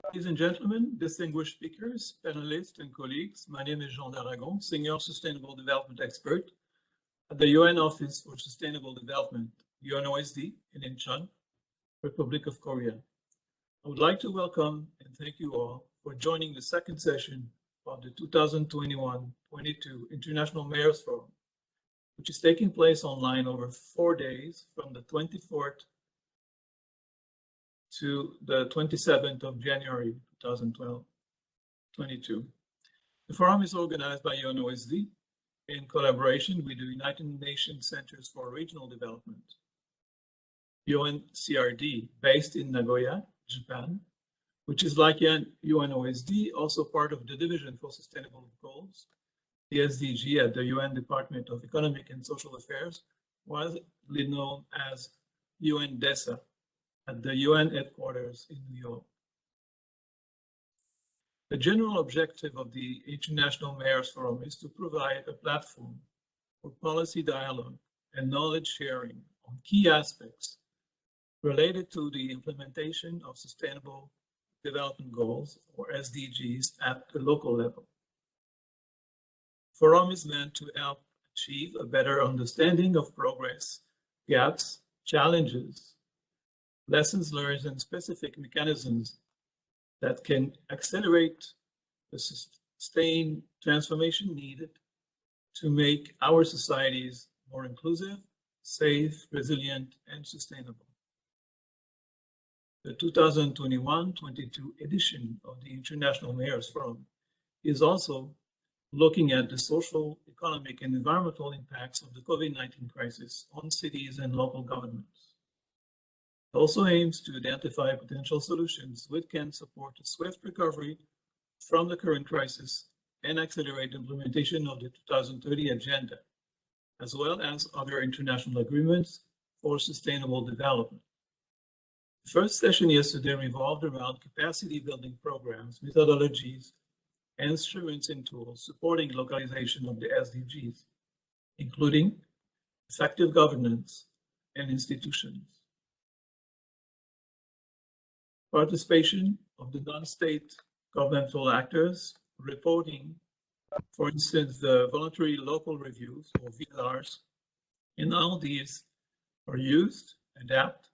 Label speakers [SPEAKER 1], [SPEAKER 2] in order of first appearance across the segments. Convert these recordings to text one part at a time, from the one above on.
[SPEAKER 1] Ladies and gentlemen, distinguished speakers, panelists, and colleagues, my name is Jean d'Aragon, Senior Sustainable Development Expert at the UN Office for Sustainable Development, UNOSD, in Incheon, Republic of Korea. I would like to welcome and thank you all for joining the second session of the 2021-22 International Mayors Forum, which is taking place online over 4 days from the 24th to the 27th of January 2022. The forum is organized by UNOSD in collaboration with the United Nations Centers for Regional Development, UNCRD, based in Nagoya, Japan, which is like UNOSD, also part of the Division for Sustainable Goals, the SDG at the UN Department of Economic and Social Affairs, widely known as UNDESA, at the UN headquarters in New York. The general objective of the International Mayors Forum is to provide a platform for policy dialogue and knowledge sharing on key aspects related to the implementation of Sustainable Development Goals, or SDGs, at the local level. The forum is meant to help achieve a better understanding of progress, gaps, challenges, lessons learned, and specific mechanisms that can accelerate the sustained transformation needed to make our societies more inclusive, safe, resilient, and sustainable. The 2021-22 edition of the International Mayors Forum is also looking at the social, economic, and environmental impacts of the COVID-19 crisis on cities and local governments. It also aims to identify potential solutions which can support a swift recovery from the current crisis and accelerate implementation of the 2030 Agenda, as well as other international agreements for sustainable development. The first session yesterday revolved around capacity building programs, methodologies, instruments, and tools supporting localization of the SDGs, including effective governance and institutions. Participation of the non-state governmental actors, reporting, for instance, the voluntary local reviews, or VLRs, and all these are used, adapted,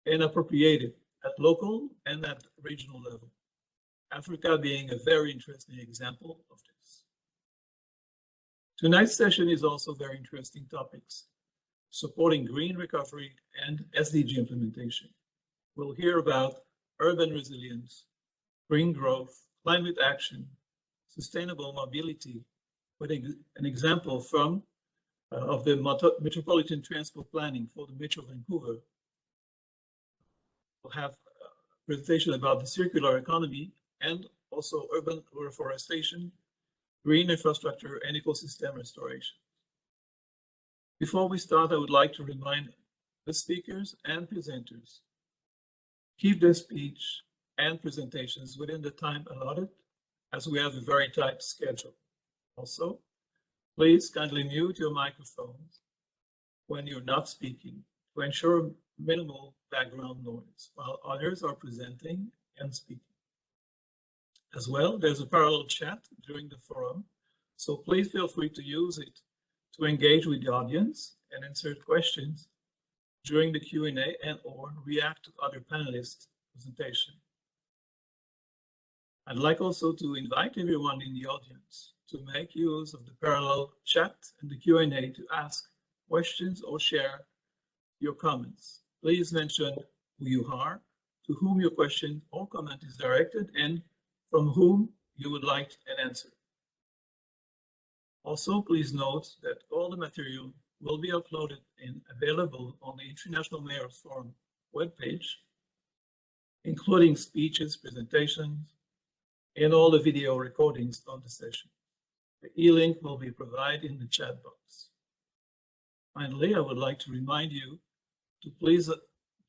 [SPEAKER 1] and appropriated at local and at regional level. Africa being a very interesting example of this. Tonight's session is also very interesting topics, supporting green recovery and SDG implementation. We'll hear about urban resilience, green growth, climate action, sustainable mobility, with an example from of the metropolitan transport planning for the Metro Vancouver. We'll have a presentation about the circular economy and also urban reforestation, green infrastructure, and ecosystem restoration. Before we start, I would like to remind the speakers and presenters keep their speech and presentations within the time allotted, as we have a very tight schedule. Also, please kindly mute your microphones when you're not speaking to ensure minimal background noise while others are presenting and speaking. As well, there's a parallel chat during the forum, so please feel free to use it to engage with the audience and insert questions during the Q&A and or react to other panelists' presentation. I'd like also to invite everyone in the audience to make use of the parallel chat and the Q&A to ask questions or share your comments. Please mention who you are, to whom your question or comment is directed, and from whom you would like an answer. Also, please note that all the material will be uploaded and available on the International Mayors Forum webpage, including speeches, presentations, and all the video recordings of the session. The e-link will be provided in the chat box. Finally, I would like to remind you to please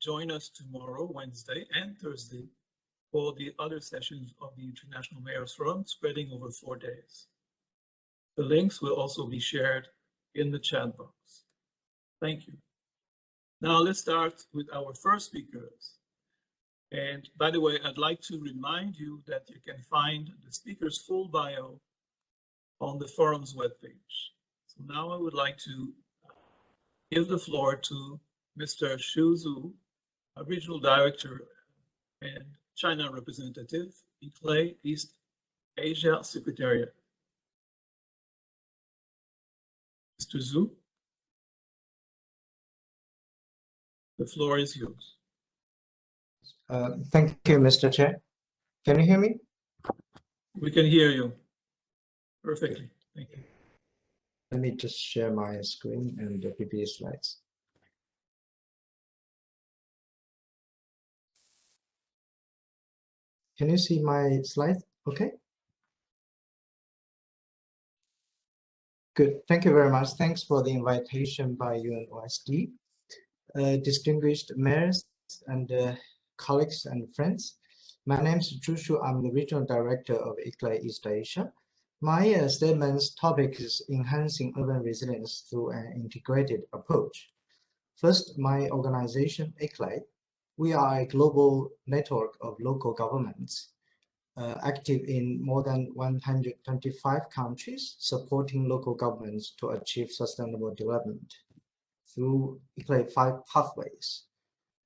[SPEAKER 1] join us tomorrow, Wednesday and Thursday, for the other sessions of the International Mayors Forum, spreading over 4 days. The links will also be shared in the chat box. Thank you. Now let's start with our first speakers. And by the way, I'd like to remind you that you can find the speaker's full bio on the forum's webpage. So now I would like to give the floor to Mr. Xu Zhu, a regional director and China representative, Equitable East Asia Secretariat. Mr. Zhu, the floor is yours.
[SPEAKER 2] Thank you, Mr. Chair. Can you hear me?
[SPEAKER 1] We can hear you perfectly. Thank you.
[SPEAKER 2] Let me just share my screen and the PPT slides. Can you see my slides? Okay. Good. Thank you very much. Thanks for the invitation by Oecd. Distinguished mayors and colleagues and friends. My name is Zhu Shu. I'm the regional director of Equitable East Asia. My statement's topic is enhancing urban resilience through an integrated approach. First, my organization, Equitable, we are a global network of local governments active in more than 125 countries, supporting local governments to achieve sustainable development through Equitable 5 pathways,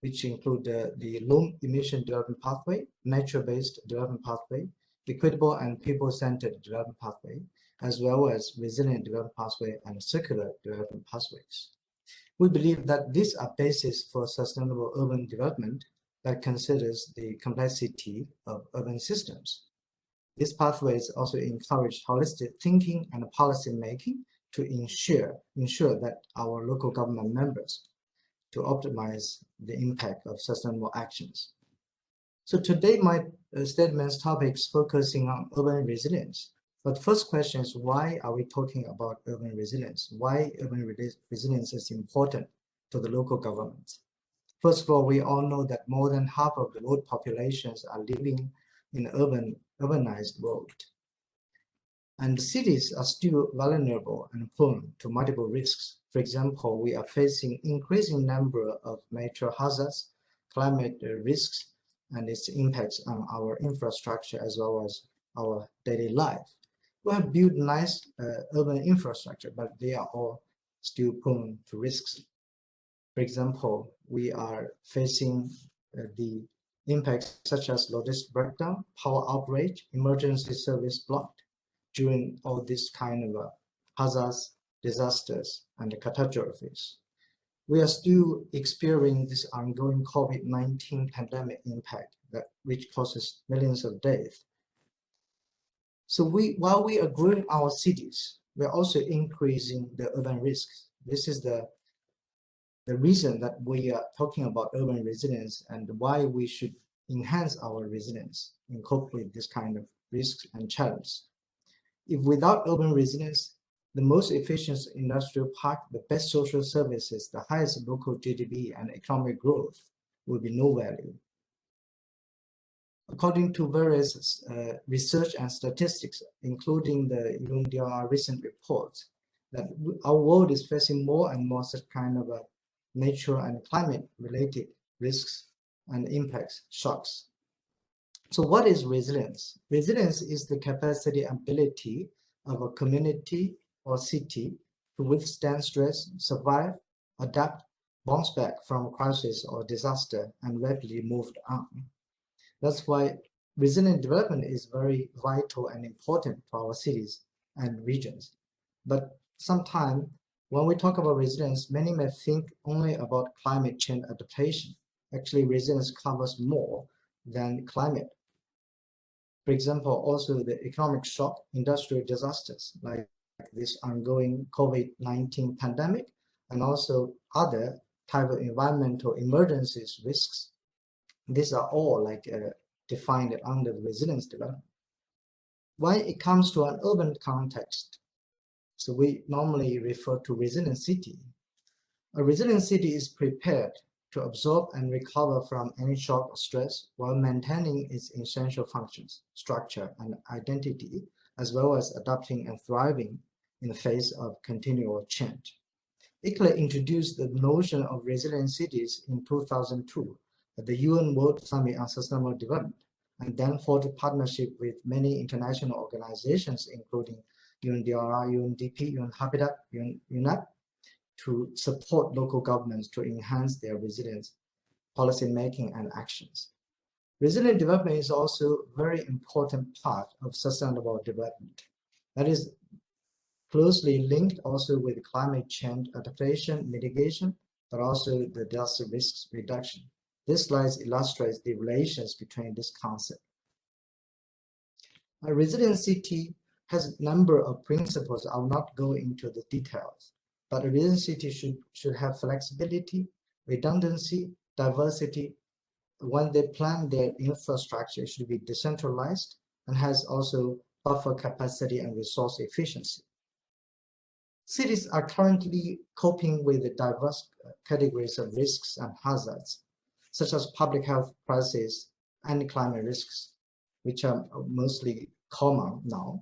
[SPEAKER 2] which include the low emission development pathway, nature-based development pathway, equitable and people-centered development pathway, as well as resilient development pathway and circular development pathways. We believe that these are bases for sustainable urban development that considers the complexity of urban systems. These pathways also encourage holistic thinking and policy making to ensure that our local government members to optimize the impact of sustainable actions. So today my statement's topic is focusing on urban resilience. But first question is, why are we talking about urban resilience? Why urban resilience is important to the local governments? First of all, we all know that more than half of the world populations are living in urbanized world. And cities are still vulnerable and prone to multiple risks. For example, we are facing increasing number of natural hazards, climate risks, and its impacts on our infrastructure as well as our daily life. We have built nice urban infrastructure, but they are all still prone to risks. For example, we are facing the impacts such as logistic breakdown, power outage, emergency service blocked during all this kind of hazards, disasters, and catastrophes. We are still experiencing this ongoing COVID-19 pandemic impact which causes millions of deaths. So while we are growing our cities, we are also increasing the urban risks. This is the reason that we are talking about urban resilience and why we should enhance our resilience and cope with this kind of risks and challenges. If without urban resilience, the most efficient industrial park, the best social services, the highest local GDP and economic growth will be no value. According to various research and statistics, including the UNDR recent reports, that our world is facing more and more such kind of nature and climate related risks and impacts, shocks. So what is resilience? Resilience is the capacity and ability of a community or city to withstand stress, survive, adapt, bounce back from crisis or disaster, and rapidly move on. That's why resilient development is very vital and important for our cities and regions. But sometimes when we talk about resilience, many may think only about climate change adaptation. Actually, resilience covers more than climate. For example, also the economic shock, industrial disasters like this ongoing COVID-19 pandemic, and also other type of environmental emergencies risks. These are all defined under the resilience development. When it comes to an urban context, so we normally refer to resilient city. A resilient city is prepared to absorb and recover from any shock or stress while maintaining its essential functions, structure, and identity, as well as adapting and thriving in the face of continual change. Equitable introduced the notion of resilient cities in 2002 at the UN World Summit on Sustainable Development, and then forged a partnership with many international organizations, including UNDRI, UNDP, UN Habitat, UNEP, to support local governments to enhance their resilience, policy making, and actions. Resilient development is also a very important part of sustainable development. That is closely linked also with climate change adaptation, mitigation, but also the disaster risks reduction. This slide illustrates the relations between this concept. A resilient city has a number of principles. I will not go into the details, but a resilient city should have flexibility, redundancy, diversity. When they plan their infrastructure, it should be decentralized and has also buffer capacity and resource efficiency. Cities are currently coping with the diverse categories of risks and hazards, such as public health crises and climate risks, which are mostly common now.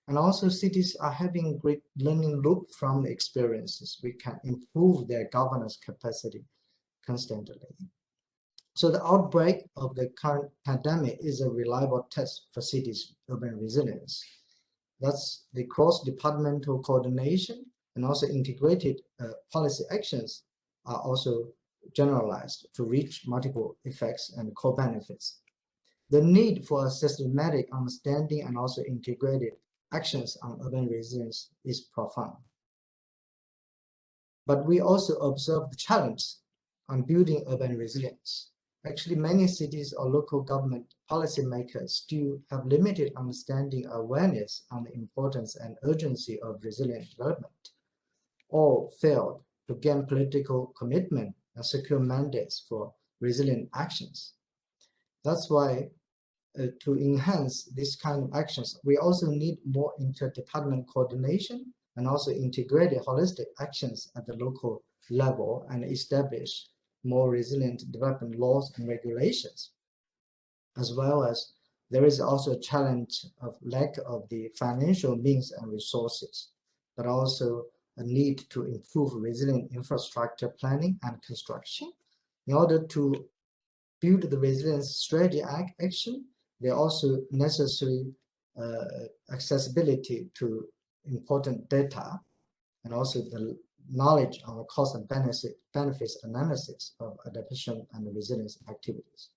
[SPEAKER 2] And also cities are having great learning loop from the experiences. We can improve their governance capacity constantly. So the outbreak of the current pandemic is a reliable test for cities' urban resilience. That's the cross-departmental coordination and also integrated policy actions are also generalized to reach multiple effects and co-benefits. The need for a systematic understanding and also integrated actions on urban resilience is profound. But we also observe the challenge on building urban resilience. Actually, many cities or local government policymakers still have limited understanding or awareness on the importance and urgency of resilient development, or failed to gain political commitment and secure mandates for resilient actions. That's why to enhance this kind of actions, we also need more interdepartment coordination and also integrated holistic actions at the local level and establish more resilient development laws and regulations. As well as there is also a challenge of lack of the financial means and resources, but also a need to improve resilient infrastructure planning and construction. In order to build the resilience strategy action, there are also necessary accessibility to important data and also the knowledge on the cost and benefits analysis of adaptation and resilience activities.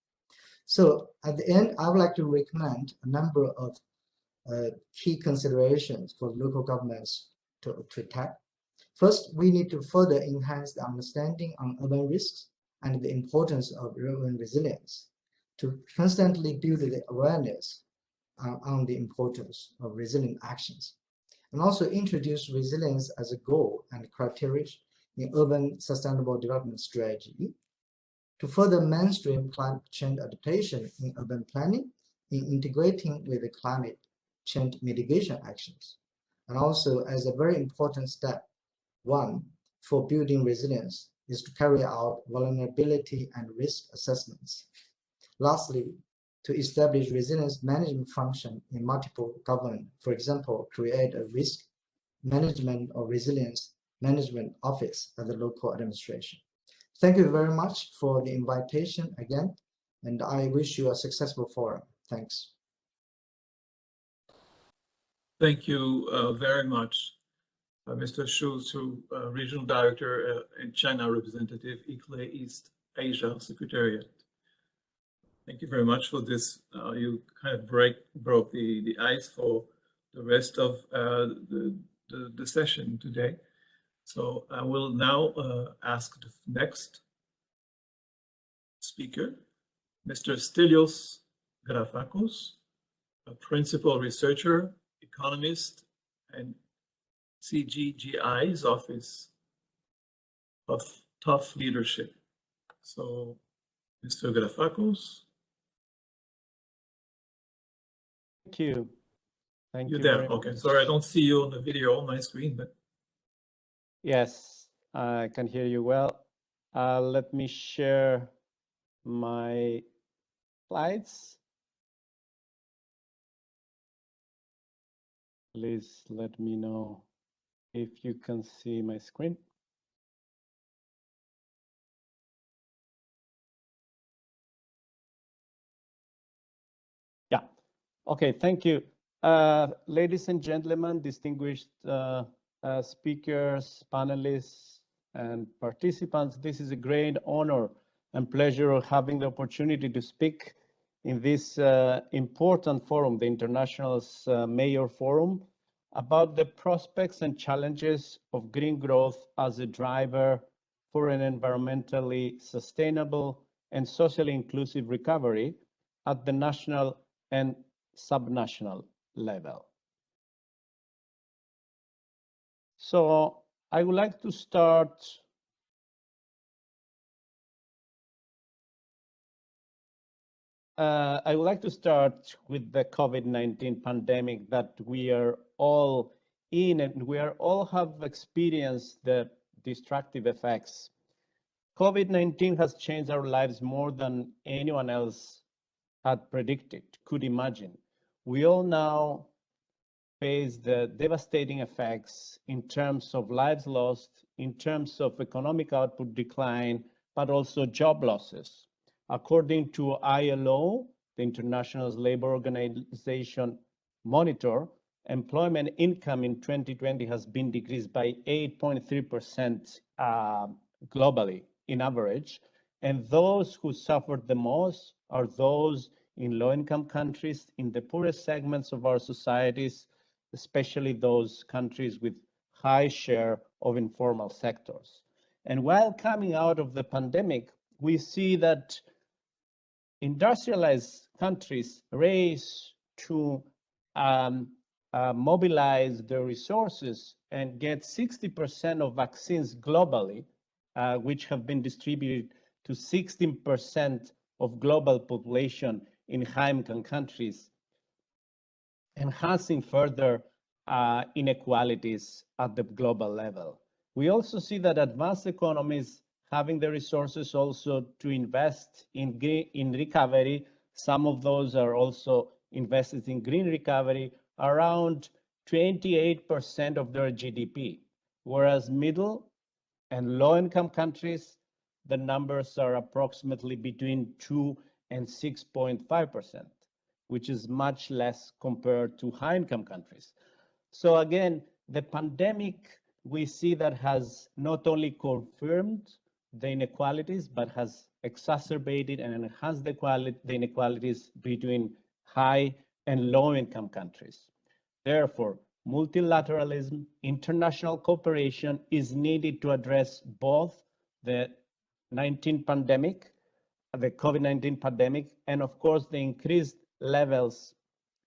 [SPEAKER 2] So at the end, I would like to recommend a number of key considerations for local governments to tap. First, we need to further enhance the understanding on urban risks and the importance of urban resilience to constantly build the awareness on the importance of resilient actions, and also introduce resilience as a goal and criteria in urban sustainable development strategy to further mainstream climate change adaptation in urban planning in integrating with the climate change mitigation actions. And also as a very important step, one, for building resilience is to carry out vulnerability and risk assessments. Lastly, to establish resilience management function in multiple government, for example, create a risk management or resilience management office at the local administration. Thank you very much for the invitation again, and I wish you a successful forum. Thanks.
[SPEAKER 1] Thank you very much, Mr. Shu, Regional Director and China Representative, ICLE East Asia Secretariat. Thank you very much for this. You kind of broke the ice for the rest of the session today. So I will now ask the next speaker, Mr. Stelios Grafakos, a principal researcher, economist, and CGGI's Office of Tough Leadership. So, Mr. Grafakos.
[SPEAKER 3] Thank you. Thank you.
[SPEAKER 1] You're there. Okay. Sorry, I don't see you on the video on my screen, but.
[SPEAKER 3] Yes, I can hear you well. Let me share my slides. Please let me know if you can see my screen. Okay, thank you. Ladies and gentlemen, distinguished speakers, panelists, and participants, this is a great honor and pleasure of having the opportunity to speak in this important forum, the International Mayor Forum, about the prospects and challenges of green growth as a driver for an environmentally sustainable and socially inclusive recovery at the national and subnational level. So I would like to start with the COVID-19 pandemic that we are all in, and we are all have experienced the destructive effects. COVID-19 has changed our lives more than anyone else had predicted, could imagine. We all now face the devastating effects in terms of lives lost, in terms of economic output decline, but also job losses. According to ILO, the International Labour Organization monitor, employment income in 2020 has been decreased by 8.3% globally in average. And those who suffered the most are those in low-income countries, in the poorest segments of our societies, especially those countries with high share of informal sectors. And while coming out of the pandemic, we see that industrialized countries race to mobilize their resources and get 60% of vaccines globally, which have been distributed to 16% of global population in high-income countries, enhancing further inequalities at the global level. We also see that advanced economies having the resources also to invest in recovery. Some of those are also invested in green recovery, around 28% of their GDP, whereas middle and low-income countries, the numbers are approximately between 2 and 6.5%, which is much less compared to high-income countries. So again, the pandemic, we see that has not only confirmed the inequalities, but has exacerbated and enhanced the inequalities between high and low-income countries. Therefore, multilateralism, international cooperation is needed to address both the COVID-19 pandemic, and of course, the increased levels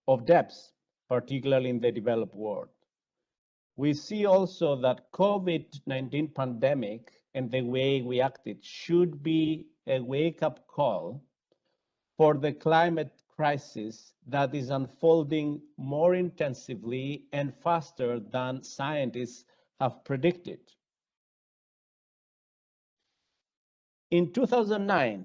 [SPEAKER 3] of debts, particularly in the developed world. We see also that COVID-19 pandemic and the way we acted should be a wake-up call for the climate crisis that is unfolding more intensively and faster than scientists have predicted. In 2009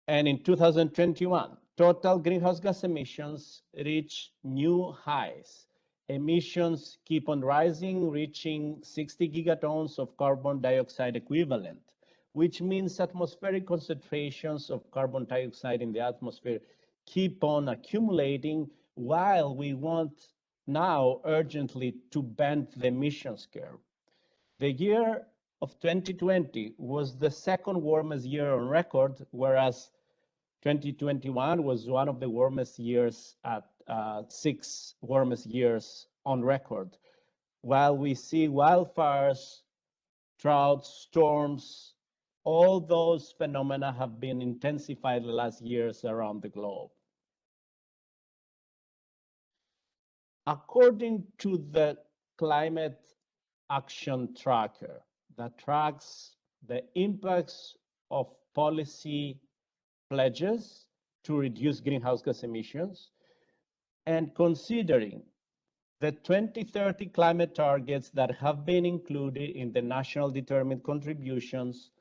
[SPEAKER 3] and in 2021, total greenhouse gas emissions reach new highs. Emissions keep on rising, reaching 60 gigatons of carbon dioxide equivalent, which means atmospheric concentrations of carbon dioxide in the atmosphere keep on accumulating, while we want now urgently to bend the emissions curve. The year of 2020 was the second warmest year on record, whereas 2021 was one of the warmest years at 6 warmest years on record. While we see wildfires, droughts, storms, all those phenomena have been intensified the last years around the globe. According to the Climate Action Tracker that tracks the impacts of policy pledges to reduce greenhouse gas emissions, and considering the 2030 climate targets that have been included in the national determined contributions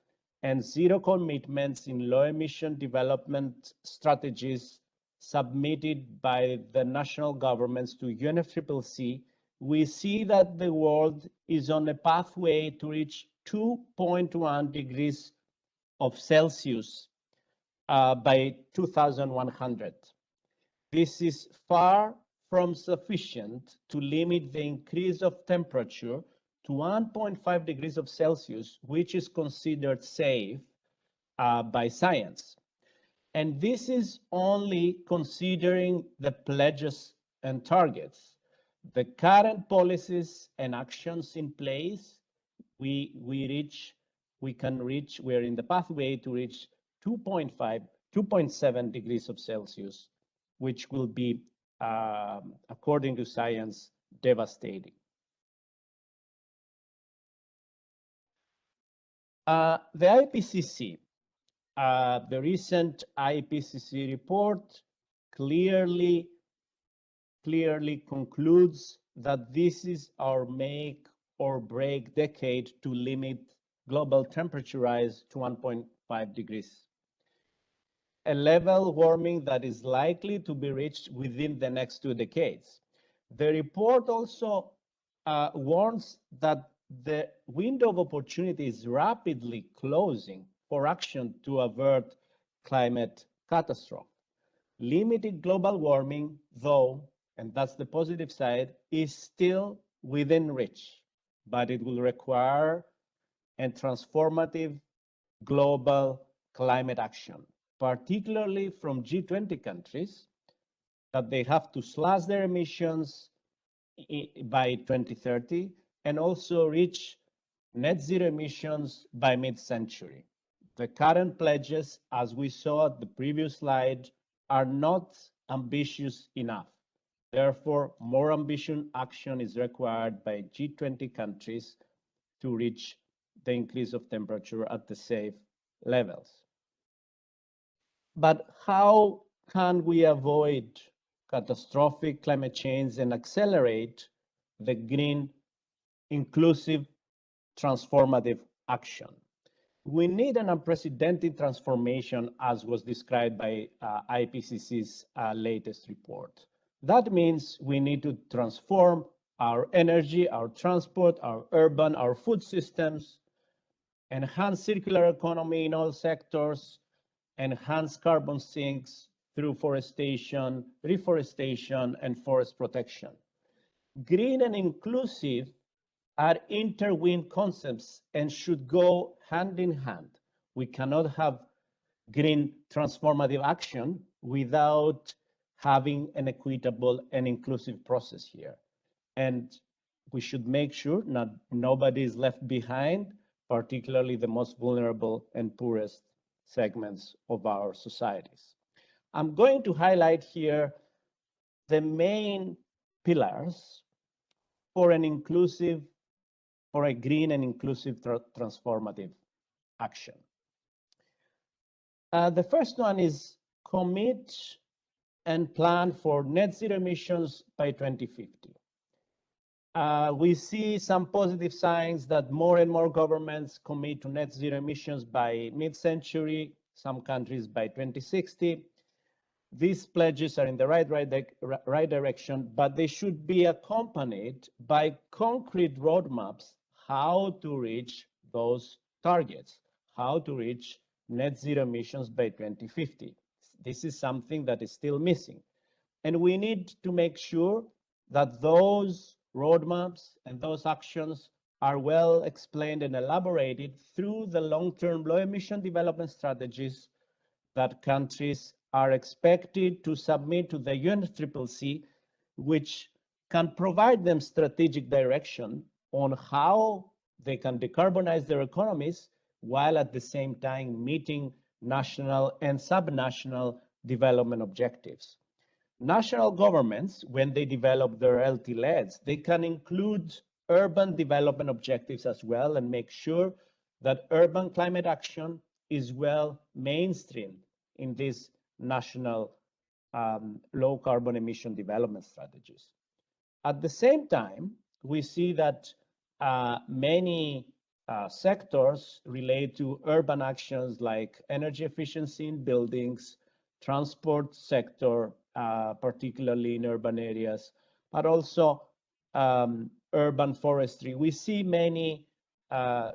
[SPEAKER 3] and zero commitments in low emission development strategies submitted by the national governments to UNFCCC, we see that the world is on a pathway to reach 2.1 degrees of Celsius by 2100. This is far from sufficient to limit the increase of temperature to 1.5 degrees of Celsius, which is considered safe by science. And this is only considering the pledges and targets. The current policies and actions in place, we are in the pathway to reach 2.5, 2.7 degrees of Celsius, which will be, according to science, devastating. The IPCC, the recent IPCC report clearly concludes that this is our make or break decade to limit global temperature rise to 1.5 degrees. A level warming that is likely to be reached within the next 2 decades. The report also warns that the window of opportunity is rapidly closing for action to avert climate catastrophe. Limited global warming, though, and that's the positive side, is still within reach, but it will require a transformative global climate action, particularly from G20 countries, that they have to slash their emissions by 2030 and also reach net zero emissions by mid-century. The current pledges, as we saw at the previous slide, are not ambitious enough. Therefore, more ambitious action is required by G20 countries to reach the increase of temperature at the safe levels. But how can we avoid catastrophic climate change and accelerate the green, inclusive, transformative action? We need an unprecedented transformation, as was described by IPCC's latest report. That means we need to transform our energy, our transport, our urban, our food systems, enhance circular economy in all sectors, enhance carbon sinks through forestation, reforestation, and forest protection. Green and inclusive are intertwined concepts and should go hand in hand. We cannot have green transformative action without having an equitable and inclusive process here. And we should make sure nobody is left behind, particularly the most vulnerable and poorest segments of our societies. I'm going to highlight here the main pillars for an inclusive, for a green and inclusive transformative action. The first one is commit and plan for net zero emissions by 2050. We see some positive signs that more and more governments commit to net zero emissions by mid-century, some countries by 2060. These pledges are in the right direction, but they should be accompanied by concrete roadmaps how to reach those targets, how to reach net zero emissions by 2050. This is something that is still missing. And we need to make sure that those roadmaps and those actions are well explained and elaborated through the long-term low emission development strategies that countries are expected to submit to the UNFCCC, which can provide them strategic direction on how they can decarbonize their economies while at the same time meeting national and subnational development objectives. National governments, when they develop their LTLEDs, they can include urban development objectives as well and make sure that urban climate action is well mainstreamed in these national low carbon emission development strategies. At the same time, we see that many sectors relate to urban actions like energy efficiency in buildings, transport sector, particularly in urban areas, but also urban forestry. We see many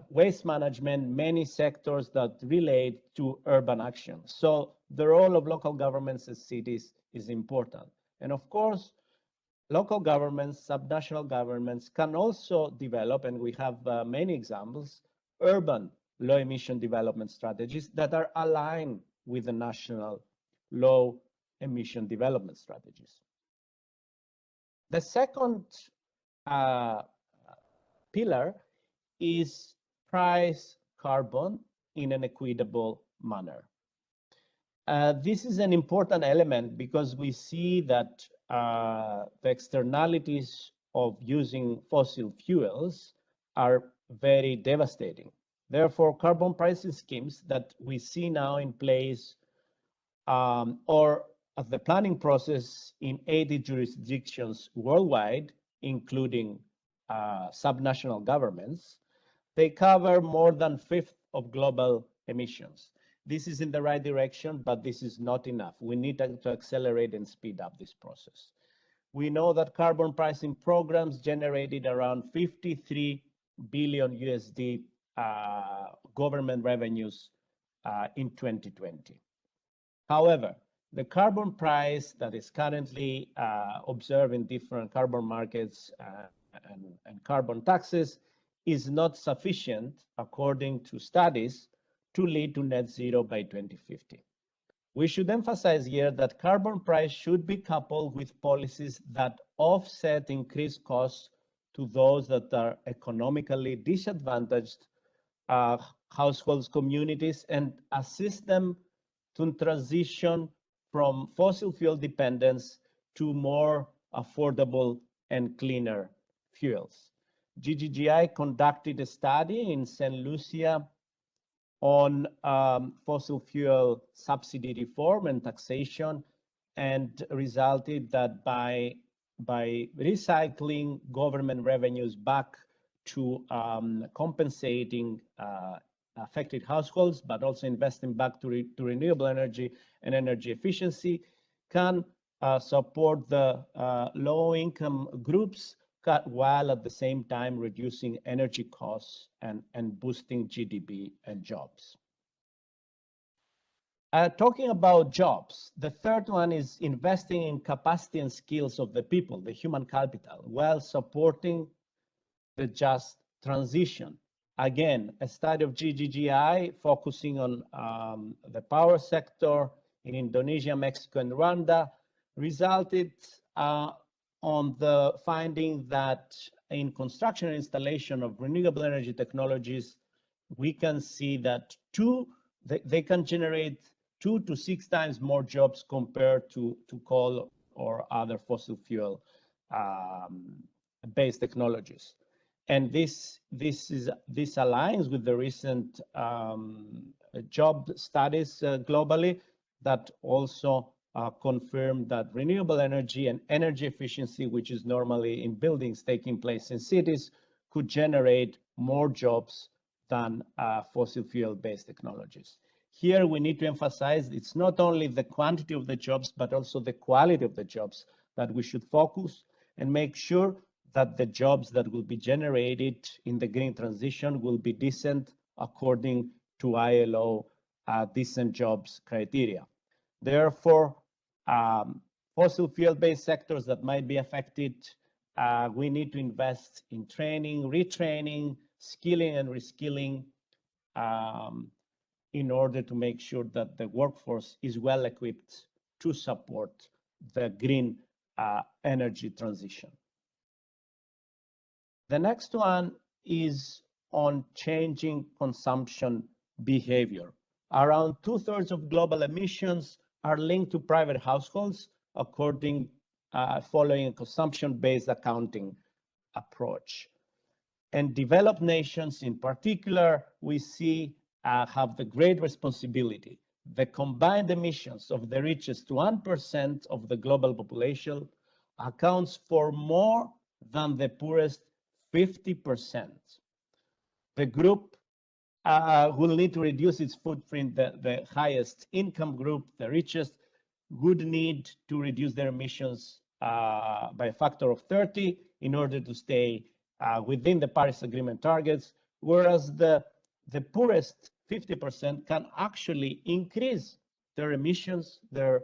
[SPEAKER 3] waste management, many sectors that relate to urban action. So the role of local governments and cities is important. And of course, local governments, subnational governments can also develop, and we have many examples, urban low emission development strategies that are aligned with the national low emission development strategies. The second pillar is price carbon in an equitable manner. This is an important element because we see that the externalities of using fossil fuels are very devastating. Therefore, carbon pricing schemes that we see now in place or at the planning process in 80 jurisdictions worldwide, including subnational governments, they cover more than a fifth of global emissions. This is in the right direction, but this is not enough. We need to accelerate and speed up this process. We know that carbon pricing programs generated around 53 billion USD government revenues in 2020. However, the carbon price that is currently observed in different carbon markets and carbon taxes is not sufficient, according to studies, to lead to net zero by 2050. We should emphasize here that carbon price should be coupled with policies that offset increased costs to those that are economically disadvantaged households, communities, and assist them to transition from fossil fuel dependence to more affordable and cleaner fuels. GGGI conducted a study in St. Lucia on fossil fuel subsidy reform and taxation, and resulted that by recycling government revenues back to compensating affected households, but also investing back to renewable energy and energy efficiency, can support the low-income groups while at the same time reducing energy costs and boosting GDP and jobs. Talking about jobs, the third one is investing in capacity and skills of the people, the human capital, while supporting the just transition. Again, a study of GGGI focusing on the power sector in Indonesia, Mexico, and Rwanda resulted on the finding that in construction and installation of renewable energy technologies, we can see that they can generate 2 to 6 times more jobs compared to coal or other fossil fuel based technologies. And this aligns with the recent job studies globally that also confirm that renewable energy and energy efficiency, which is normally in buildings taking place in cities, could generate more jobs than fossil fuel-based technologies. Here we need to emphasize it's not only the quantity of the jobs, but also the quality of the jobs that we should focus and make sure that the jobs that will be generated in the green transition will be decent according to ILO decent jobs criteria. Therefore, fossil fuel-based sectors that might be affected, we need to invest in training, retraining, skilling and reskilling in order to make sure that the workforce is well equipped to support the green energy transition. The next one is on changing consumption behavior. Around 2/3 of global emissions are linked to private households, according following a consumption-based accounting approach. And developed nations in particular, we see have the great responsibility. The combined emissions of the richest 1% of the global population accounts for more than the poorest 50%. The group will need to reduce its footprint. The highest income group, the richest, would need to reduce their emissions by a factor of 30 in order to stay within the Paris Agreement targets, whereas the poorest 50% can actually increase their emissions, their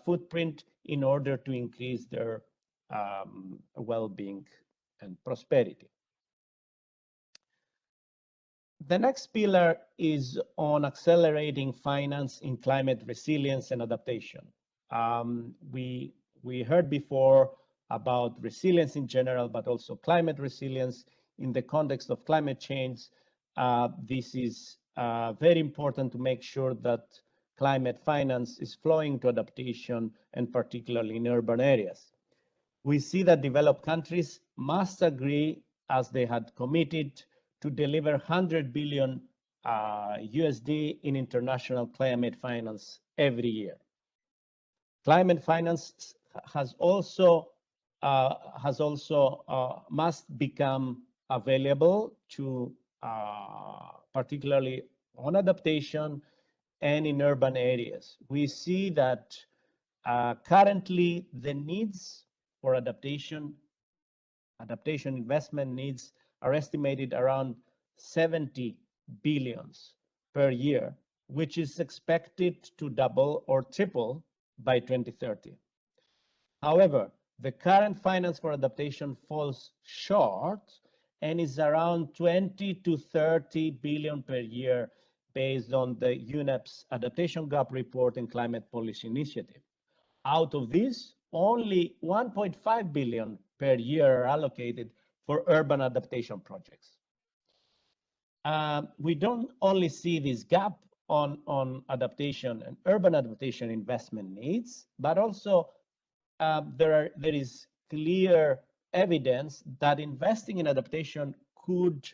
[SPEAKER 3] footprint, in order to increase their well-being and prosperity. The next pillar is on accelerating finance in climate resilience and adaptation. We heard before about resilience in general, but also climate resilience in the context of climate change. This is very important to make sure that climate finance is flowing to adaptation, and particularly in urban areas. We see that developed countries must agree, as they had committed, to deliver 100 billion USD in international climate finance every year. Climate finance has also must become available to particularly on adaptation and in urban areas. We see that currently the needs for adaptation investment needs are estimated around 70 billions per year, which is expected to double or triple by 2030. However, the current finance for adaptation falls short and is around 20 to 30 billion per year based on the UNEP's Adaptation Gap Report and Climate Policy Initiative. Out of this, only 1.5 billion per year are allocated for urban adaptation projects. We don't only see this gap on adaptation and urban adaptation investment needs, but also there is clear evidence that investing in adaptation could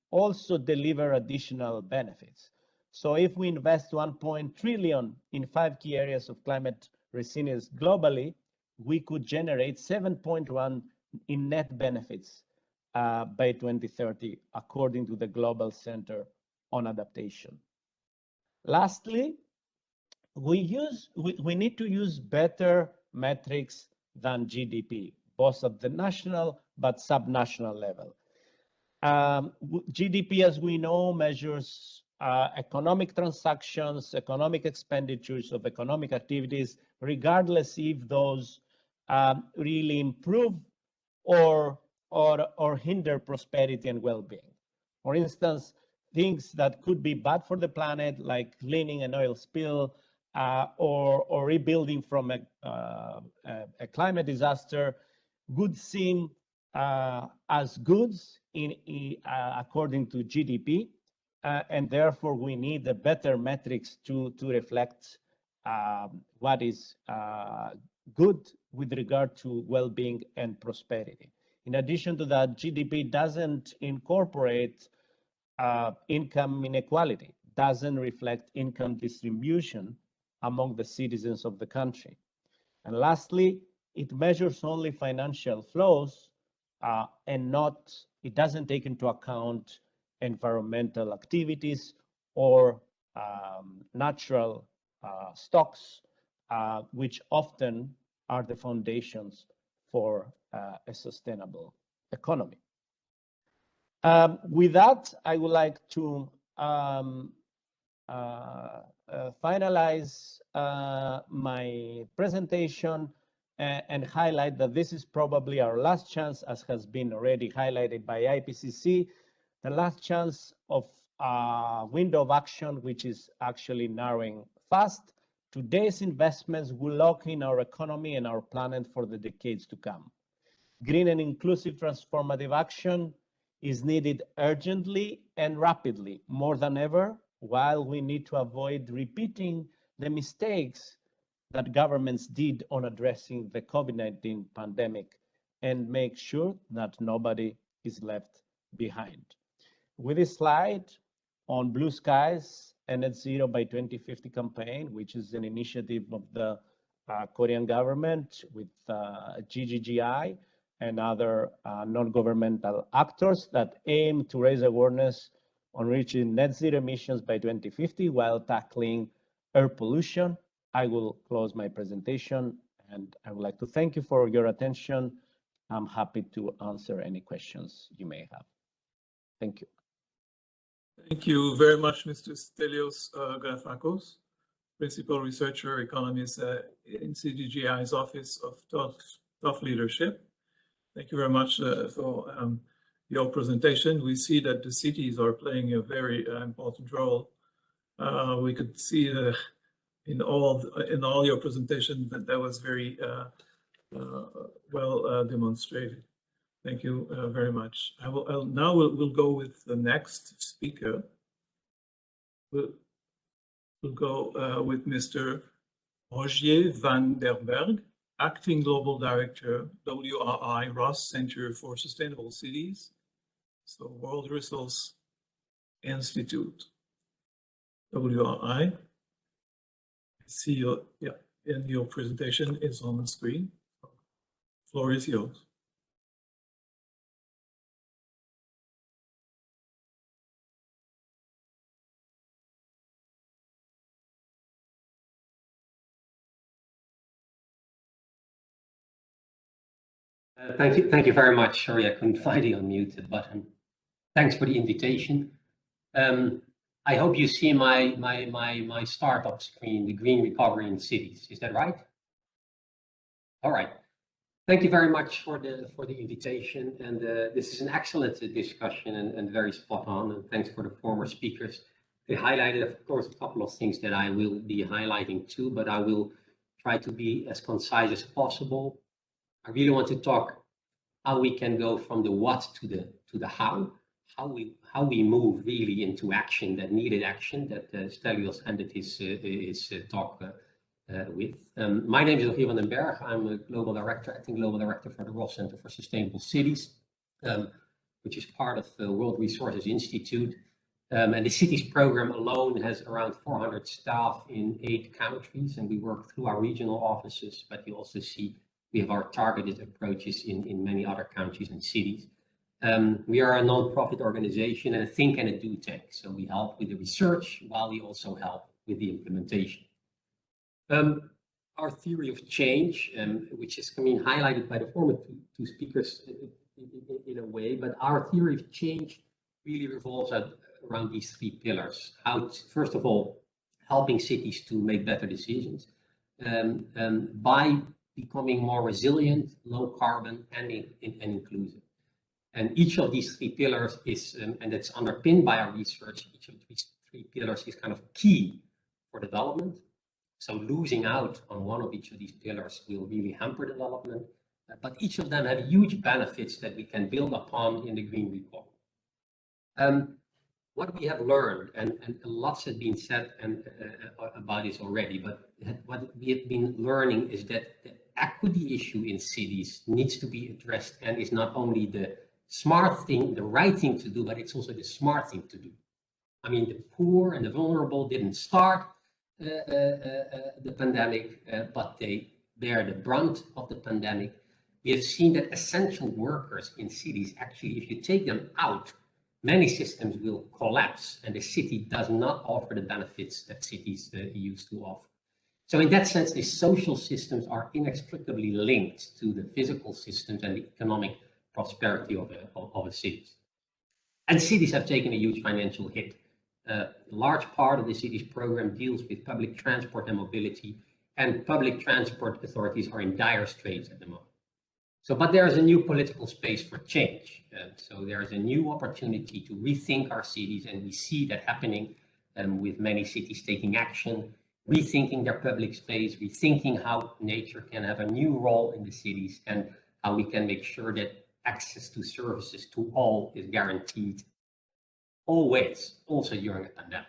[SPEAKER 3] also deliver additional benefits. So if we invest 1 trillion in 5 key areas of climate resilience globally, we could generate 7.1 in net benefits by 2030, according to the Global Center on Adaptation. Lastly, we need to use better metrics than GDP, both at the national but subnational level. GDP, as we know, measures economic transactions, economic expenditures of economic activities, regardless if those really improve or hinder prosperity and well-being. For instance, things that could be bad for the planet, like cleaning an oil spill or rebuilding from a climate disaster, would seem as goods according to GDP, and therefore we need the better metrics to reflect what is good with regard to well-being and prosperity. In addition to that, GDP doesn't incorporate income inequality, doesn't reflect income distribution among the citizens of the country. And lastly, it measures only financial flows and it doesn't take into account environmental activities or natural stocks, which often are the foundations for a sustainable economy. With that, I would like to finalize my presentation and highlight that this is probably our last chance, as has been already highlighted by IPCC, the last chance of window of action, which is actually narrowing fast. Today's investments will lock in our economy and our planet for the decades to come. Green and inclusive transformative action is needed urgently and rapidly, more than ever, while we need to avoid repeating the mistakes that governments did on addressing the COVID-19 pandemic and make sure that nobody is left behind. With this slide on Blue Skies and Net Zero by 2050 campaign, which is an initiative of the Korean government with GGGI and other non-governmental actors that aim to raise awareness on reaching net zero emissions by 2050 while tackling air pollution. I will close my presentation, and I would like to thank you for your attention. I'm happy to answer any questions you may have. Thank you.
[SPEAKER 1] Thank you very much, Mr. Stelios Grafakos, Principal Researcher Economist in CDGI's Office of Tough Leadership. Thank you very much for your presentation. We see that the cities are playing a very important role. We could see in all your presentation that was very well demonstrated. Thank you very much. Now we'll go with the next speaker. We'll go with Mr. Rogier van der Berg, Acting Global Director, WRI Ross Center for Sustainable Cities, so World Resource Institute. WRI. See your, and your presentation is on the screen. Floor is yours.
[SPEAKER 4] Thank you very much. Sorry, I couldn't find the unmute button. Thanks for the invitation. I hope you see my startup screen, the Green Recovery in Cities. Is that right? All right. Thank you very much for the invitation, and this is an excellent discussion and very spot on. And thanks for the former speakers. They highlighted, of course, a couple of things that I will be highlighting too, but I will try to be as concise as possible. I really want to talk how we can go from the what to the how we move really into action, that needed action that Stelios ended his talk with. My name is Rogier van den Berg. I'm a global director, acting global director for the Ross Center for Sustainable Cities, which is part of the World Resources Institute. And the cities program alone has around 400 staff in 8 countries, and we work through our regional offices, but you also see we have our targeted approaches in many other countries and cities. We are a non-profit organization and a think and a do tank. So we help with the research while we also help with the implementation. Our theory of change, which has been highlighted by the former two speakers in a way, but our theory of change really revolves around these 3 pillars. First of all, helping cities to make better decisions by becoming more resilient, low carbon, and inclusive. And each of these 3 pillars is, and it's underpinned by our research, each of these 3 pillars is kind of key for development. So losing out on one of each of these pillars will really hamper development, but each of them have huge benefits that we can build upon in the Green Recovery. What we have learned, and lots has been said about this already, but what we have been learning is that the equity issue in cities needs to be addressed, and is not only the smart thing, the right thing to do, but it's also the smart thing to do. I mean, the poor and the vulnerable didn't start the pandemic, but they bear the brunt of the pandemic. We have seen that essential workers in cities, actually, if you take them out, many systems will collapse, and the city does not offer the benefits that cities used to offer. So in that sense, the social systems are inextricably linked to the physical systems and the economic prosperity of a city. And cities have taken a huge financial hit. A large part of the city's program deals with public transport and mobility, and public transport authorities are in dire straits at the moment. So, but there is a new political space for change. So there is a new opportunity to rethink our cities, and we see that happening with many cities taking action, rethinking their public space, rethinking how nature can have a new role in the cities, and how we can make sure that access to services to all is guaranteed always, also during a pandemic.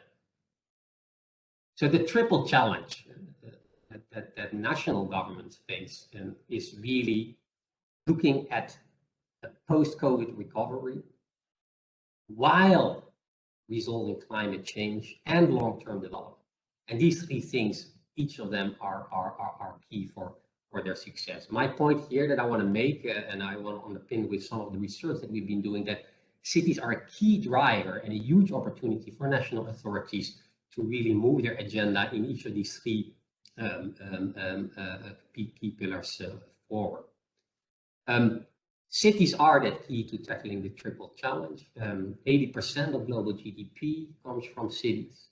[SPEAKER 4] So the triple challenge that national governments face is really looking at a post-COVID recovery while resolving climate change and long-term development. And these 3 things, each of them are key for their success. My point here that I want to make, and I want to underpin with some of the research that we've been doing, that cities are a key driver and a huge opportunity for national authorities to really move their agenda in each of these 3 key pillars forward. Cities are the key to tackling the triple challenge. 80% of global GDP comes from cities.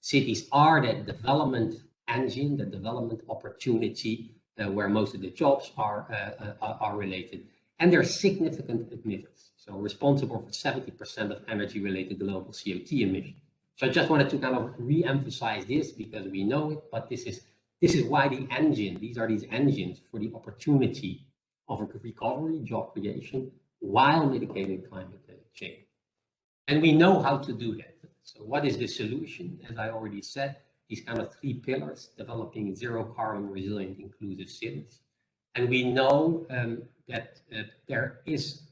[SPEAKER 4] Cities are the development engine, the development opportunity where most of the jobs are related. And they're significant emitters, so responsible for 70% of energy-related global CO2 emissions. So I just wanted to kind of re-emphasize this because we know it, but this is why these are these engines for the opportunity of a recovery, job creation, while mitigating climate change. And we know how to do that. So what is the solution? As I already said, these kind of 3 pillars, developing zero carbon resilient inclusive cities. And we know that there is,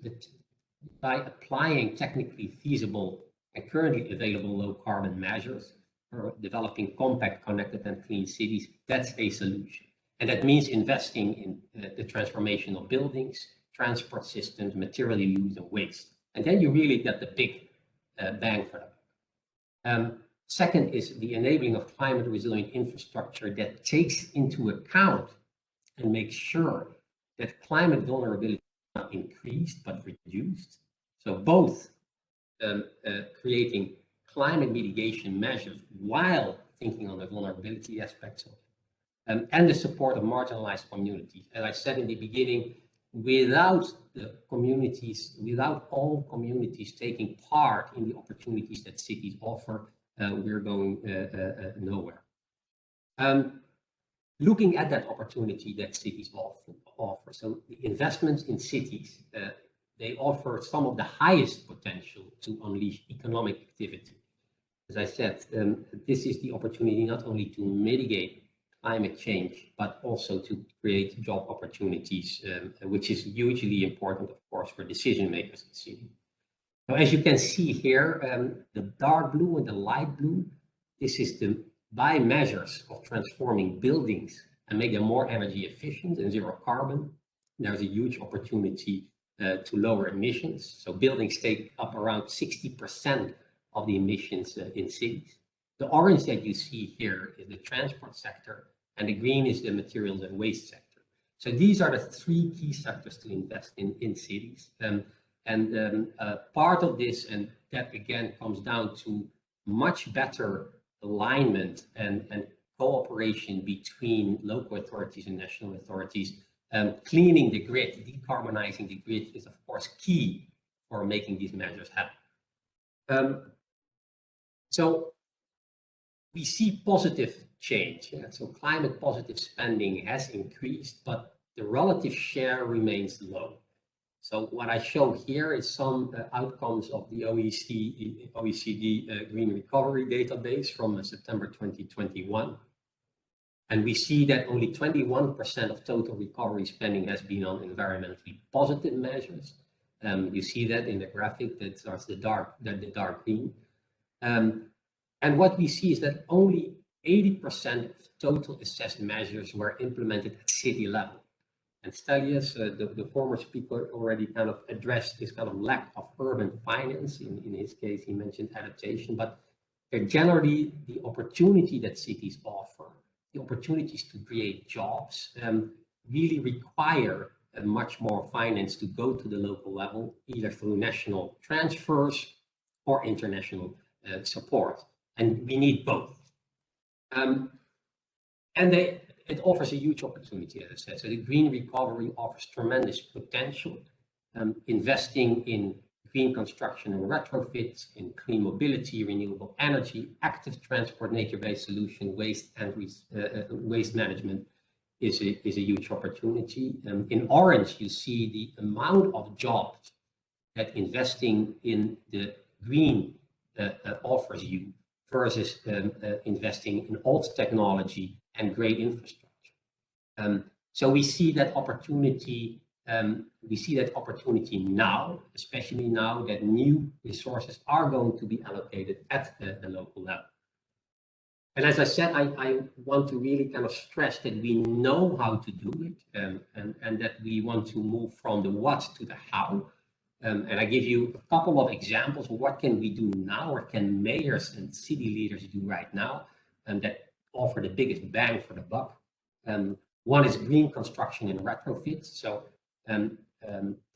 [SPEAKER 4] by applying technically feasible and currently available low carbon measures for developing compact, connected and clean cities, that's a solution. And that means investing in the transformation of buildings, transport systems, material use and waste. And then you really get the big bang for the buck. Second is the enabling of climate resilient infrastructure that takes into account and makes sure that climate vulnerability is not increased but reduced. So both creating climate mitigation measures while thinking on the vulnerability aspects of it, and the support of marginalized communities. As I said in the beginning, without the communities, without all communities taking part in the opportunities that cities offer, we're going nowhere. Looking at that opportunity that cities offer, so the investments in cities, they offer some of the highest potential to unleash economic activity. As I said, this is the opportunity not only to mitigate climate change, but also to create job opportunities, which is hugely important, of course, for decision makers in the city. Now, as you can see here, the dark blue and the light blue, this is by measures of transforming buildings and make them more energy efficient and zero carbon. There's a huge opportunity to lower emissions. So buildings take up around 60% of the emissions in cities. The orange that you see here is the transport sector, and the green is the materials and waste sector. So these are the 3 key sectors to invest in cities. Part of this, and that again comes down to much better alignment and cooperation between local authorities and national authorities. Cleaning the grid, decarbonizing the grid is of course key for making these measures happen. So we see positive change. So climate positive spending has increased, but the relative share remains low. So what I show here is some outcomes of the OECD Green Recovery Database from September 2021. And we see that only 21% of total recovery spending has been on environmentally positive measures. You see that in the graphic that starts the dark green. And what we see is that only 80% of total assessed measures were implemented at city level. And Stelios, the former speaker, already kind of addressed this kind of lack of urban finance. In his case, he mentioned adaptation, but generally the opportunity that cities offer, the opportunities to create jobs, really require much more finance to go to the local level, either through national transfers or international support. And we need both. It offers a huge opportunity, as I said. So the green recovery offers tremendous potential, investing in green construction and retrofit, in clean mobility, renewable energy, active transport, nature-based solution, waste and waste management is a huge opportunity. In orange, you see the amount of jobs that investing in the green offers you versus investing in old technology and great infrastructure. So we see that opportunity. We see that opportunity now, especially now that new resources are going to be allocated at the local level. And as I said, I want to really kind of stress that we know how to do it, and that we want to move from the what to the how. And I give you a couple of examples of what can we do now, or can mayors and city leaders do right now, that offer the biggest bang for the buck. One is green construction and retrofit. So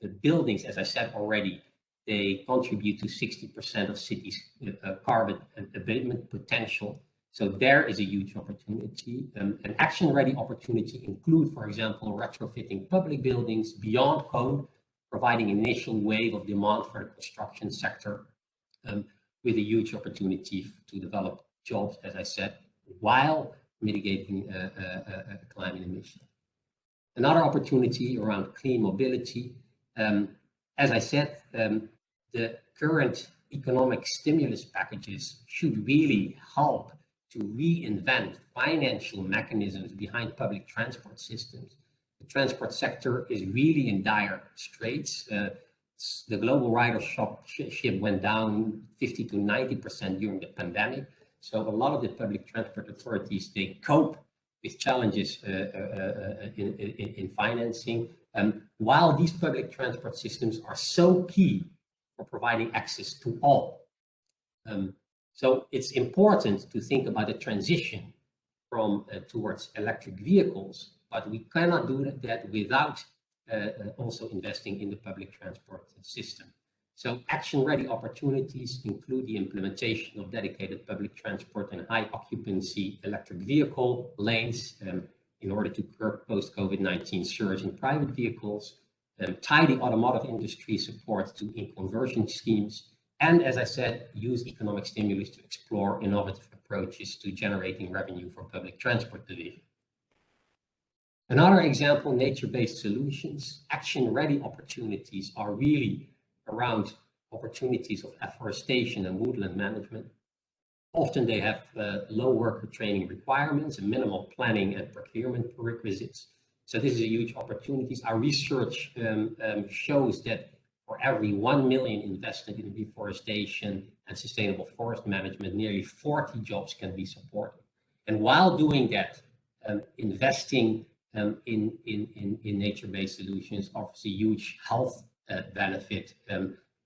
[SPEAKER 4] the buildings, as I said already, they contribute to 60% of cities' carbon abatement potential. So there is a huge opportunity. An action-ready opportunity include, for example, retrofitting public buildings beyond code, providing an initial wave of demand for the construction sector, with a huge opportunity to develop jobs, as I said, while mitigating climate emissions. Another opportunity around clean mobility. As I said, the current economic stimulus packages should really help to reinvent financial mechanisms behind public transport systems. The transport sector is really in dire straits. The global ridership went down 50 to 90% during the pandemic. So a lot of the public transport authorities, they cope with challenges in financing. While these public transport systems are so key for providing access to all. So it's important to think about the transition from towards electric vehicles, but we cannot do that without also investing in the public transport system. So action-ready opportunities include the implementation of dedicated public transport and high occupancy electric vehicle lanes in order to curb post-COVID-19 surge in private vehicles, tie the automotive industry support to e-conversion schemes, and as I said, use economic stimulus to explore innovative approaches to generating revenue for public transport division. Another example, nature-based solutions. Action-ready opportunities are really around opportunities of afforestation and woodland management. Often they have low worker training requirements and minimal planning and procurement prerequisites. So this is a huge opportunity. Our research shows that for every 1 million invested in reforestation and sustainable forest management, nearly 40 jobs can be supported. And while doing that, investing in nature-based solutions offers a huge health benefit.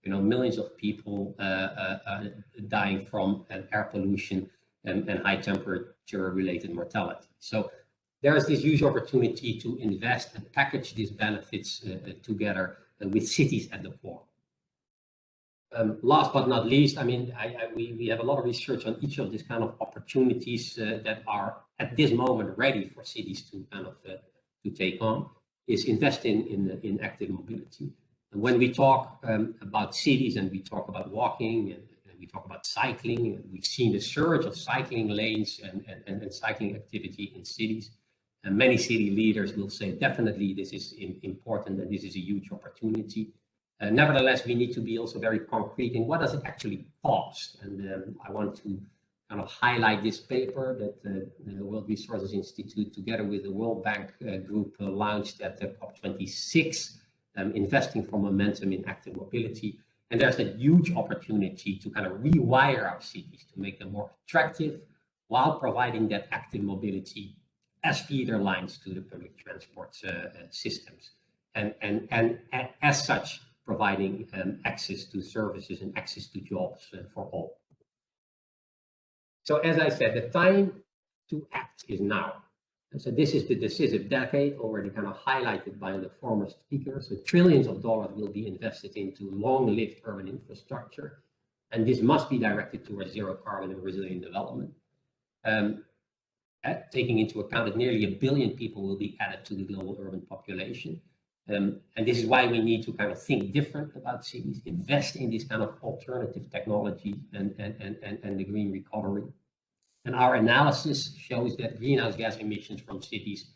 [SPEAKER 4] Millions of people dying from air pollution and high temperature-related mortality. So there is this huge opportunity to invest and package these benefits together with cities at the core. Last but not least, we have a lot of research on each of these kind of opportunities that are at this moment ready for cities to to take on, is investing in active mobility. And when we talk about cities and we talk about walking and we talk about cycling, we've seen the surge of cycling lanes and cycling activity in cities. And many city leaders will say, definitely this is important and this is a huge opportunity. Nevertheless, we need to be also very concrete in what does it actually cost. And I want to kind of highlight this paper that the World Resources Institute, together with the World Bank group, launched at the COP26, Investing for Momentum in Active Mobility. And there's a huge opportunity to kind of rewire our cities to make them more attractive while providing that active mobility as feeder lines to the public transport systems. And as such, providing access to services and access to jobs for all. So as I said, the time to act is now. And so this is the decisive decade, already kind of highlighted by the former speakers. So trillions of dollars will be invested into long-lived urban infrastructure. And this must be directed towards zero carbon and resilient development. Taking into account that nearly 1 billion people will be added to the global urban population. And this is why we need to kind of think different about cities, invest in this kind of alternative technology and the green recovery. And our analysis shows that greenhouse gas emissions from cities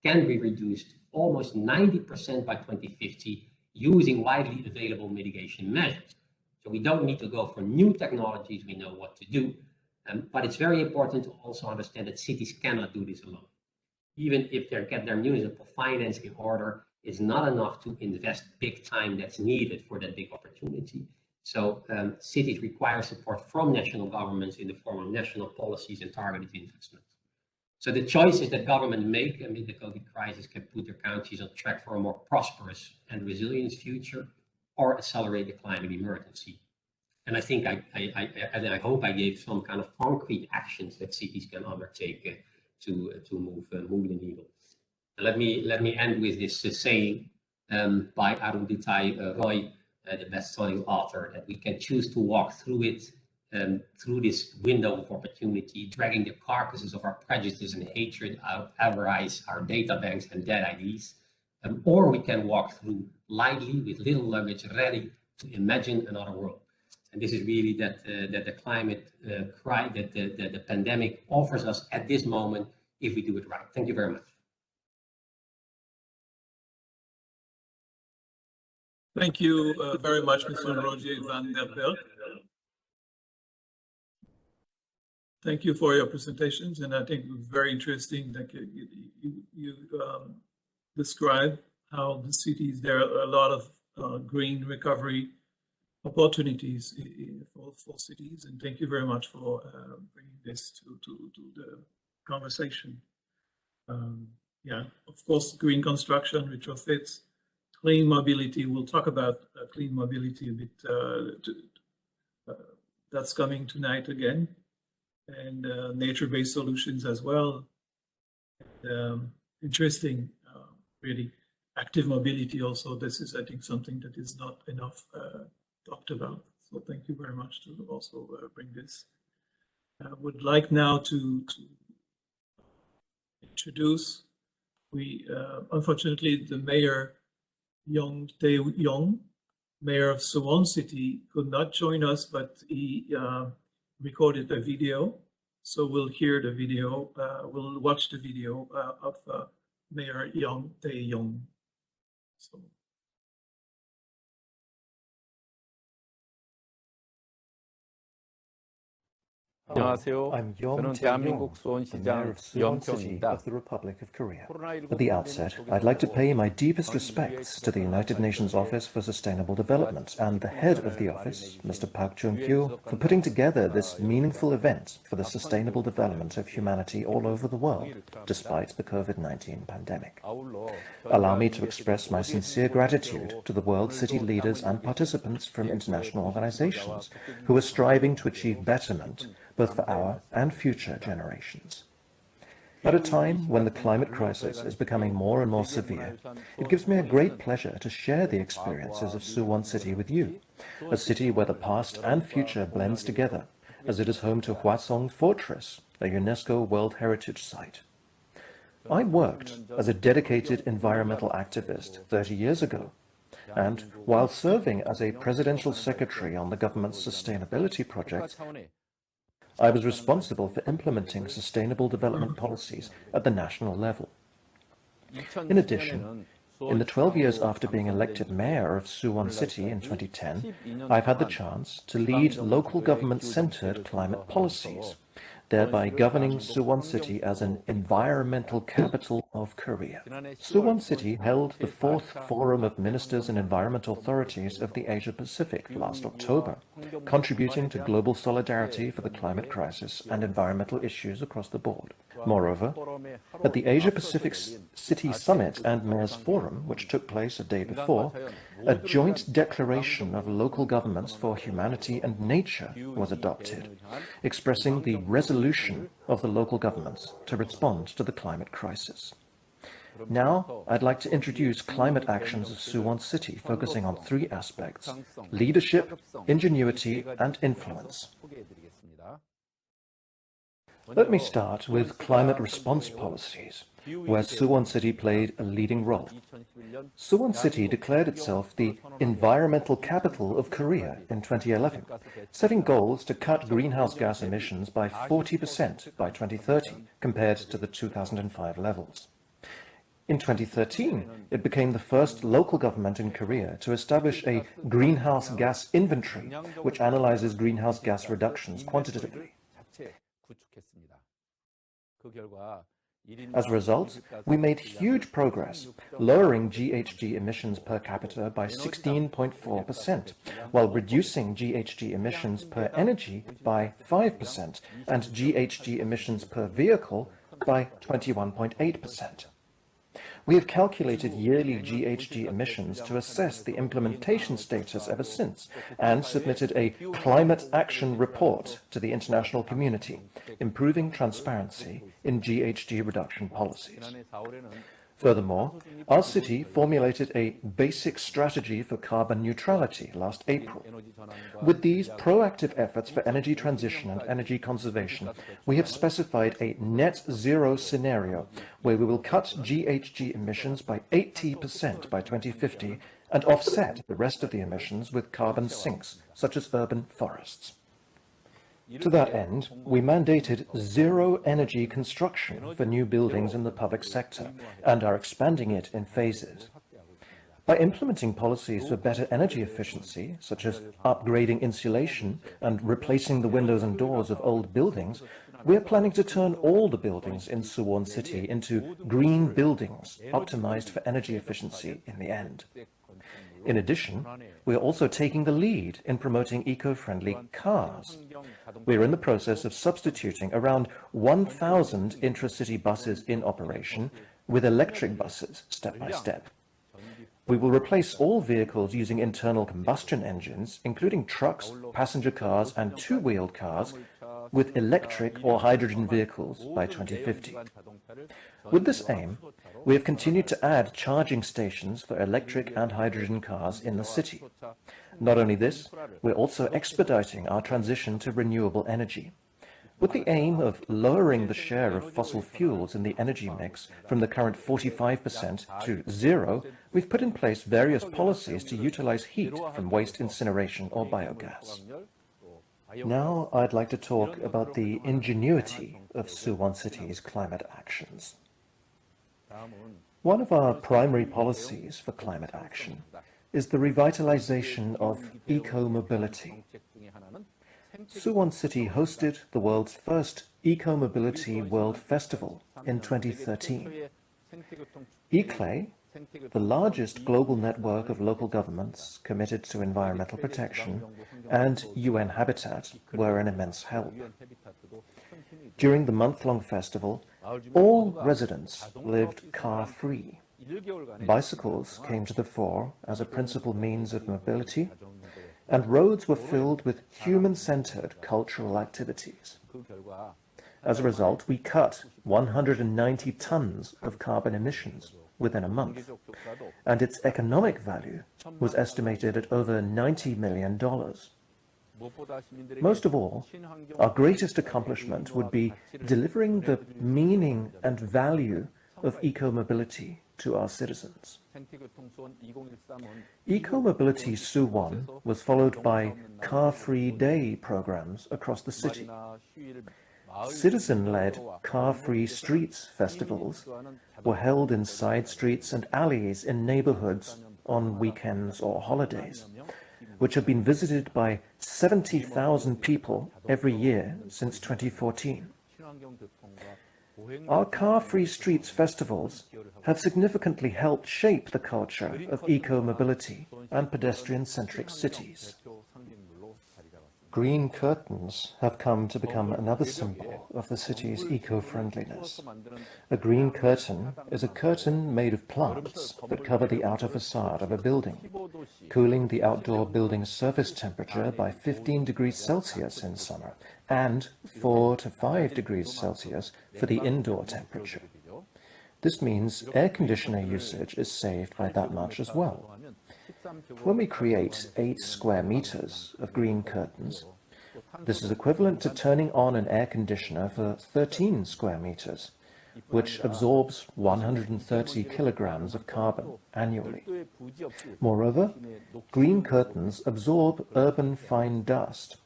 [SPEAKER 4] can be reduced almost 90% by 2050 using widely available mitigation measures. So we don't need to go for new technologies, we know what to do. But it's very important to also understand that cities cannot do this alone. Even if they get their municipal finance in order, it's not enough to invest big time that's needed for that big opportunity. So cities require support from national governments in the form of national policies and targeted investments. So the choices that government make amid the COVID crisis can put their counties on track for a more prosperous and resilient future or accelerate the climate emergency. And I think I hope I gave some kind of concrete actions that cities can undertake to move the needle. And let me end with this saying: by Arundhati Roy, the best-selling author, that we can choose to walk through it, through this window of opportunity, dragging the carcasses of our prejudice and hatred out, avarice, our data banks and dead IDs, or we can walk through lightly with little luggage, ready to imagine another world. And this is really that the climate that the pandemic offers us at this moment if we do it right. Thank you very much.
[SPEAKER 1] Thank you very much, Mr. Roger van der Berg. Thank you for your presentations, and I think it was very interesting that you describe how the cities, there are a lot of green recovery opportunities for cities, and thank you very much for bringing this to the conversation. Yeah, of course, green construction, retrofits, clean mobility. We'll talk about clean mobility a bit. That's coming tonight again, and nature-based solutions as well. Interesting, really. Active mobility also. This is, I think, something that is not enough talked about. So thank you very much to also bring this. I would like now to introduce. Unfortunately, the mayor, Yong Tae-yong, mayor of Suwon City, could not join us, but he recorded a video. So we'll hear the video, we'll watch the video of Mayor Yong Tae-yong. So.
[SPEAKER 5] 안녕하세요. 저는 대한민국 수원시장 영평입니다.
[SPEAKER 6] At the outset, I'd like to pay my deepest respects to the United Nations Office for Sustainable Development and the head of the office, Mr. Park Chung-kyu, for putting together this meaningful event for the sustainable development of humanity all over the world, despite the COVID-19 pandemic. Allow me to express my sincere gratitude to the world city leaders and participants from international organizations who are striving to achieve betterment both for our and future generations. At a time when the climate crisis is becoming more and more severe, it gives me a great pleasure to share the experiences of Suwon City with you, a city where the past and future blends together, as it is home to Hwasong Fortress, a UNESCO World Heritage Site. I worked as a dedicated environmental activist 30 years ago, and while serving as a presidential secretary on the government's sustainability project, I was responsible for implementing sustainable development policies at the national level. In addition, in the 12 years after being elected mayor of Suwon City in 2010, I've had the chance to lead local government-centered climate policies, thereby governing Suwon City as an environmental capital of Korea. Suwon City held the 4th Forum of Ministers and Environmental Authorities of the Asia-Pacific last October, contributing to global solidarity for the climate crisis and environmental issues across the board. Moreover, at the Asia-Pacific City Summit and Mayors Forum, which took place a day before, a joint declaration of local governments for humanity and nature was adopted, expressing the resolution of the local governments to respond to the climate crisis. Now, I'd like to introduce climate actions of Suwon City, focusing on 3 aspects: leadership, ingenuity, and influence. Let me start with climate response policies, where Suwon City played a leading role. Suwon City declared itself the environmental capital of Korea in 2011, setting goals to cut greenhouse gas emissions by 40% by 2030 compared to the 2005 levels. In 2013, it became the first local government in Korea to establish a greenhouse gas inventory, which analyzes greenhouse gas reductions quantitatively. As a result, we made huge progress, lowering GHG emissions per capita by 16.4%, while reducing GHG emissions per energy by 5% and GHG emissions per vehicle by 21.8%. We have calculated yearly GHG emissions to assess the implementation status ever since, and submitted a climate action report to the international community, improving transparency in GHG reduction policies. Furthermore, our city formulated a basic strategy for carbon neutrality last April. With these proactive efforts for energy transition and energy conservation, we have specified a net zero scenario where we will cut GHG emissions by 80% by 2050 and offset the rest of the emissions with carbon sinks, such as urban forests. To that end, we mandated zero energy construction for new buildings in the public sector and are expanding it in phases. By implementing policies for better energy efficiency, such as upgrading insulation and replacing the windows and doors of old buildings, we are planning to turn all the buildings in Suwon City into green buildings, optimized for energy efficiency in the end. In addition, we are also taking the lead in promoting eco-friendly cars. We are in the process of substituting around 1,000 intra-city buses in operation with electric buses step by step. We will replace all vehicles using internal combustion engines, including trucks, passenger cars, and two-wheeled cars, with electric or hydrogen vehicles by 2050. With this aim, we have continued to add charging stations for electric and hydrogen cars in the city. Not only this, we're also expediting our transition to renewable energy. With the aim of lowering the share of fossil fuels in the energy mix from the current 45% to zero, we've put in place various policies to utilize heat from waste incineration or biogas. Now I'd like to talk about the ingenuity of Suwon City's climate actions. One of our primary policies for climate action is the revitalization of eco mobility. Suwon City hosted the world's first Eco Mobility World Festival in 2013. Equitable, the largest global network of local governments committed to environmental protection, and UN Habitat were an immense help. During the month-long festival, all residents lived car-free. Bicycles came to the fore as a principal means of mobility, and roads were filled with human-centered cultural activities. As a result, we cut 190 tons of carbon emissions within a month, and its economic value was estimated at over $90 million. Most of all, our greatest accomplishment would be delivering the meaning and value of eco-mobility to our citizens. Eco-mobility Suwon was followed by car-free day programs across the city. Citizen-led car-free streets festivals were held in side streets and alleys in neighborhoods on weekends or holidays, which have been visited by 70,000 people every year since 2014. Our car-free streets festivals have significantly helped shape the culture of eco-mobility and pedestrian-centric cities. Green curtains have come to become another symbol of the city's eco-friendliness. A green curtain is a curtain made of plants that cover the outer facade of a building, cooling the outdoor building's surface temperature by 15 degrees Celsius in summer and 4 to 5 degrees Celsius for the indoor temperature. This means air conditioner usage is saved by that much as well. When we create 8 square meters of green curtains, this is equivalent to turning on an air conditioner for 13 square meters, which absorbs 130 kilograms of carbon annually. Moreover, green curtains absorb urban fine dust,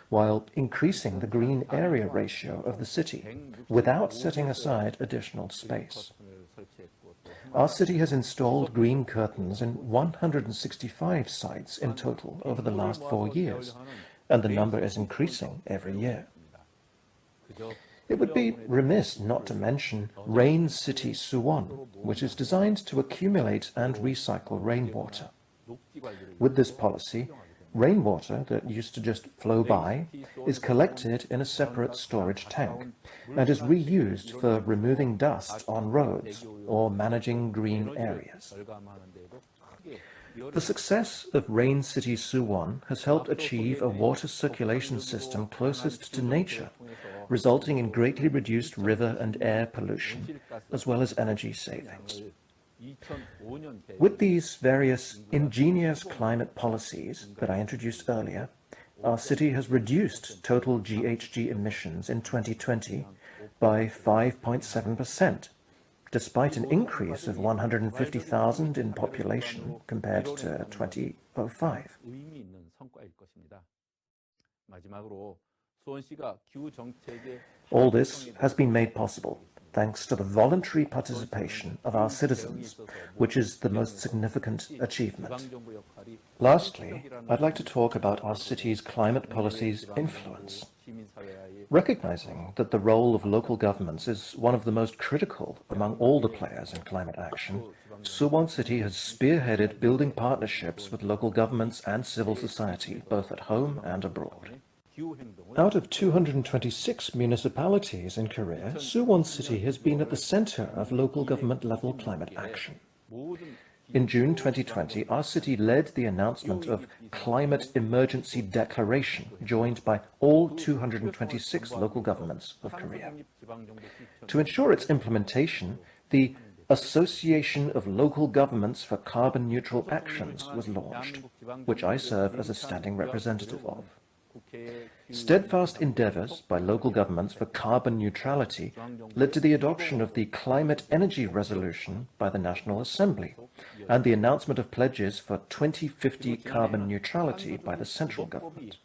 [SPEAKER 6] while increasing the green area ratio of the city without setting aside additional space. Our city has installed green curtains in 165 sites in total over the last 4 years, and the number is increasing every year. It would be remiss not to mention Rain City Suwon, which is designed to accumulate and recycle rainwater. With this policy, rainwater that used to just flow by is collected in a separate storage tank and is reused for removing dust on roads or managing green areas. The success of Rain City Suwon has helped achieve a water circulation system closest to nature, resulting in greatly reduced river and air pollution, as well as energy savings. With these various ingenious climate policies that I introduced earlier, our city has reduced total GHG emissions in 2020 by 5.7%, despite an increase of 150,000 in population compared to 2005. All this has been made possible thanks to the voluntary participation of our citizens, which is the most significant achievement. Lastly, I'd like to talk about our city's climate policy's influence. Recognizing that the role of local governments is one of the most critical among all the players in climate action, Suwon City has spearheaded building partnerships with local governments and civil society, both at home and abroad. Out of 226 municipalities in Korea, Suwon City has been at the center of local government-level climate action. In June 2020, our city led the announcement of Climate Emergency Declaration, joined by all 226 local governments of Korea. To ensure its implementation, the Association of Local Governments for Carbon Neutral Actions was launched, which I serve as a standing representative of. Steadfast endeavors by local governments for carbon neutrality led to the adoption of the Climate Energy Resolution by the National Assembly and the announcement of pledges for 2050 carbon neutrality by the central government.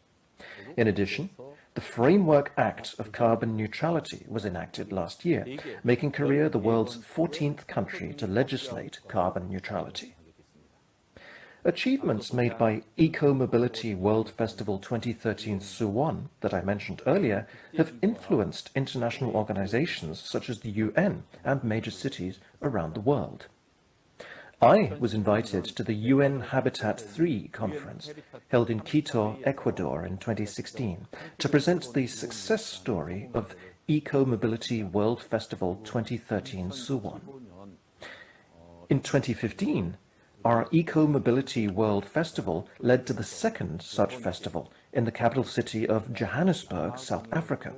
[SPEAKER 6] In addition, the Framework Act of Carbon Neutrality was enacted last year, making Korea the world's 14th country to legislate carbon neutrality. Achievements made by Eco Mobility World Festival 2013 Suwon that I mentioned earlier have influenced international organizations such as the UN and major cities around the world. I was invited to the UN Habitat 3 conference held in Quito, Ecuador in 2016 to present the success story of Eco Mobility World Festival 2013 Suwon. In 2015, our Eco Mobility World Festival led to the second such festival in the capital city of Johannesburg, South Africa,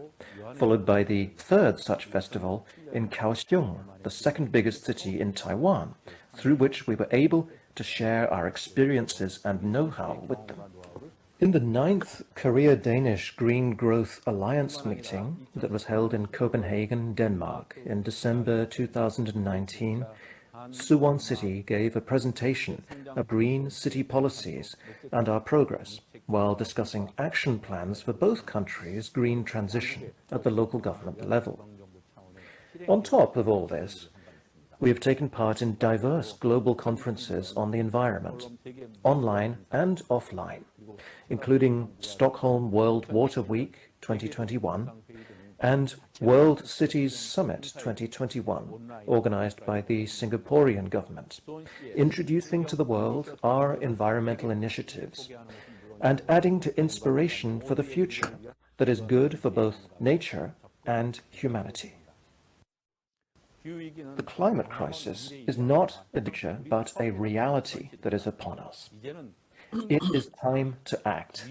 [SPEAKER 6] followed by the third such festival in Kaohsiung, the second biggest city in Taiwan, through which we were able to share our experiences and know-how with them. In the 9th Korea-Danish Green Growth Alliance meeting that was held in Copenhagen, Denmark in December 2019, Suwon City gave a presentation of green city policies and our progress while discussing action plans for both countries' green transition at the local government level. On top of all this, we have taken part in diverse global conferences on the environment, online and offline, including Stockholm World Water Week 2021 and World Cities Summit 2021, organized by the Singaporean government, introducing to the world our environmental initiatives and adding to inspiration for the future that is good for both nature and humanity. The climate crisis is not a picture, but a reality that is upon us. It is time to act.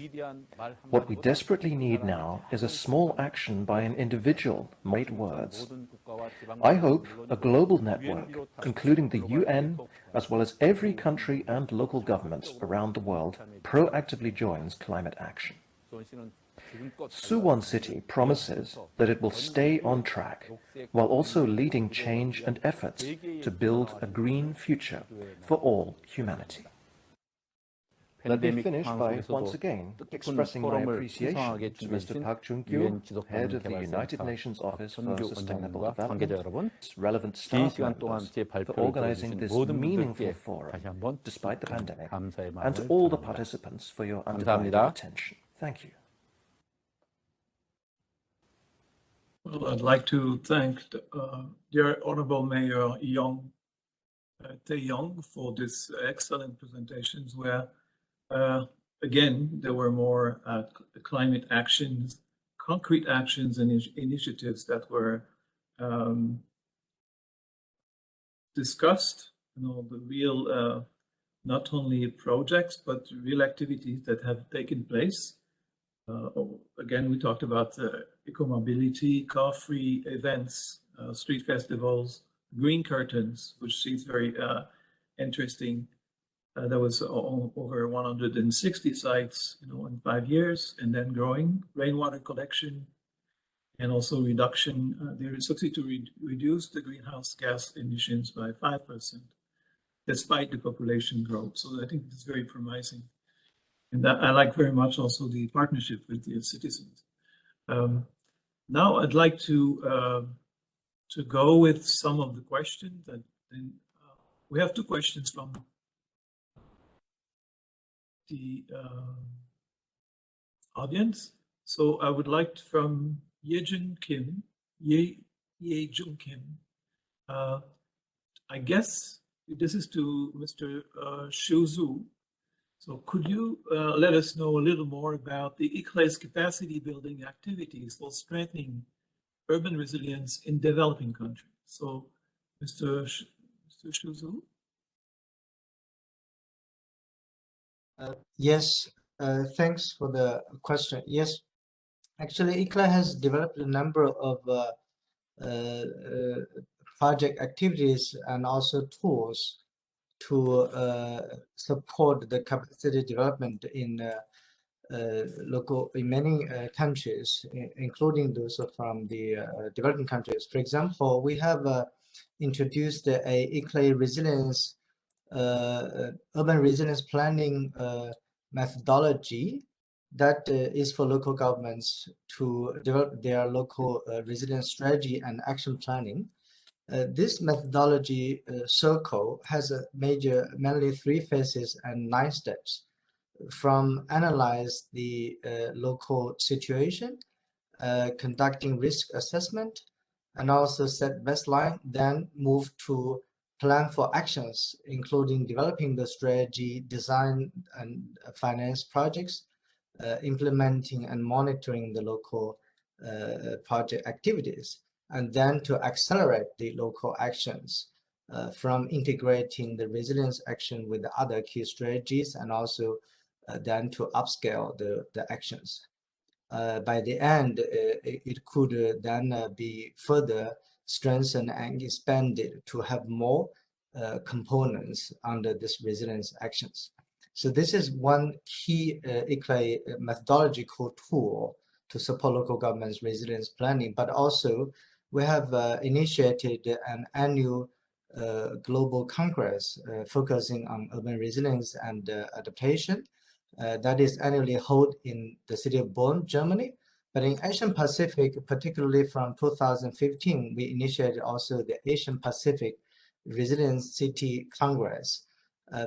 [SPEAKER 6] What we desperately need now is a small action by an individual, great words. I hope a global network, including the UN, as well as every country and local governments around the world, proactively joins climate action. Suwon City promises that it will stay on track, while also leading change and efforts to build a green future for all humanity. Let me finish by once again expressing my appreciation to Mr. Park Jun-kyu, head of the United Nations Office for Sustainable Development, relevant staff members for organizing this meaningful forum despite the pandemic, and to all the participants for your undivided attention. Thank you.
[SPEAKER 1] Well, I'd like to thank dear Honorable Mayor Tae-yong for this excellent presentations where again, there were more climate actions, concrete actions and initiatives that were discussed, the real, not only projects, but real activities that have taken place. Again, we talked about eco-mobility, car-free events, street festivals, green curtains, which seems very interesting. There was over 160 sites, in 5 years, and then growing rainwater collection, and also reduction. They succeed to reduce the greenhouse gas emissions by 5%, despite the population growth. So I think it's very promising. And I like very much also the partnership with the citizens. Now I'd like to go with some of the questions. We have 2 questions from the audience. So I would like from Yejun Kim. I guess this is to Mr. Shu Zhu. So could you let us know a little more about the ICLEI's capacity building activities for strengthening urban resilience in developing countries? So Mr. Shu Zhu?
[SPEAKER 2] Yes, thanks for the question. Yes, actually, ICLEI has developed a number of project activities and also tools to support the capacity development in many countries, including those from the developing countries. For example, we have introduced a ICLEI resilience urban resilience planning methodology that is for local governments to develop their local resilience strategy and action planning. This methodology circle has mainly 3 phases and 9 steps. From analyze the local situation, conducting risk assessment, and also set baseline, then move to plan for actions, including developing the strategy, design and finance projects, implementing and monitoring the local project activities, and then to accelerate the local actions from integrating the resilience action with the other key strategies, and also then to upscale the actions. By the end, it could then be further strengthened and expanded to have more components under this resilience actions. So this is one key ICLEI methodological tool to support local government's resilience planning, but also we have initiated an annual global congress focusing on urban resilience and adaptation. That is annually held in the city of Bonn, Germany. But in Asian Pacific, particularly from 2015, we initiated also the Asian Pacific Resilience City Congress,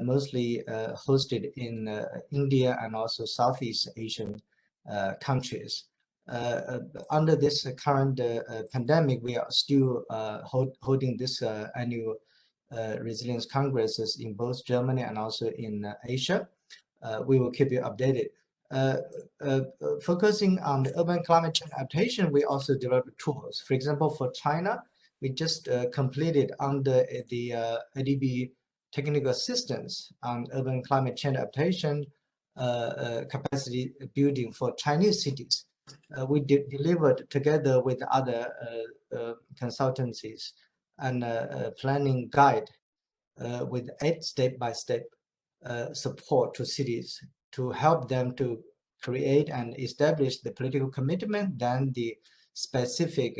[SPEAKER 2] mostly hosted in India and also Southeast Asian countries. Under this current pandemic, we are still holding this annual resilience congresses in both Germany and also in Asia. We will keep you updated. Focusing on the urban climate change adaptation, we also developed tools. For example, for China, we just completed under the ADB technical assistance on urban climate change adaptation capacity building for Chinese cities. We delivered together with other consultancies and planning guide with 8 step-by-step support to cities to help them to create and establish the political commitment, then the specific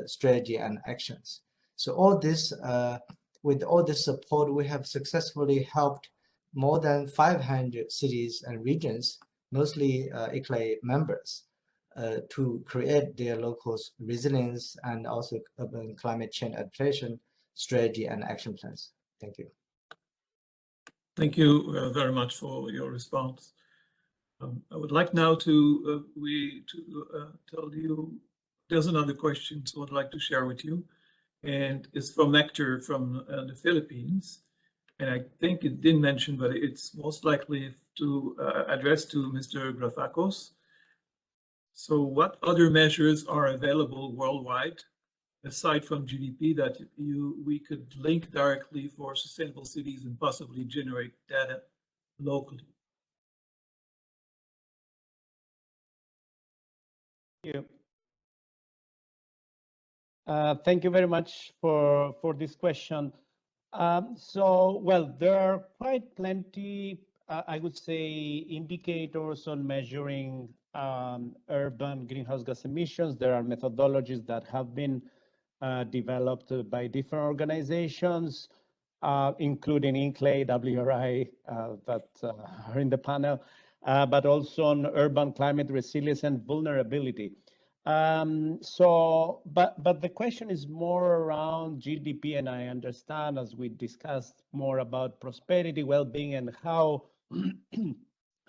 [SPEAKER 2] strategy and actions. So all this, with all this support, we have successfully helped more than 500 cities and regions, mostly ICLEI members, to create their local resilience and also urban climate change adaptation strategy and action plans. Thank you.
[SPEAKER 1] Thank you very much for your response. I would like now to tell you there's another question so I'd like to share with you, and it's from Hector from the Philippines. And I think it didn't mention, but it's most likely to address to Mr. Grafakos. So what other measures are available worldwide, aside from GDP, that we could link directly for sustainable cities and possibly generate data locally?
[SPEAKER 3] Yeah. Thank you very much for this question. Well, there are quite plenty, I would say, indicators on measuring urban greenhouse gas emissions. There are methodologies that have been developed by different organizations, including INCLAY, WRI, that are in the panel, but also on urban climate resilience and vulnerability. But the question is more around GDP, and I understand, as we discussed more about prosperity, well-being, and how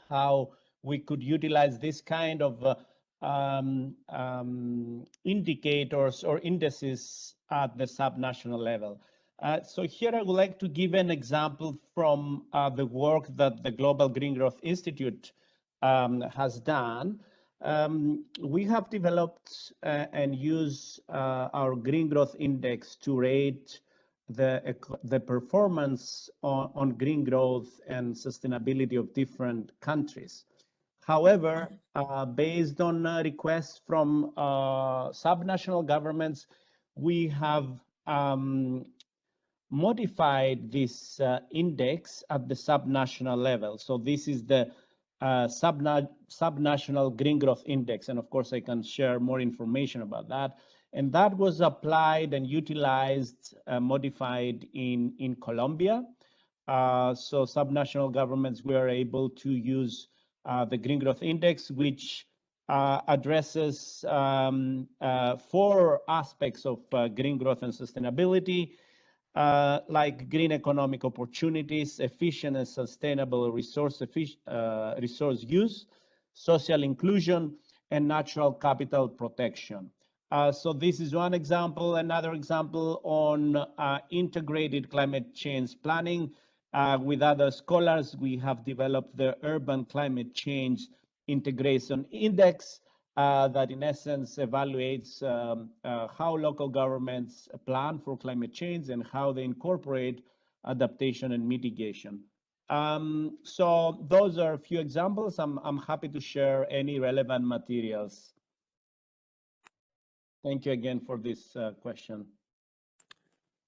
[SPEAKER 3] how we could utilize this kind of indicators or indices at the subnational level. So here I would like to give an example from the work that the Global Green Growth Institute has done. We have developed and use our Green Growth Index to rate the performance on green growth and sustainability of different countries. However, based on requests from subnational governments, we have modified this index at the subnational level. So this is the subnational Green Growth Index, and of course I can share more information about that. And that was applied and utilized, modified in Colombia. So subnational governments were able to use the Green Growth Index, which addresses 4 aspects of green growth and sustainability, like green economic opportunities, efficient and sustainable resource use, social inclusion, and natural capital protection. So this is one example. Another example on integrated climate change planning. With other scholars, we have developed the Urban Climate Change Integration Index that in essence evaluates how local governments plan for climate change and how they incorporate adaptation and mitigation. So those are a few examples. I'm happy to share any relevant materials. Thank you again for this question.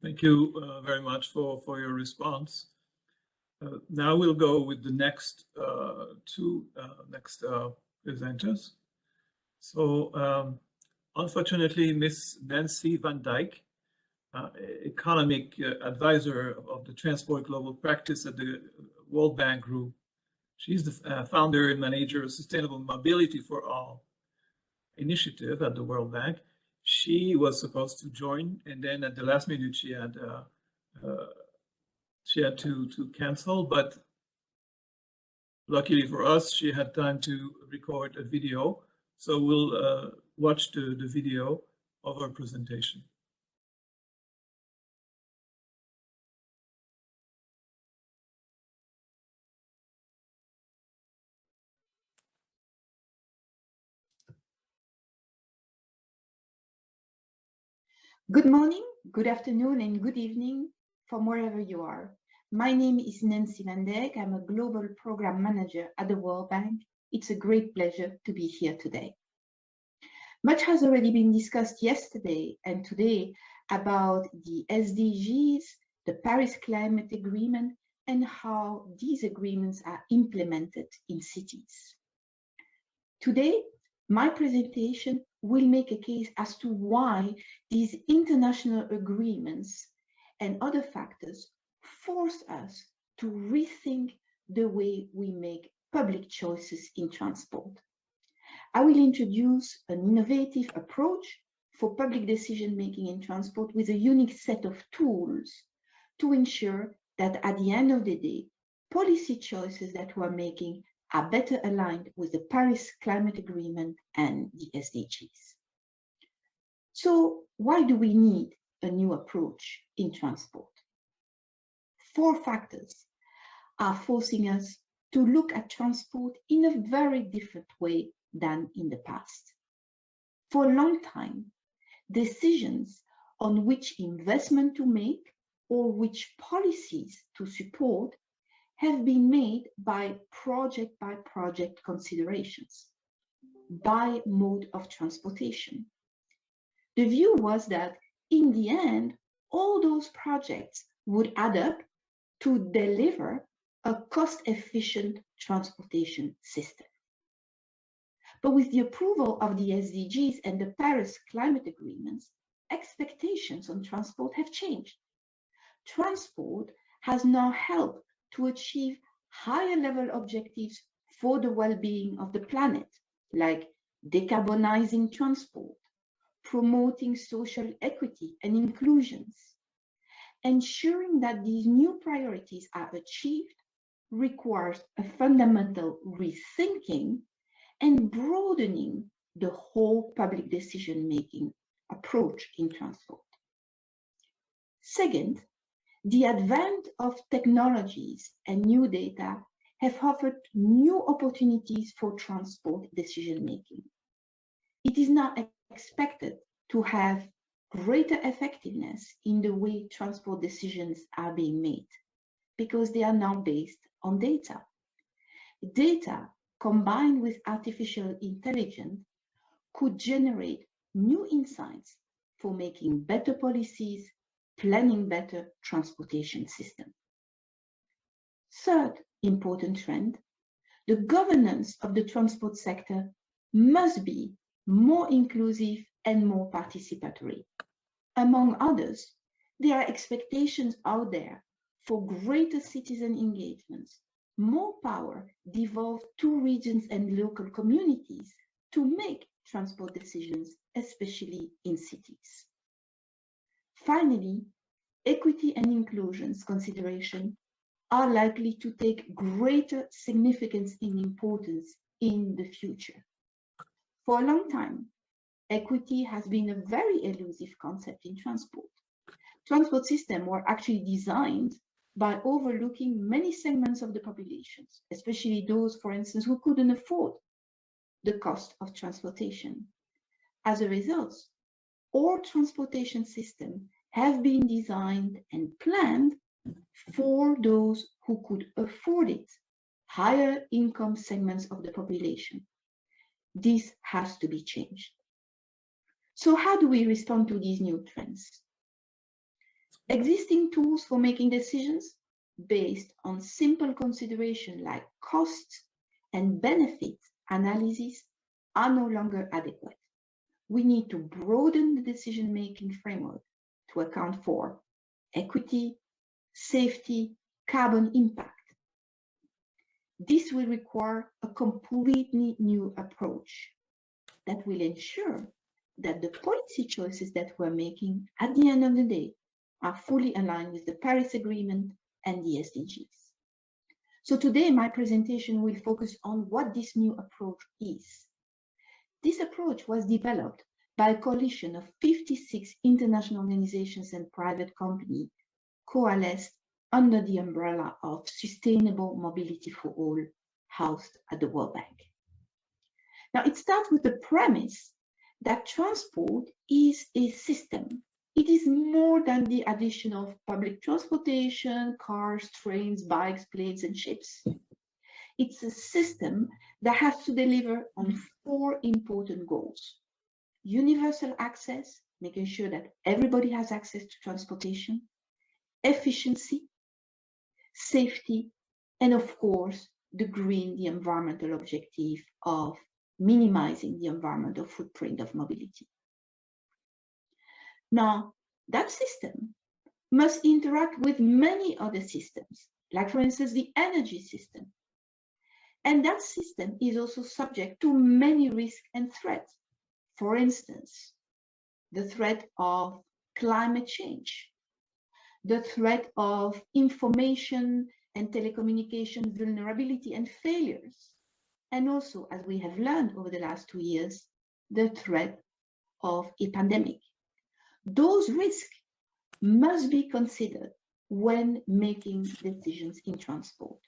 [SPEAKER 1] Thank you very much for your response. Now we'll go with the next two presenters. So unfortunately, Ms. Nancy Van Dyke, economic advisor of the Transport Global Practice at the World Bank Group. She's the founder and manager of Sustainable Mobility for All initiative at the World Bank. She was supposed to join, and then at the last minute she had to cancel, but luckily for us, she had time to record a video. So we'll watch the video of our presentation.
[SPEAKER 7] Good morning, good afternoon, and good evening from wherever you are. My name is Nancy Van Dyke. I'm a global program manager at the World Bank. It's a great pleasure to be here today. Much has already been discussed yesterday and today about the SDGs, the Paris Climate Agreement, and how these agreements are implemented in cities. Today, my presentation will make a case as to why these international agreements and other factors force us to rethink the way we make public choices in transport. I will introduce an innovative approach for public decision-making in transport with a unique set of tools to ensure that at the end of the day, policy choices that we are making are better aligned with the Paris Climate Agreement and the SDGs. So why do we need a new approach in transport? 4 factors are forcing us to look at transport in a very different way than in the past. For a long time, decisions on which investment to make or which policies to support have been made by project considerations, by mode of transportation. the view was that in the end, all those projects would add up to deliver a cost-efficient transportation system. But with the approval of the SDGs and the Paris Climate Agreements, expectations on transport have changed. Transport has now helped to achieve higher level objectives for the well-being of the planet, like decarbonizing transport, promoting social equity and inclusions. Ensuring that these new priorities are achieved requires a fundamental rethinking and broadening the whole public decision-making approach in transport. Second, the advent of technologies and new data have offered new opportunities for transport decision-making. It is now expected to have greater effectiveness in the way transport decisions are being made because they are now based on data. Data combined with artificial intelligence could generate new insights for making better policies, planning better transportation systems. Third important trend, the governance of the transport sector must be more inclusive and more participatory. Among others, there are expectations out there for greater citizen engagement, more power devolved to regions and local communities to make transport decisions, especially in cities. Finally, equity and inclusions considerations are likely to take greater significance and importance in the future. For a long time, equity has been a very elusive concept in transport. Transport systems were actually designed by overlooking many segments of the populations, especially those, for instance, who couldn't afford the cost of transportation. As a result, all transportation systems have been designed and planned for those who could afford it, higher income segments of the population. This has to be changed. So how do we respond to these new trends? Existing tools for making decisions based on simple consideration like cost and benefit analysis are no longer adequate. We need to broaden the decision-making framework to account for equity, safety, carbon impact. This will require a completely new approach that will ensure that the policy choices that we're making at the end of the day are fully aligned with the Paris Agreement and the SDGs. So today, my presentation will focus on what this new approach is. This approach was developed by a coalition of 56 international organizations and private companies coalesced under the umbrella of Sustainable Mobility for All, housed at the World Bank. Now, it starts with the premise that transport is a system. It is more than the addition of public transportation, cars, trains, bikes, planes, and ships. It's a system that has to deliver on 4 important goals: universal access, making sure that everybody has access to transportation; efficiency; safety; and of course, the environmental objective of minimizing the environmental footprint of mobility. Now, that system must interact with many other systems, like for instance, the energy system. And that system is also subject to many risks and threats. For instance, the threat of climate change, the threat of information and telecommunication vulnerability and failures, and also, as we have learned over the last 2 years, the threat of a pandemic. Those risks must be considered when making decisions in transport.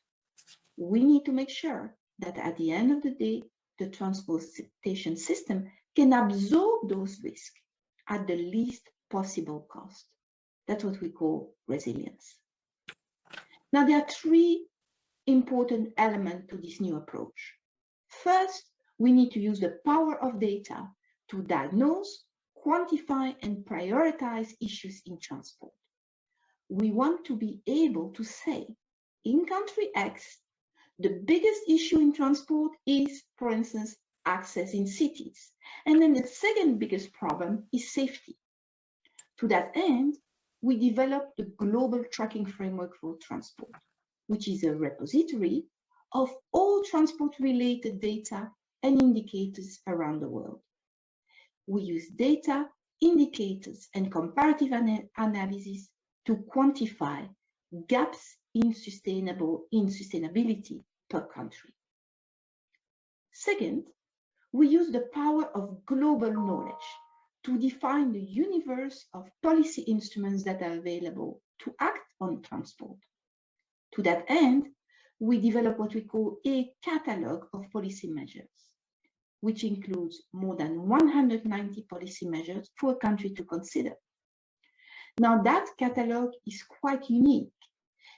[SPEAKER 7] We need to make sure that at the end of the day, the transportation system can absorb those risks at the least possible cost. That's what we call resilience. Now, there are 3 important elements to this new approach. First, we need to use the power of data to diagnose, quantify and prioritize issues in transport. We want to be able to say, in country X, the biggest issue in transport is, for instance, access in cities. And then the second biggest problem is safety. To that end, we developed the Global Tracking Framework for Transport, which is a repository of all transport-related data and indicators around the world. We use data, indicators, and comparative analysis to quantify gaps in sustainability per country. Second, we use the power of global knowledge to define the universe of policy instruments that are available to act on transport. To that end, we develop what we call a catalog of policy measures, which includes more than 190 policy measures for a country to consider. Now, that catalog is quite unique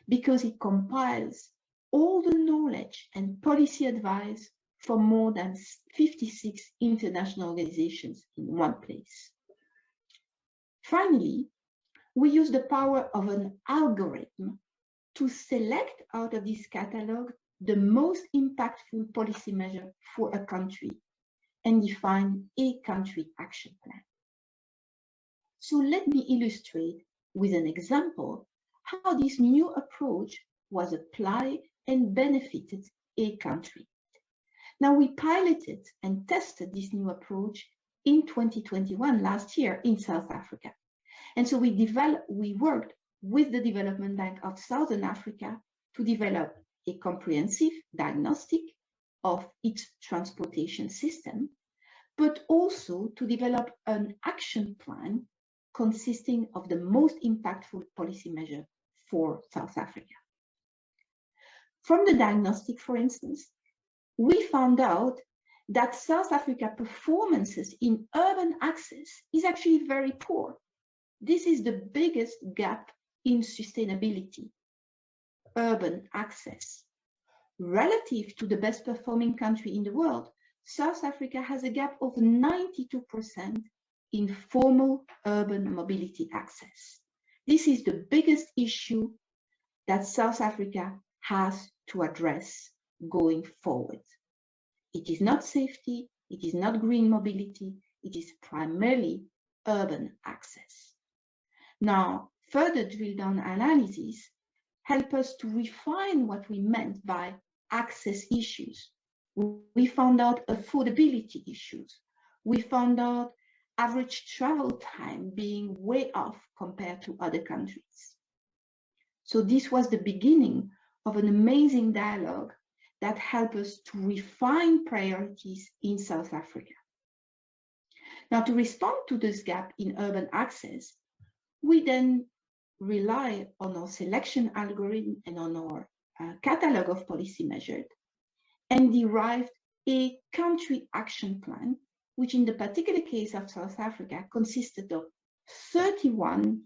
[SPEAKER 7] because it compiles all the knowledge and policy advice from more than 56 international organizations in one place. Finally, we use the power of an algorithm to select out of this catalog the most impactful policy measure for a country and define a country action plan. So let me illustrate with an example how this new approach was applied and benefited a country. Now, we piloted and tested this new approach in 2021, last year, in South Africa. And so we worked with the Development Bank of Southern Africa to develop a comprehensive diagnostic of its transportation system, but also to develop an action plan consisting of the most impactful policy measure for South Africa. From the diagnostic, for instance, we found out that South Africa performances in urban access is actually very poor. This is the biggest gap in sustainability, urban access. Relative to the best performing country in the world, South Africa has a gap of 92% in formal urban mobility access. This is the biggest issue that South Africa has to address going forward. It is not safety, it is not green mobility, it is primarily urban access. Now, further drill down analysis help us to refine what we meant by access issues. We found out affordability issues. We found out average travel time being way off compared to other countries. So this was the beginning of an amazing dialogue that helped us to refine priorities in South Africa. Now, to respond to this gap in urban access, we then rely on our selection algorithm and on our catalog of policy measures and derived a country action plan, which in the particular case of South Africa consisted of 31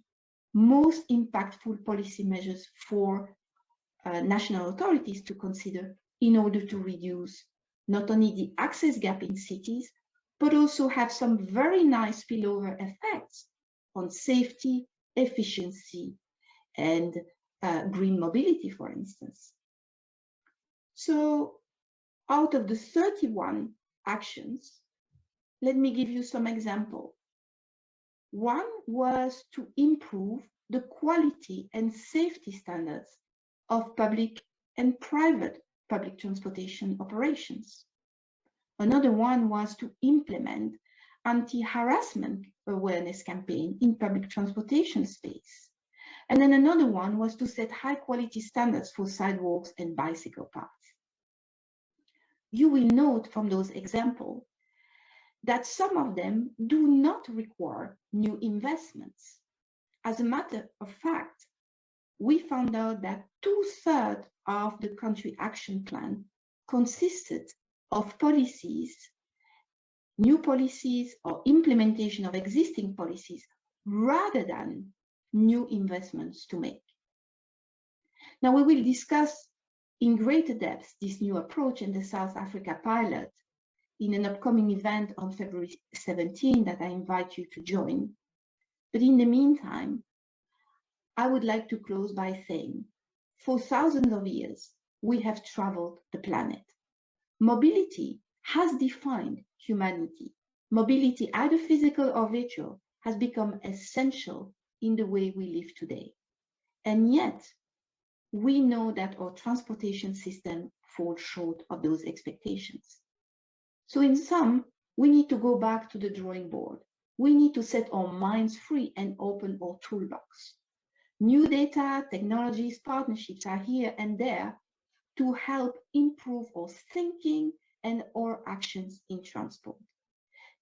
[SPEAKER 7] most impactful policy measures for national authorities to consider in order to reduce not only the access gap in cities, but also have some very nice spillover effects on safety, efficiency, and green mobility, for instance. So out of the 31 actions, let me give you some examples. One was to improve the quality and safety standards of public and private public transportation operations. Another one was to implement anti-harassment awareness campaign in public transportation space. And then another one was to set high quality standards for sidewalks and bicycle paths. You will note from those examples that some of them do not require new investments. As a matter of fact, we found out that 2/3 of the country action plan consisted of policies, new policies or implementation of existing policies, rather than new investments to make. Now, we will discuss in greater depth this new approach in the South Africa pilot in an upcoming event on February 17 that I invite you to join. But in the meantime, I would like to close by saying, for thousands of years, we have traveled the planet. Mobility has defined humanity. Mobility, either physical or virtual, has become essential in the way we live today. And yet, we know that our transportation system falls short of those expectations. So in sum, we need to go back to the drawing board. We need to set our minds free and open our toolbox. New data, technologies, partnerships are here and there to help improve our thinking and our actions in transport.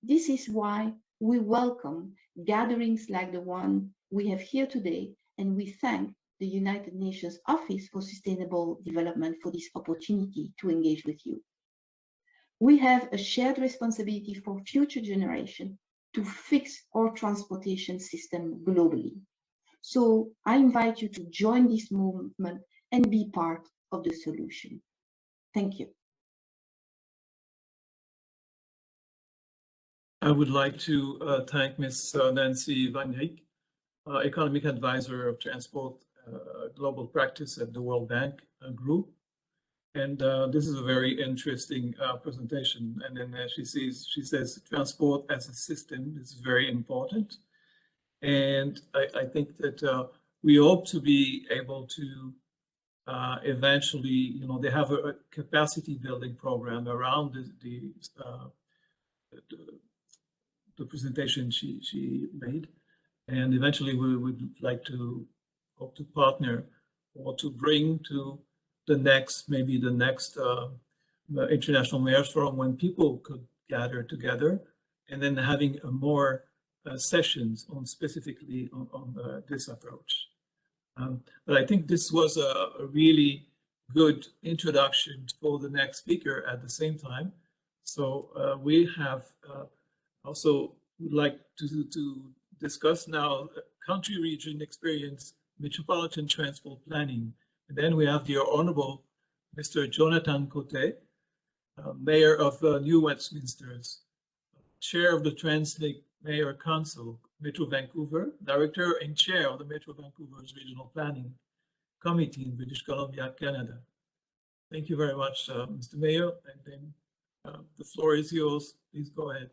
[SPEAKER 7] This is why we welcome gatherings like the one we have here today, and we thank the United Nations Office for Sustainable Development for this opportunity to engage with you. We have a shared responsibility for future generations to fix our transportation system globally. So I invite you to join this movement and be part of the solution. Thank you.
[SPEAKER 1] I would like to thank Ms. Nancy Van Dijk, Economic Advisor of Transport Global Practice at the World Bank Group. And this is a very interesting presentation. And then she says transport as a system is very important. And I think that we hope to be able to eventually, they have a capacity building program around the presentation she made. And eventually we would like to hope to partner or to bring to the next International Mayors Forum when people could gather together, and then having more sessions on specifically on this approach. But I think this was a really good introduction for the next speaker at the same time. So we have also would like to discuss now country region experience, metropolitan transport planning. And then we have the Honorable Mr. Jonathan Cote, Mayor of New Westminster, Chair of the Translink Mayor Council, Metro Vancouver, Director and Chair of the Metro Vancouver's Regional Planning Committee in British Columbia, Canada. Thank you very much, Mr. Mayor, and then the floor is yours. Please go ahead.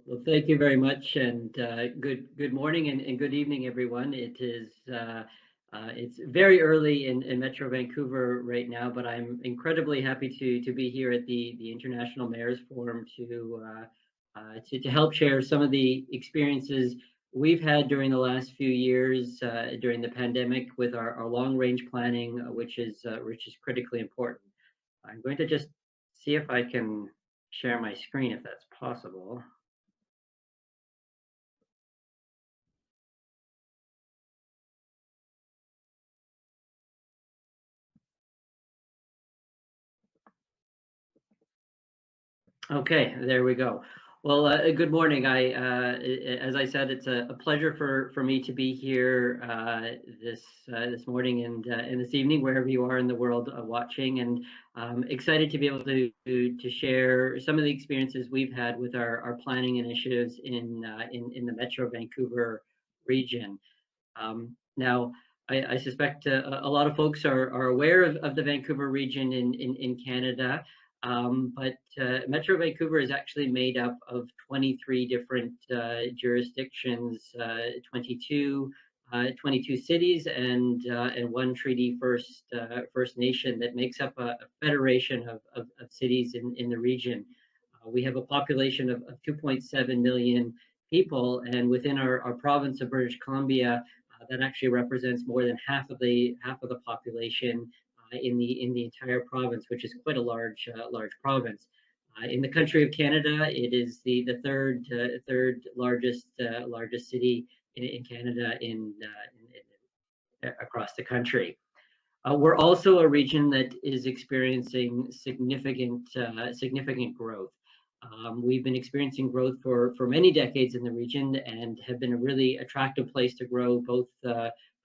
[SPEAKER 8] Well, thank you very much, and good morning and good evening, everyone. It is it's very early in Metro Vancouver right now, but I'm incredibly happy to be here at the International Mayors Forum to help share some of the experiences we've had during the last few years during the pandemic with our long-range planning, which is critically important. I'm going to just see if I can share my screen, if that's possible. Okay, there we go. Well, good morning. As I said, it's a pleasure for me to be here this morning and this evening, wherever you are in the world watching, and excited to be able to share some of the experiences we've had with our planning initiatives in the Metro Vancouver region. Now, I suspect a lot of folks are aware of the Vancouver region in Canada. But Metro Vancouver is actually made up of 23 different jurisdictions, 22 cities, and one treaty First Nation that makes up a federation of cities in the region. We have a population of 2.7 million people, and within our province of British Columbia, that actually represents more than half of the population in the entire province, which is quite a large province. In the country of Canada, it is the third largest city in Canada across the country. We're also a region that is experiencing significant growth. We've been experiencing growth for many decades in the region and have been a really attractive place to grow, both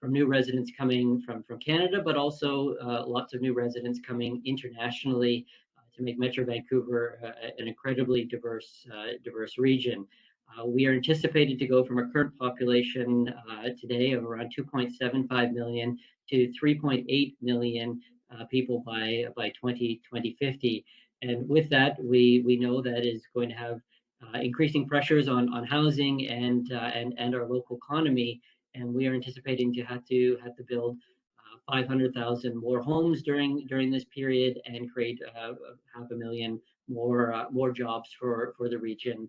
[SPEAKER 8] from new residents coming from Canada, but also lots of new residents coming internationally to make Metro Vancouver an incredibly diverse region. We are anticipated to go from a current population today of around 2.75 million to 3.8 million people by 2050. And with that, we know that is going to have increasing pressures on housing and our local economy. And we are anticipating to have to build 500,000 more homes during this period and create 500,000 more jobs for the region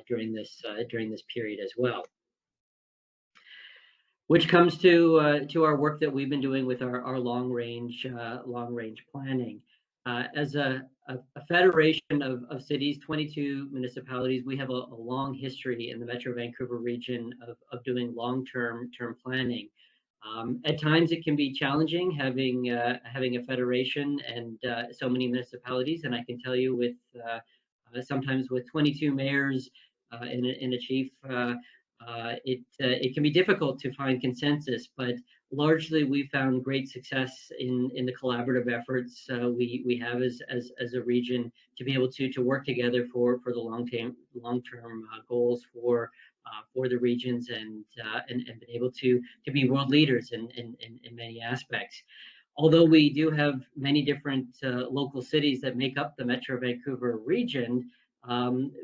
[SPEAKER 8] during this period as well. Which comes to our work that we've been doing with our long range planning. As a federation of cities, 22 municipalities, we have a long history in the Metro Vancouver region of doing long-term planning. At times it can be challenging having a federation and so many municipalities, and I can tell you with sometimes with 22 mayors in a chief, it can be difficult to find consensus, but largely we found great success in the collaborative efforts we have as a region to be able to work together for the long-term goals for the regions and been able to be world leaders in many aspects. Although we do have many different local cities that make up the Metro Vancouver region,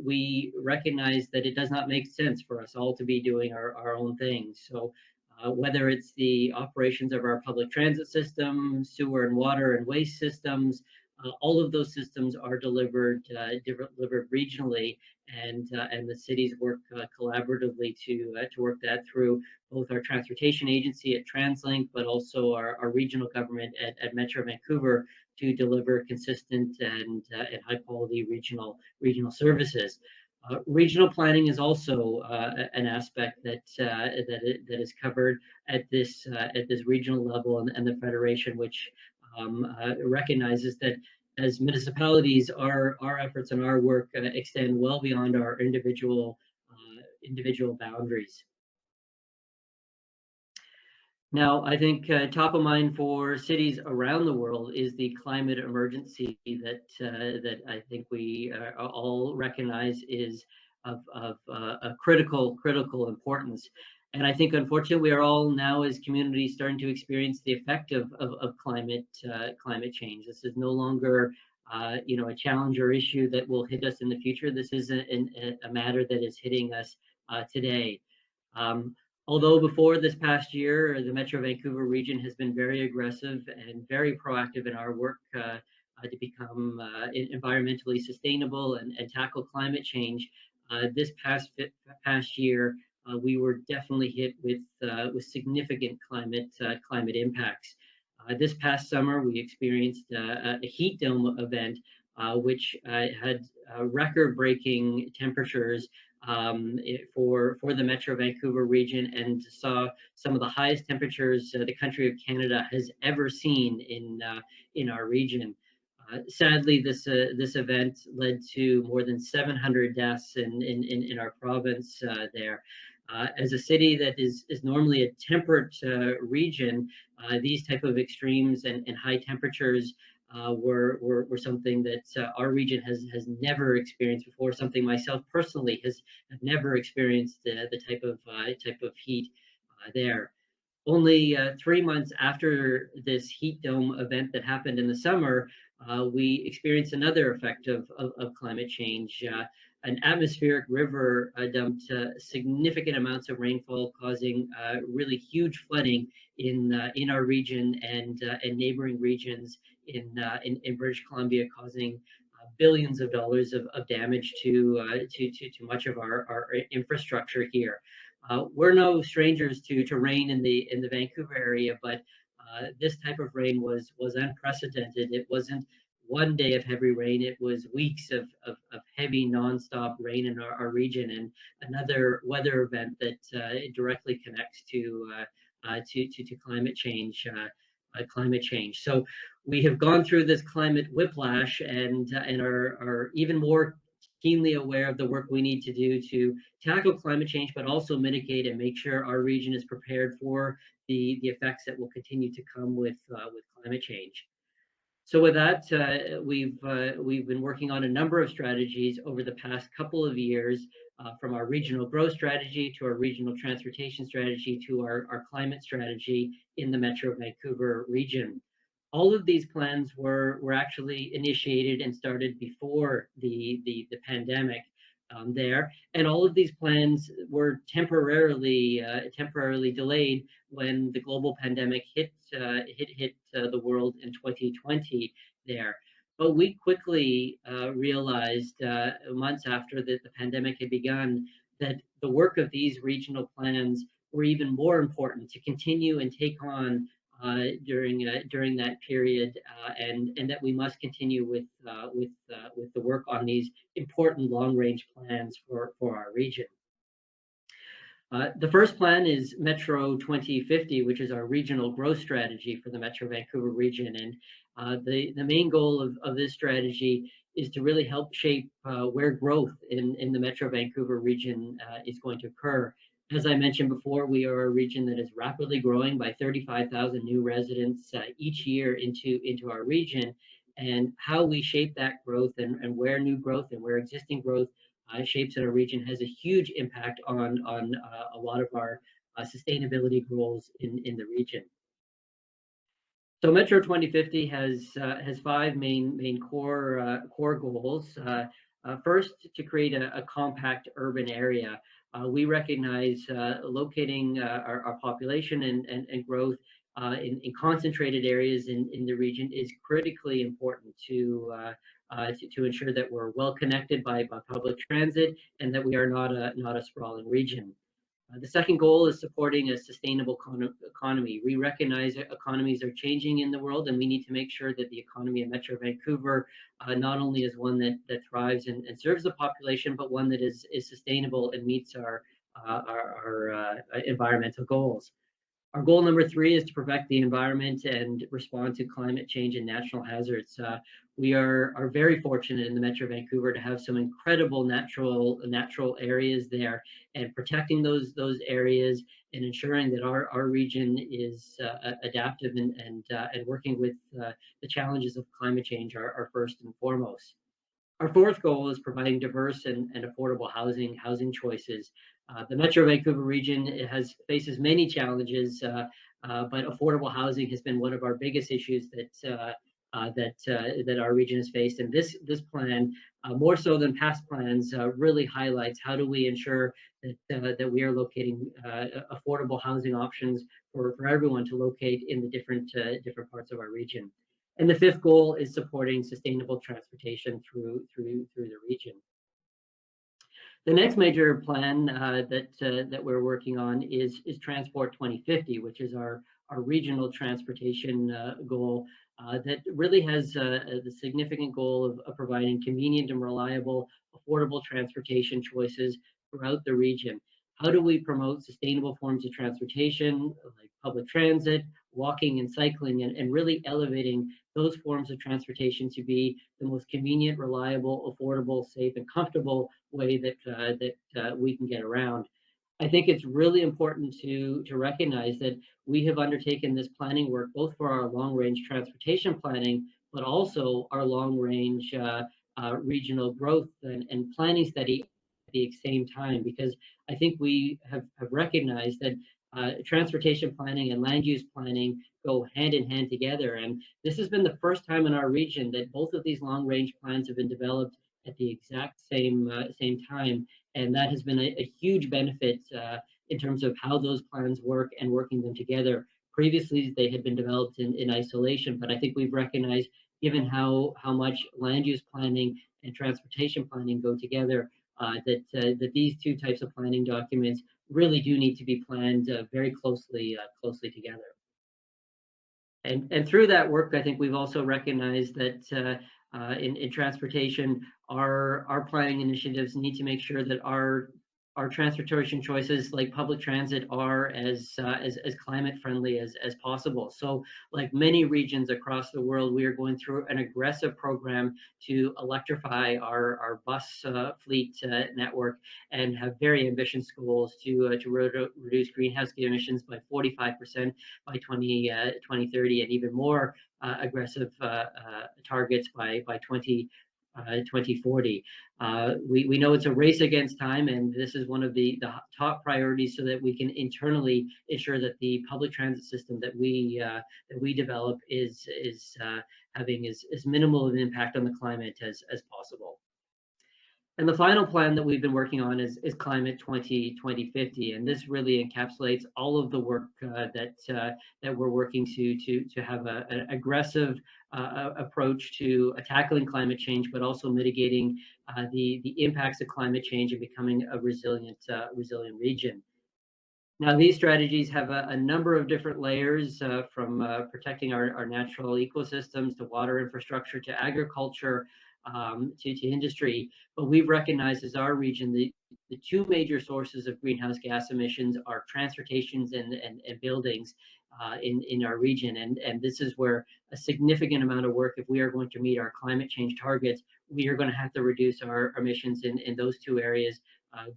[SPEAKER 8] we recognize that it does not make sense for us all to be doing our own things. So whether it's the operations of our public transit system, sewer and water and waste systems, all of those systems are delivered regionally, and the cities work collaboratively to work that through both our transportation agency at TransLink, but also our regional government at Metro Vancouver to deliver consistent and high quality regional services. Regional planning is also an aspect that is covered at this regional level, and the federation, which recognizes that as municipalities, our efforts and our work extend well beyond our individual boundaries. Now, I think top of mind for cities around the world is the climate emergency that I think we all recognize is of a critical importance. And I think, unfortunately, we are all now as communities starting to experience the effect of climate change. This is no longer a challenge or issue that will hit us in the future. This is a matter that is hitting us today. Although before this past year, the Metro Vancouver region has been very aggressive and very proactive in our work to become environmentally sustainable and tackle climate change, this past year, we were definitely hit with significant climate impacts. This past summer, we experienced a heat dome event, which had record-breaking temperatures for the Metro Vancouver region, and saw some of the highest temperatures the country of Canada has ever seen in our region. Sadly, this event led to more than 700 deaths in our province there. As a city that is normally a temperate region, these type of extremes and high temperatures were something that our region has never experienced before. Something myself personally have never experienced the type of heat there. Only 3 months after this heat dome event that happened in the summer, we experienced another effect of climate change. An atmospheric river dumped significant amounts of rainfall, causing really huge flooding in our region and neighboring regions in British Columbia, causing billions of dollars of damage to much of our infrastructure here. We're no strangers to rain in the Vancouver area, but this type of rain was unprecedented. It wasn't one day of heavy rain, it was weeks of heavy nonstop rain in our region, and another weather event that directly connects to climate change. So we have gone through this climate whiplash and are even more keenly aware of the work we need to do to tackle climate change, but also mitigate and make sure our region is prepared for the effects that will continue to come with climate change. So with that, we've been working on a number of strategies over the past couple of years, from our regional growth strategy to our regional transportation strategy to our climate strategy in the Metro Vancouver region. All of these plans were actually initiated and started before the pandemic there, and all of these plans were temporarily delayed when the global pandemic hit the world in 2020 there. But we quickly realized months after the pandemic had begun that the work of these regional plans were even more important to continue and take on during that period, and that we must continue with the work on these important long-range plans for our region. The first plan is Metro 2050, which is our regional growth strategy for the Metro Vancouver region. And the main goal of this strategy is to really help shape where growth in the Metro Vancouver region is going to occur. As I mentioned before, we are a region that is rapidly growing by 35,000 new residents each year into our region. And how we shape that growth and where new growth and where existing growth shapes in our region has a huge impact on a lot of our sustainability goals in the region. So Metro 2050 has five main core goals. First, to create a compact urban area. We recognize locating our population and growth in concentrated areas in the region is critically important to ensure that we're well connected by public transit and that we are not a sprawling region. The second goal is supporting a sustainable economy. We recognize that economies are changing in the world, and we need to make sure that the economy of Metro Vancouver not only is one that thrives and serves the population, but one that is sustainable and meets our environmental goals. Our goal number three is to protect the environment and respond to climate change and natural hazards. We are very fortunate in the Metro Vancouver to have some incredible natural areas there, and protecting those areas and ensuring that our region is adaptive and working with the challenges of climate change are first and foremost. Our fourth goal is providing diverse and affordable housing choices. The Metro Vancouver region faces many challenges, but affordable housing has been one of our biggest issues that our region has faced. And this plan, more so than past plans, really highlights how do we ensure that we are locating affordable housing options for everyone to locate in the different parts of our region. And the fifth goal is supporting sustainable transportation through the region. The next major plan that we're working on is Transport 2050, which is our regional transportation goal that really has the significant goal of providing convenient and reliable, affordable transportation choices throughout the region. How do we promote sustainable forms of transportation like public transit, walking and cycling, and really elevating those forms of transportation to be the most convenient, reliable, affordable, safe, and comfortable way that we can get around. I think it's really important to recognize that we have undertaken this planning work both for our long-range transportation planning, but also our long-range regional growth and planning study at the same time, because I think we have recognized that transportation planning and land use planning go hand in hand together. And this has been the first time in our region that both of these long range plans have been developed at the exact same time. And that has been a huge benefit in terms of how those plans work and working them together. Previously, they had been developed in isolation, but I think we've recognized, given how much land use planning and transportation planning go together, that these two types of planning documents really do need to be planned very closely together. And through that work, I think we've also recognized that in transportation, our planning initiatives need to make sure that our our transportation choices like public transit are as climate friendly as possible. So like many regions across the world, we are going through an aggressive program to electrify our bus fleet network and have very ambitious goals to reduce greenhouse gas emissions by 45% by 2030 and even more aggressive targets by 2040. We know it's a race against time, and this is one of the top priorities so that we can internally ensure that the public transit system that we develop is having as minimal an impact on the climate as possible. And the final plan that we've been working on is Climate 2050, and this really encapsulates all of the work that we're working to have an aggressive approach to tackling climate change, but also mitigating the impacts of climate change and becoming a resilient region. Now, these strategies have a number of different layers, from protecting our natural ecosystems to water infrastructure to agriculture to industry. But we've recognized as our region the two major sources of greenhouse gas emissions are transportations and buildings in our region. And this is where a significant amount of work, if we are going to meet our climate change targets, we are going to have to reduce our emissions in those two areas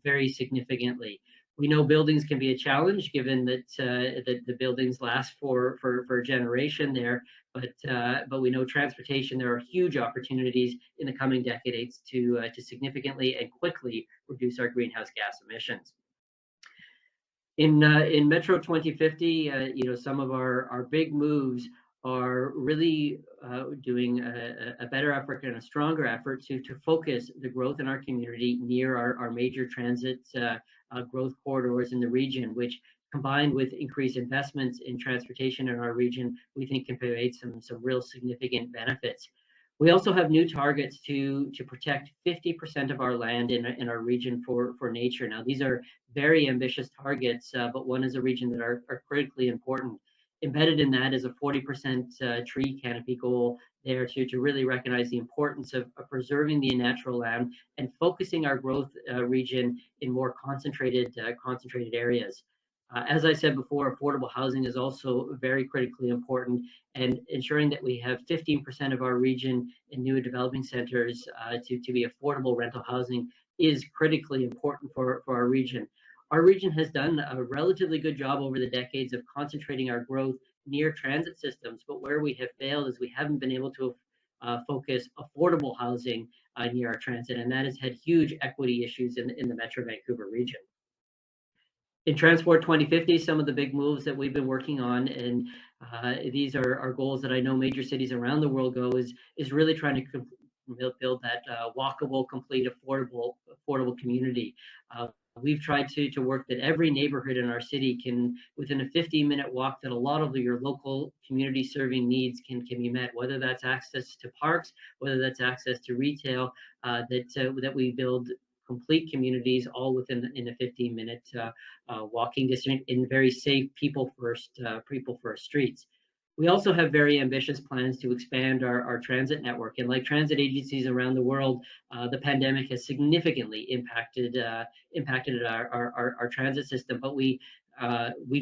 [SPEAKER 8] very significantly. We know buildings can be a challenge given that the buildings last for a generation there, but we know transportation, there are huge opportunities in the coming decades to significantly and quickly reduce our greenhouse gas emissions. In Metro 2050, some of our big moves are really doing a better effort and a stronger effort to focus the growth in our community near our major transit growth corridors in the region, which combined with increased investments in transportation in our region, we think can provide some real significant benefits. We also have new targets to protect 50% of our land in our region for nature. Now, these are very ambitious targets, but one is a region that are critically important. Embedded in that is a 40% tree canopy goal there to really recognize the importance of preserving the natural land and focusing our growth region in more concentrated areas. As I said before, affordable housing is also very critically important, and ensuring that we have 15% of our region in new developing centers to be affordable rental housing is critically important for our region. Our region has done a relatively good job over the decades of concentrating our growth near transit systems, but where we have failed is we haven't been able to focus affordable housing near our transit, and that has had huge equity issues in the Metro Vancouver region. In Transport 2050, some of the big moves that we've been working on, and these are goals that I know major cities around the world go, is really trying to build that walkable, complete, affordable community. We've tried to work that every neighborhood in our city can, within a 15-minute walk, that a lot of your local community serving needs can be met, whether that's access to parks, whether that's access to retail, that we build complete communities all within in a 15-minute walking distance in very safe people first streets. We also have very ambitious plans to expand our transit network, and like transit agencies around the world, the pandemic has significantly impacted our transit system. But we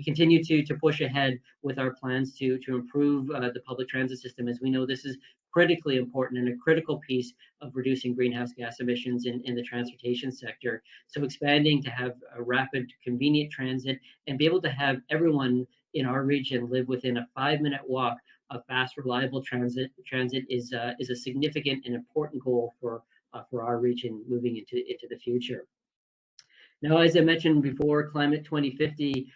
[SPEAKER 8] continue to push ahead with our plans to improve the public transit system, as we know this is critically important and a critical piece of reducing greenhouse gas emissions in the transportation sector. So expanding to have a rapid, convenient transit and be able to have everyone in our region live within a 5-minute walk of fast, reliable transit is a significant and important goal for our region moving into the future. Now, as I mentioned before, Climate 2050,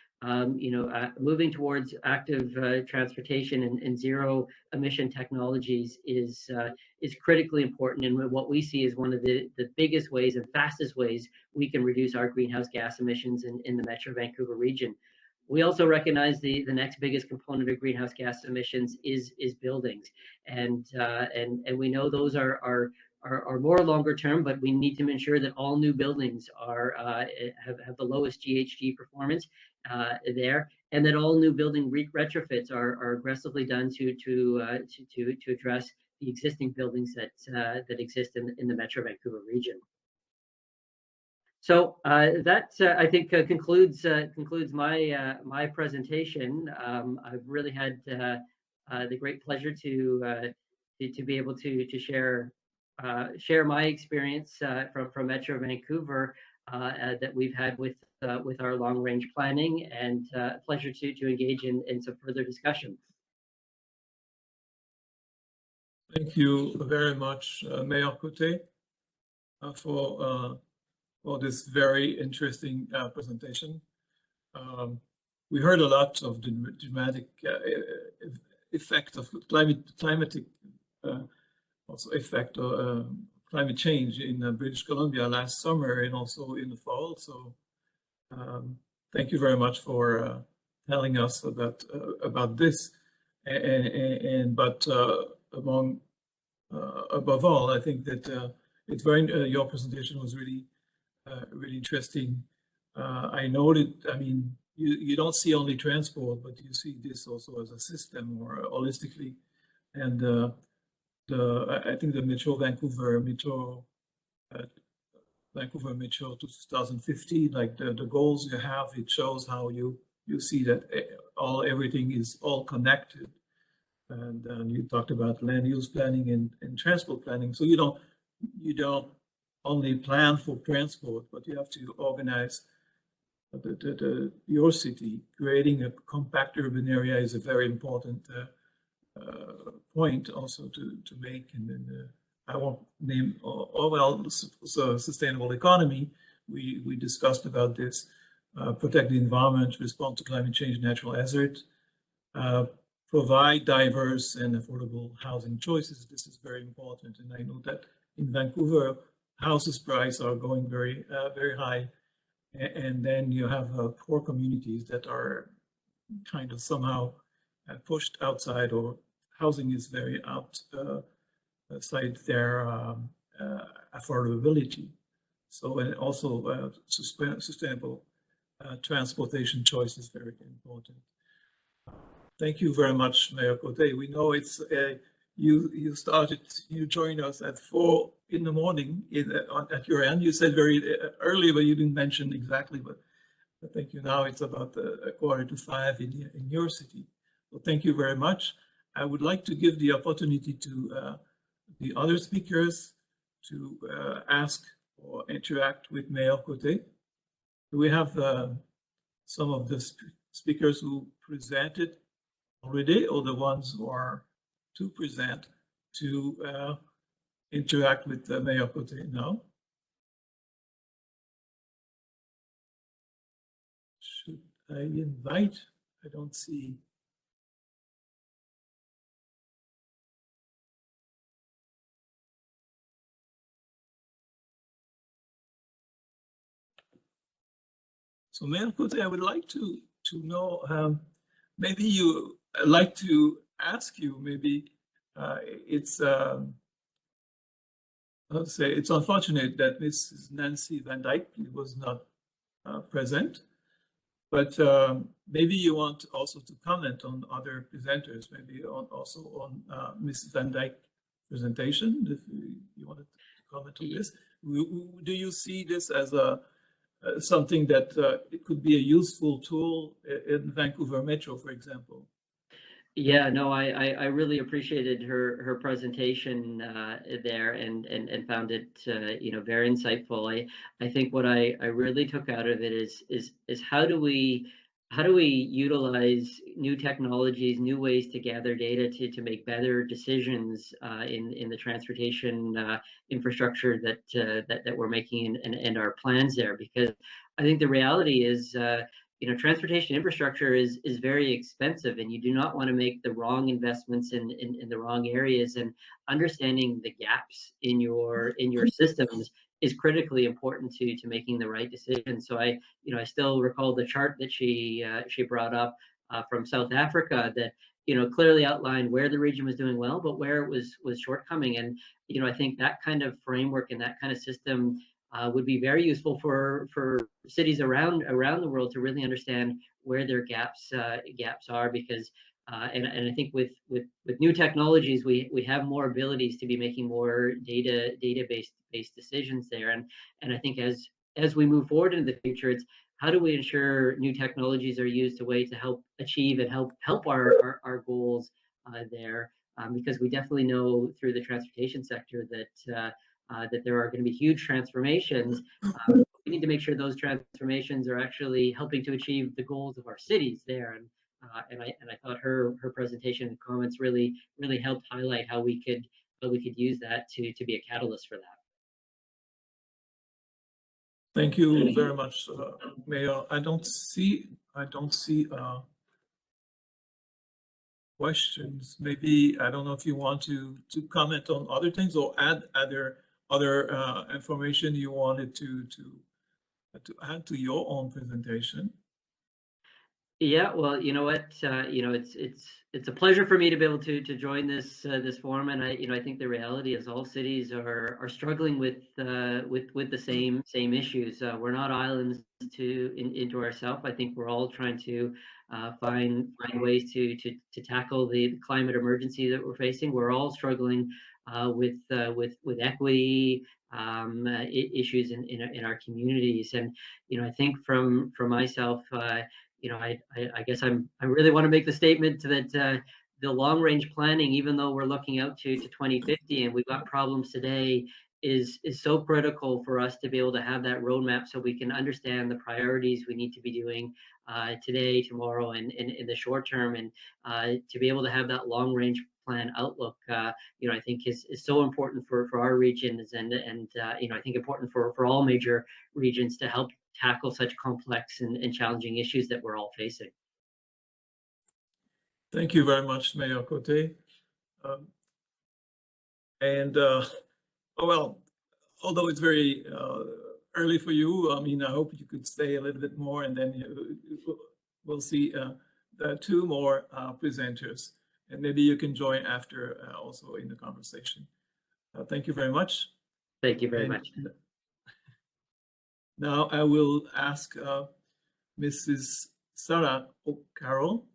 [SPEAKER 8] moving towards active transportation and zero emission technologies is critically important, and what we see is one of the biggest ways and fastest ways we can reduce our greenhouse gas emissions in the Metro Vancouver region. We also recognize the next biggest component of greenhouse gas emissions is buildings, and we know those are more longer term, but we need to ensure that all new buildings have the lowest GHG performance there, and that all new building retrofits are aggressively done to address the existing buildings that exist in the Metro Vancouver region. So that I think concludes my my presentation. I've really had the great pleasure to be able to share my experience from Metro Vancouver that we've had with our long range planning, and pleasure to engage in some further discussions.
[SPEAKER 1] Thank you very much, Mayor Cote, for this very interesting presentation. We heard a lot of the dramatic effect of climatic also effect of climate change in British Columbia last summer and also in the fall. So thank you very much for telling us about this. But above all, I think that it's very your presentation was really really interesting. I noted, I mean, you don't see only transport, but you see this also as a system or holistically. And I think the Vancouver Metro 2050, like the goals you have, it shows how you see that everything is all connected. And you talked about land use planning and transport planning. So you don't only plan for transport, but you have to organize your city. Creating a compact urban area is a very important point also to make. And then I won't name sustainable economy. We discussed about this. Protect the environment, respond to climate change, natural hazards, provide diverse and affordable housing choices. This is very important. And I know that in Vancouver, houses prices are going very high. And then you have poor communities that are kind of somehow pushed outside, or housing is very outside their affordability. So, and also sustainable transportation choice is very important. Thank you very much, Mayor Cote. We know it's you joined us at 4 in the morning at your end. You said very early, but you didn't mention exactly. But thank you. Now it's about 4:45 in your city. So thank you very much. I would like to give the opportunity to the other speakers to ask or interact with Mayor Cote. We have some of the speakers who presented already, or the ones who are to present, to interact with Mayor Cote now. Should I invite? I don't see. So Mayor Cote, I would like to know, maybe you like to ask you, maybe it's let's say it's unfortunate that Mrs. Nancy Van Dyke was not present, but maybe you want also to comment on other presenters, maybe also on Mrs. Van Dyke presentation, if you wanted to comment on this. Do you see this as something that it could be a useful tool in Vancouver Metro, for example?
[SPEAKER 8] Yeah, no, I really appreciated her presentation there, and found it very insightful. I think what I really took out of it is how do we utilize new technologies, new ways to gather data to make better decisions in the transportation infrastructure that we're making, and our plans there. Because I think the reality is transportation infrastructure is very expensive, and you do not want to make the wrong investments in the wrong areas. And understanding the gaps in your systems is critically important to making the right decision. So I still recall the chart that she brought up from South Africa that clearly outlined where the region was doing well, but where it was shortcoming. And I think that kind of framework and that kind of system would be very useful for cities around the world to really understand where their gaps are. Because and I think with new technologies, we have more abilities to be making more data-based decisions there. And I think as as we move forward into the future, it's how do we ensure new technologies are used a way to help achieve and help our goals there, because we definitely know through the transportation sector that that there are going to be huge transformations. We need to make sure those transformations are actually helping to achieve the goals of our cities there. And I thought her presentation and comments really helped highlight how we could use that to be a catalyst for that.
[SPEAKER 1] Thank you very much, Mayor. I don't see questions. Maybe, I don't know if you want to comment on other things or add other information you wanted to add to your own presentation.
[SPEAKER 8] Yeah, well, you know what, it's a pleasure for me to be able to join this this forum, and I think the reality is all cities are struggling with the same issues. We're not islands into ourselves. I think we're all trying to find ways to tackle the climate emergency that we're facing. We're all struggling with equity issues in our communities, and I think from myself. I guess I really want to make the statement that the long range planning, even though we're looking out to 2050 and we've got problems today, is so critical for us to be able to have that roadmap so we can understand the priorities we need to be doing today, tomorrow, and in the short term, and to be able to have that long range plan outlook, I think is so important for our regions, and I think important for all major regions to help tackle such complex and challenging issues that we're all facing.
[SPEAKER 1] Thank you very much, Mayor Cote. Well, although it's very early for you, I mean, I hope you could stay a little bit more, and then we'll see the two more presenters, and maybe you can join after also in the conversation. Thank you very much.
[SPEAKER 8] Thank you very much.
[SPEAKER 1] Now I will ask Mrs. Sarah O'Carroll,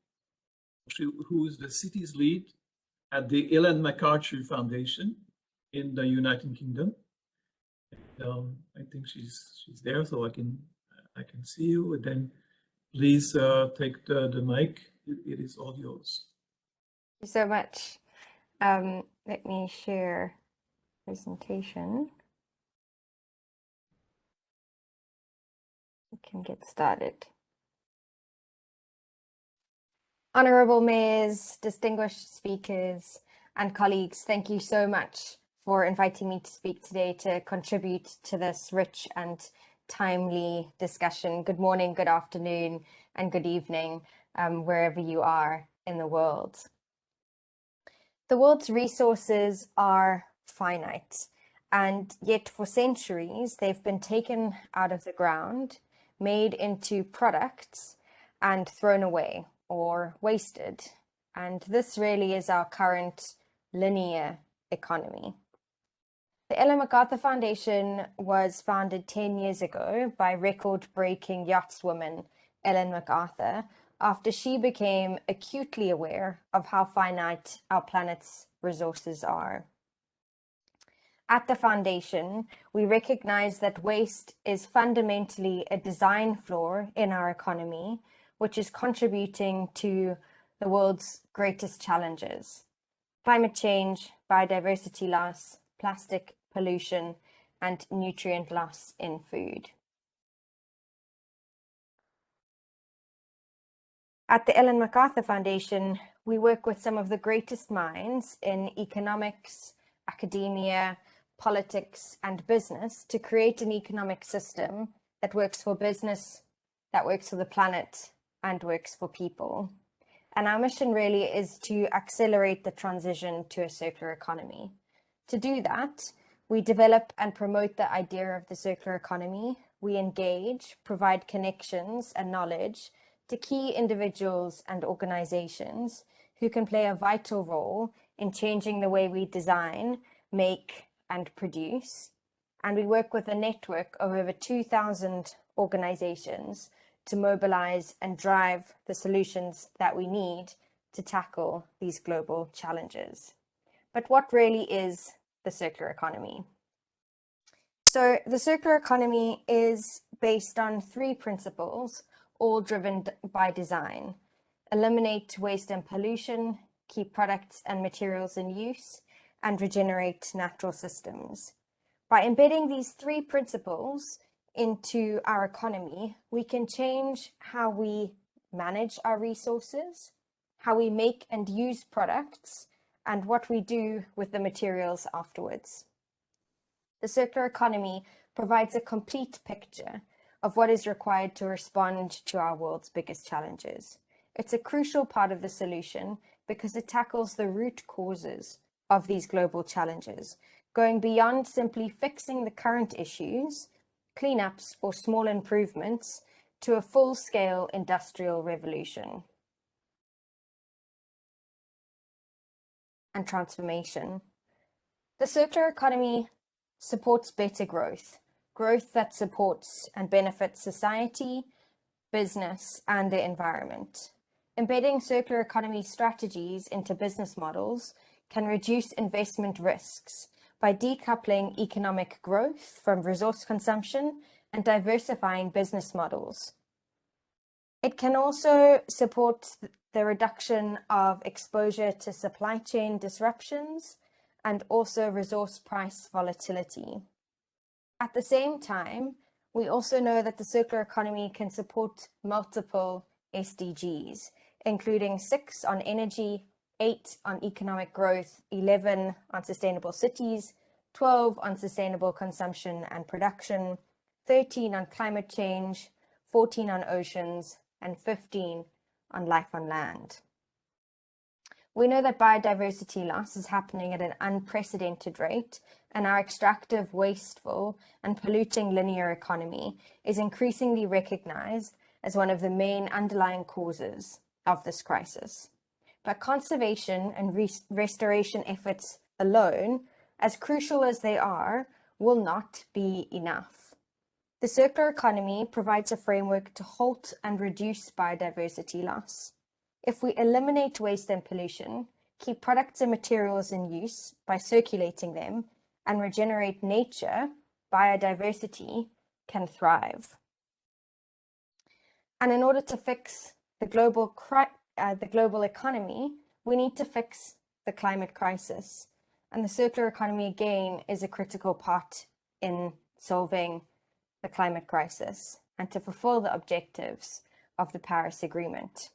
[SPEAKER 1] who is the city's lead at the Ellen MacArthur Foundation in the United Kingdom. I think she's there, so I can see you. And then please take the mic. It is all yours.
[SPEAKER 9] Thank you so much. Let me share presentation. We can get started. Honorable mayors, distinguished speakers, and colleagues, thank you so much for inviting me to speak today to contribute to this rich and timely discussion. Good morning, good afternoon, and good evening, wherever you are in the world. The world's resources are finite, and yet for centuries they've been taken out of the ground, made into products, and thrown away or wasted. And this really is our current linear economy. The Ellen MacArthur Foundation was founded 10 years ago by record-breaking yachtswoman Ellen MacArthur after she became acutely aware of how finite our planet's resources are. At the foundation, we recognize that waste is fundamentally a design flaw in our economy, which is contributing to the world's greatest challenges: climate change, biodiversity loss, plastic pollution, and nutrient loss in food. At the Ellen MacArthur Foundation, we work with some of the greatest minds in economics, academia, politics, and business to create an economic system that works for business, that works for the planet, and works for people. And our mission really is to accelerate the transition to a circular economy. To do that, we develop and promote the idea of the circular economy. We engage, provide connections and knowledge to key individuals and organizations who can play a vital role in changing the way we design, make, and produce. And we work with a network of over 2,000 organizations to mobilize and drive the solutions that we need to tackle these global challenges. But what really is the circular economy? So the circular economy is based on 3 principles, all driven by design. Eliminate waste and pollution, keep products and materials in use, and regenerate natural systems. By embedding these 3 principles into our economy, we can change how we manage our resources, how we make and use products, and what we do with the materials afterwards. The circular economy provides a complete picture of what is required to respond to our world's biggest challenges. It's a crucial part of the solution because it tackles the root causes of these global challenges, going beyond simply fixing the current issues, cleanups, or small improvements to a full-scale industrial revolution and transformation. The circular economy supports better growth, growth that supports and benefits society, business, and the environment. Embedding circular economy strategies into business models can reduce investment risks by decoupling economic growth from resource consumption and diversifying business models. It can also support the reduction of exposure to supply chain disruptions and also resource price volatility. At the same time, we also know that the circular economy can support multiple SDGs, including 6 on energy, 8 on economic growth, 11 on sustainable cities, 12 on sustainable consumption and production, 13 on climate change, 14 on oceans, and 15 on life on land. We know that biodiversity loss is happening at an unprecedented rate, and our extractive, wasteful, and polluting linear economy is increasingly recognized as one of the main underlying causes of this crisis. But conservation and restoration efforts alone, as crucial as they are, will not be enough. The circular economy provides a framework to halt and reduce biodiversity loss. If we eliminate waste and pollution, keep products and materials in use by circulating them, and regenerate nature, biodiversity can thrive. And in order to fix the global economy, we need to fix the climate crisis. And the circular economy, again, is a critical part in solving the climate crisis and to fulfill the objectives of the Paris Agreement.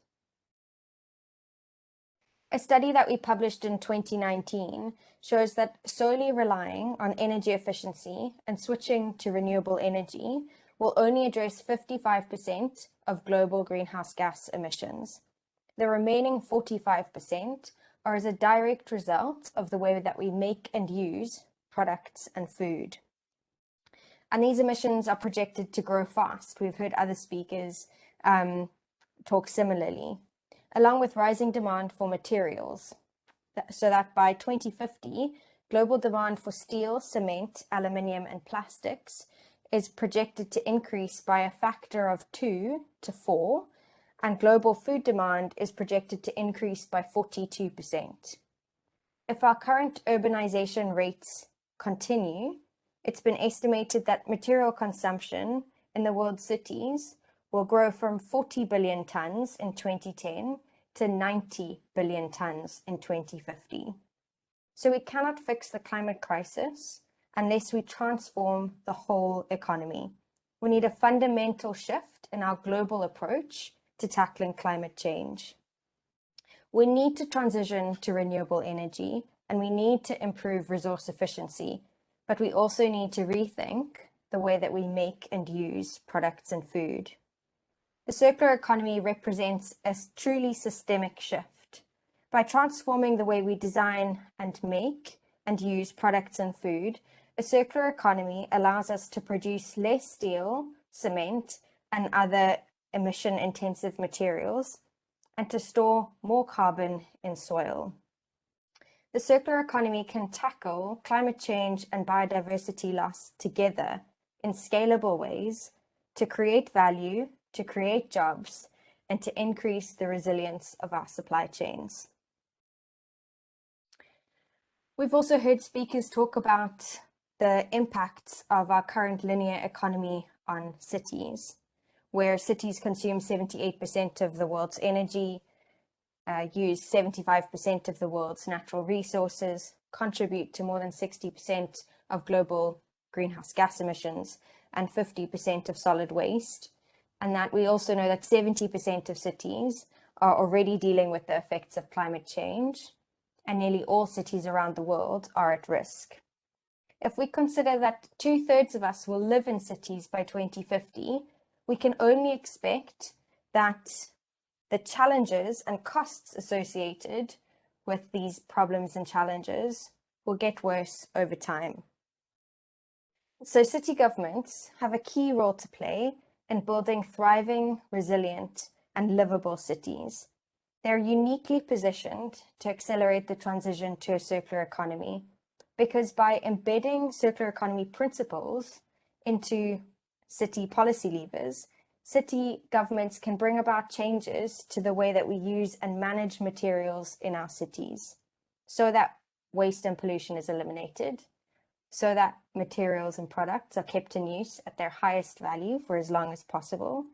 [SPEAKER 9] A study that we published in 2019 shows that solely relying on energy efficiency and switching to renewable energy will only address 55% of global greenhouse gas emissions. The remaining 45% are as a direct result of the way that we make and use products and food. And these emissions are projected to grow fast. We've heard other speakers talk similarly, along with rising demand for materials, so that by 2050, global demand for steel, cement, aluminium, and plastics is projected to increase by a factor of 2 to 4, and global food demand is projected to increase by 42%. If our current urbanization rates continue, it's been estimated that material consumption in the world's cities will grow from 40 billion tons in 2010 to 90 billion tons in 2050. So we cannot fix the climate crisis unless we transform the whole economy. We need a fundamental shift in our global approach to tackling climate change. We need to transition to renewable energy, and we need to improve resource efficiency, but we also need to rethink the way that we make and use products and food. The circular economy represents a truly systemic shift. By transforming the way we design and make and use products and food, a circular economy allows us to produce less steel, cement, and other emission-intensive materials, and to store more carbon in soil. The circular economy can tackle climate change and biodiversity loss together in scalable ways to create value, to create jobs, and to increase the resilience of our supply chains. We've also heard speakers talk about the impacts of our current linear economy on cities, where cities consume 78% of the world's energy, use 75% of the world's natural resources, contribute to more than 60% of global greenhouse gas emissions and 50% of solid waste. And that we also know that 70% of cities are already dealing with the effects of climate change, and nearly all cities around the world are at risk. If we consider that 2/3 of us will live in cities by 2050, we can only expect that the challenges and costs associated with these problems and challenges will get worse over time. So city governments have a key role to play in building thriving, resilient, and livable cities. They're uniquely positioned to accelerate the transition to a circular economy, because by embedding circular economy principles into city policy levers, city governments can bring about changes to the way that we use and manage materials in our cities, so that waste and pollution is eliminated, so that materials and products are kept in use at their highest value for as long as possible,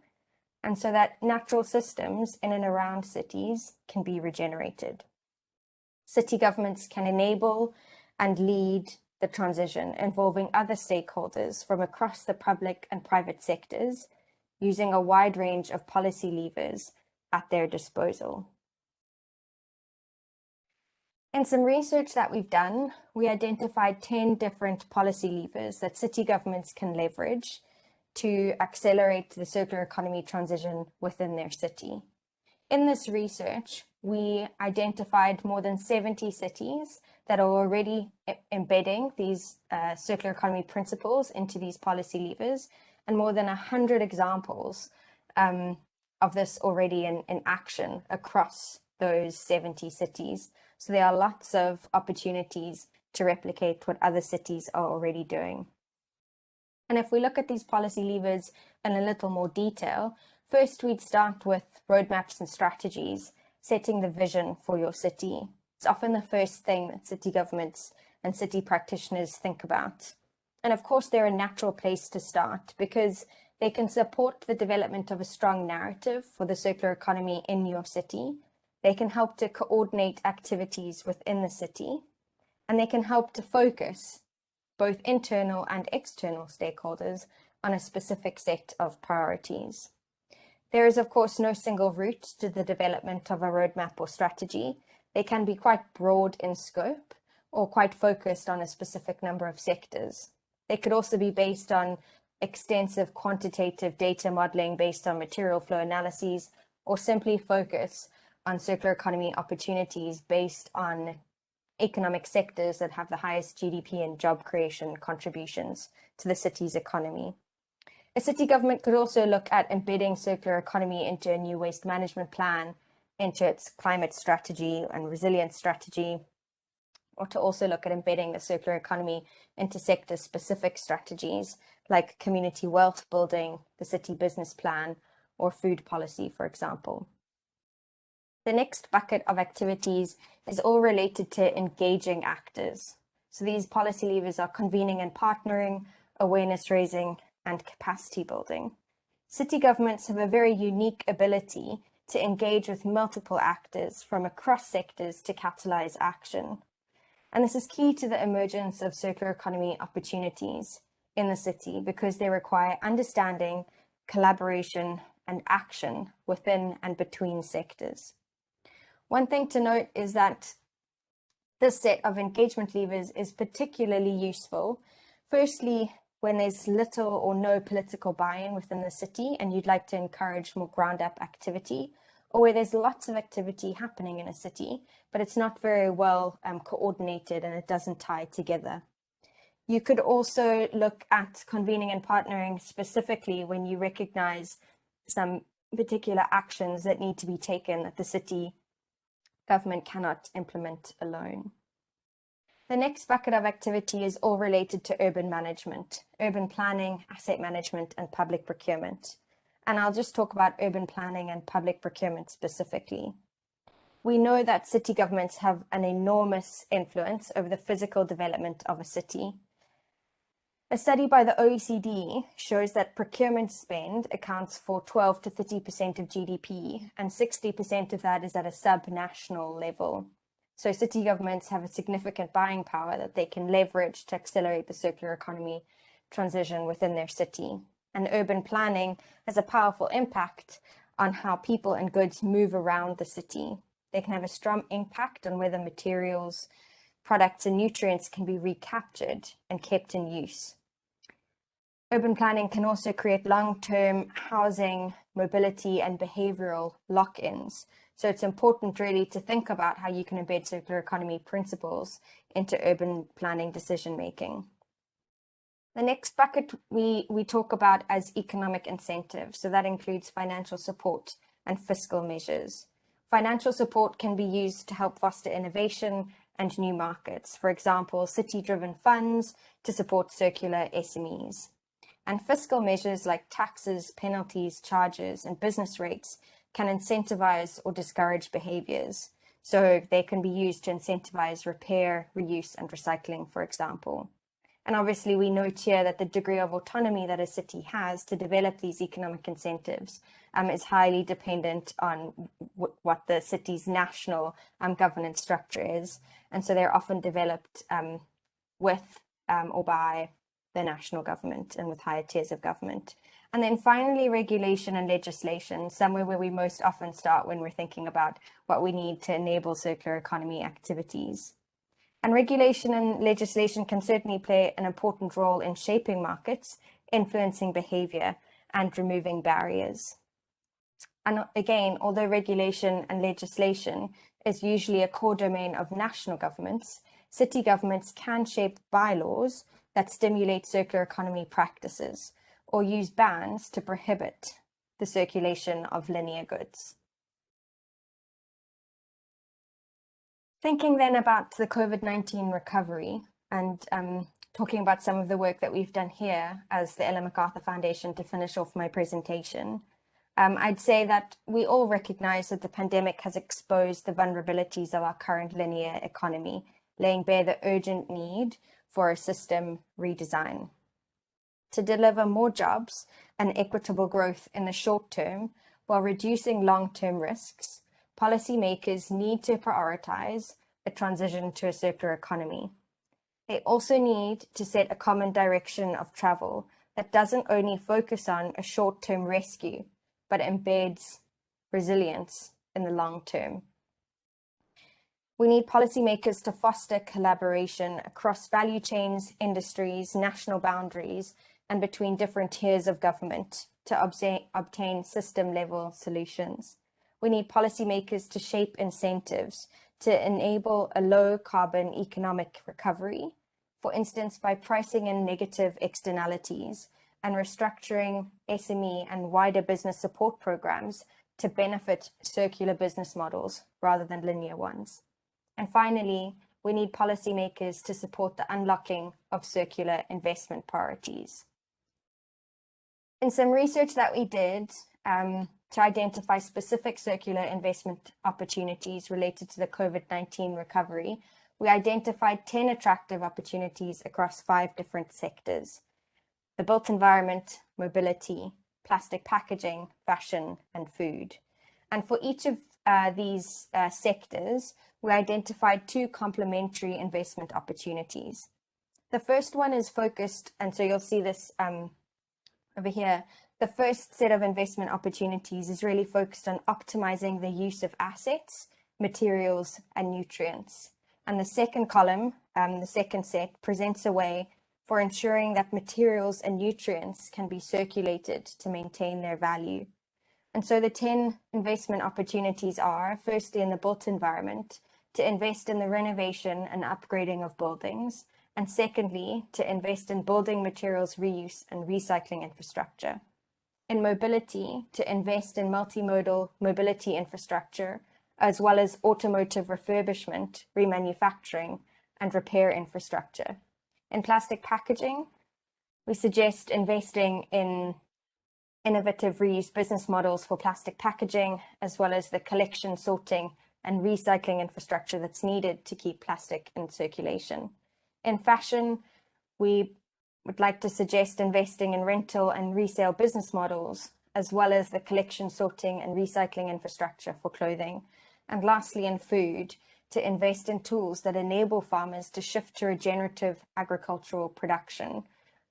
[SPEAKER 9] and so that natural systems in and around cities can be regenerated. City governments can enable and lead the transition, involving other stakeholders from across the public and private sectors, using a wide range of policy levers at their disposal. In some research that we've done, we identified 10 different policy levers that city governments can leverage to accelerate the circular economy transition within their city. In this research, we identified more than 70 cities that are already embedding these circular economy principles into these policy levers, and more than 100 examples of this already in action across those 70 cities. So there are lots of opportunities to replicate what other cities are already doing. And if we look at these policy levers in a little more detail, first we'd start with roadmaps and strategies, setting the vision for your city. It's often the first thing that city governments and city practitioners think about. And of course, they're a natural place to start because they can support the development of a strong narrative for the circular economy in your city. They can help to coordinate activities within the city, and they can help to focus both internal and external stakeholders on a specific set of priorities. There is, of course, no single route to the development of a roadmap or strategy. They can be quite broad in scope or quite focused on a specific number of sectors. They could also be based on extensive quantitative data modeling based on material flow analyses, or simply focus on circular economy opportunities based on economic sectors that have the highest GDP and job creation contributions to the city's economy. A city government could also look at embedding circular economy into a new waste management plan, into its climate strategy and resilience strategy, or to also look at embedding the circular economy into sector-specific strategies like community wealth building, the city business plan, or food policy, for example. The next bucket of activities is all related to engaging actors. So these policy levers are convening and partnering, awareness raising, and capacity building. City governments have a very unique ability to engage with multiple actors from across sectors to catalyze action. And this is key to the emergence of circular economy opportunities in the city because they require understanding, collaboration, and action within and between sectors. One thing to note is that this set of engagement levers is particularly useful, firstly, when there's little or no political buy-in within the city and you'd like to encourage more ground-up activity, or where there's lots of activity happening in a city, but it's not very well coordinated and it doesn't tie together. You could also look at convening and partnering specifically when you recognize some particular actions that need to be taken that the city government cannot implement alone. The next bucket of activity is all related to urban management, urban planning, asset management, and public procurement. And I'll just talk about urban planning and public procurement specifically. We know that city governments have an enormous influence over the physical development of a city. A study by the OECD shows that procurement spend accounts for 12 to 30% of GDP, and 60% of that is at a sub-national level. So city governments have a significant buying power that they can leverage to accelerate the circular economy transition within their city. And urban planning has a powerful impact on how people and goods move around the city. They can have a strong impact on whether materials, products, and nutrients can be recaptured and kept in use. Urban planning can also create long-term housing, mobility, and behavioral lock-ins. So it's important really to think about how you can embed circular economy principles into urban planning decision-making. The next bucket we talk about as economic incentives. So that includes financial support and fiscal measures. Financial support can be used to help foster innovation and new markets. For example, city-driven funds to support circular SMEs. And fiscal measures like taxes, penalties, charges, and business rates can incentivize or discourage behaviors. So they can be used to incentivize repair, reuse, and recycling, for example. And obviously, we note here that the degree of autonomy that a city has to develop these economic incentives is highly dependent on what the city's national governance structure is. And so they're often developed with or by the national government and with higher tiers of government. And then finally, regulation and legislation, somewhere where we most often start when we're thinking about what we need to enable circular economy activities. And regulation and legislation can certainly play an important role in shaping markets, influencing behavior, and removing barriers. And again, although regulation and legislation is usually a core domain of national governments, city governments can shape bylaws that stimulate circular economy practices or use bans to prohibit the circulation of linear goods. Thinking then about the COVID-19 recovery and talking about some of the work that we've done here as the Ellen MacArthur Foundation to finish off my presentation, I'd say that we all recognize that the pandemic has exposed the vulnerabilities of our current linear economy, laying bare the urgent need for a system redesign. To deliver more jobs and equitable growth in the short term while reducing long-term risks, policymakers need to prioritize a transition to a circular economy. They also need to set a common direction of travel that doesn't only focus on a short-term rescue, but embeds resilience in the long term. We need policymakers to foster collaboration across value chains, industries, national boundaries, and between different tiers of government to obtain system-level solutions. We need policymakers to shape incentives to enable a low-carbon economic recovery, for instance, by pricing in negative externalities and restructuring SME and wider business support programs to benefit circular business models rather than linear ones. And finally, we need policymakers to support the unlocking of circular investment priorities. In some research that we did to identify specific circular investment opportunities related to the COVID-19 recovery, we identified 10 attractive opportunities across 5 different sectors: the built environment, mobility, plastic packaging, fashion, and food. And for each of these sectors, we identified 2 complementary investment opportunities. The first one is focused, and so you'll see this over here. The first set of investment opportunities is really focused on optimizing the use of assets, materials, and nutrients. And the second column, the second set, presents a way for ensuring that materials and nutrients can be circulated to maintain their value. And so the 10 investment opportunities are, firstly, in the built environment, to invest in the renovation and upgrading of buildings, and secondly, to invest in building materials reuse and recycling infrastructure. In mobility, to invest in multimodal mobility infrastructure, as well as automotive refurbishment, remanufacturing, and repair infrastructure. In plastic packaging, we suggest investing in innovative reuse business models for plastic packaging, as well as the collection, sorting, and recycling infrastructure that's needed to keep plastic in circulation. In fashion, we would like to suggest investing in rental and resale business models, as well as the collection, sorting and recycling infrastructure for clothing. And lastly, in food, to invest in tools that enable farmers to shift to regenerative agricultural production,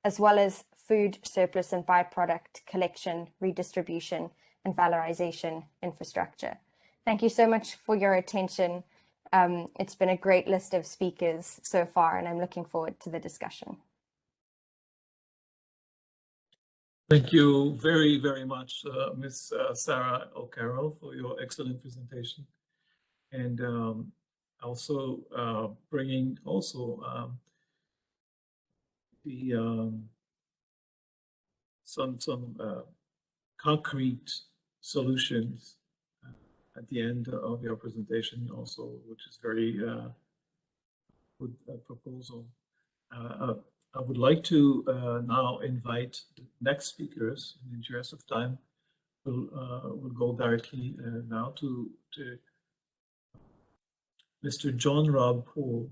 [SPEAKER 9] as well as food surplus and byproduct collection, redistribution and valorization infrastructure. Thank you so much for your attention. It's been a great list of speakers so far, and I'm looking forward to the discussion.
[SPEAKER 1] Thank you very, very much, Ms. Sarah O'Carroll, for your excellent presentation. And also bringing also some concrete solutions at the end of your presentation also, which is very good proposal. I would like to now invite the next speakers. In the interest of time, we'll go directly now to Mr. John Rob Poole,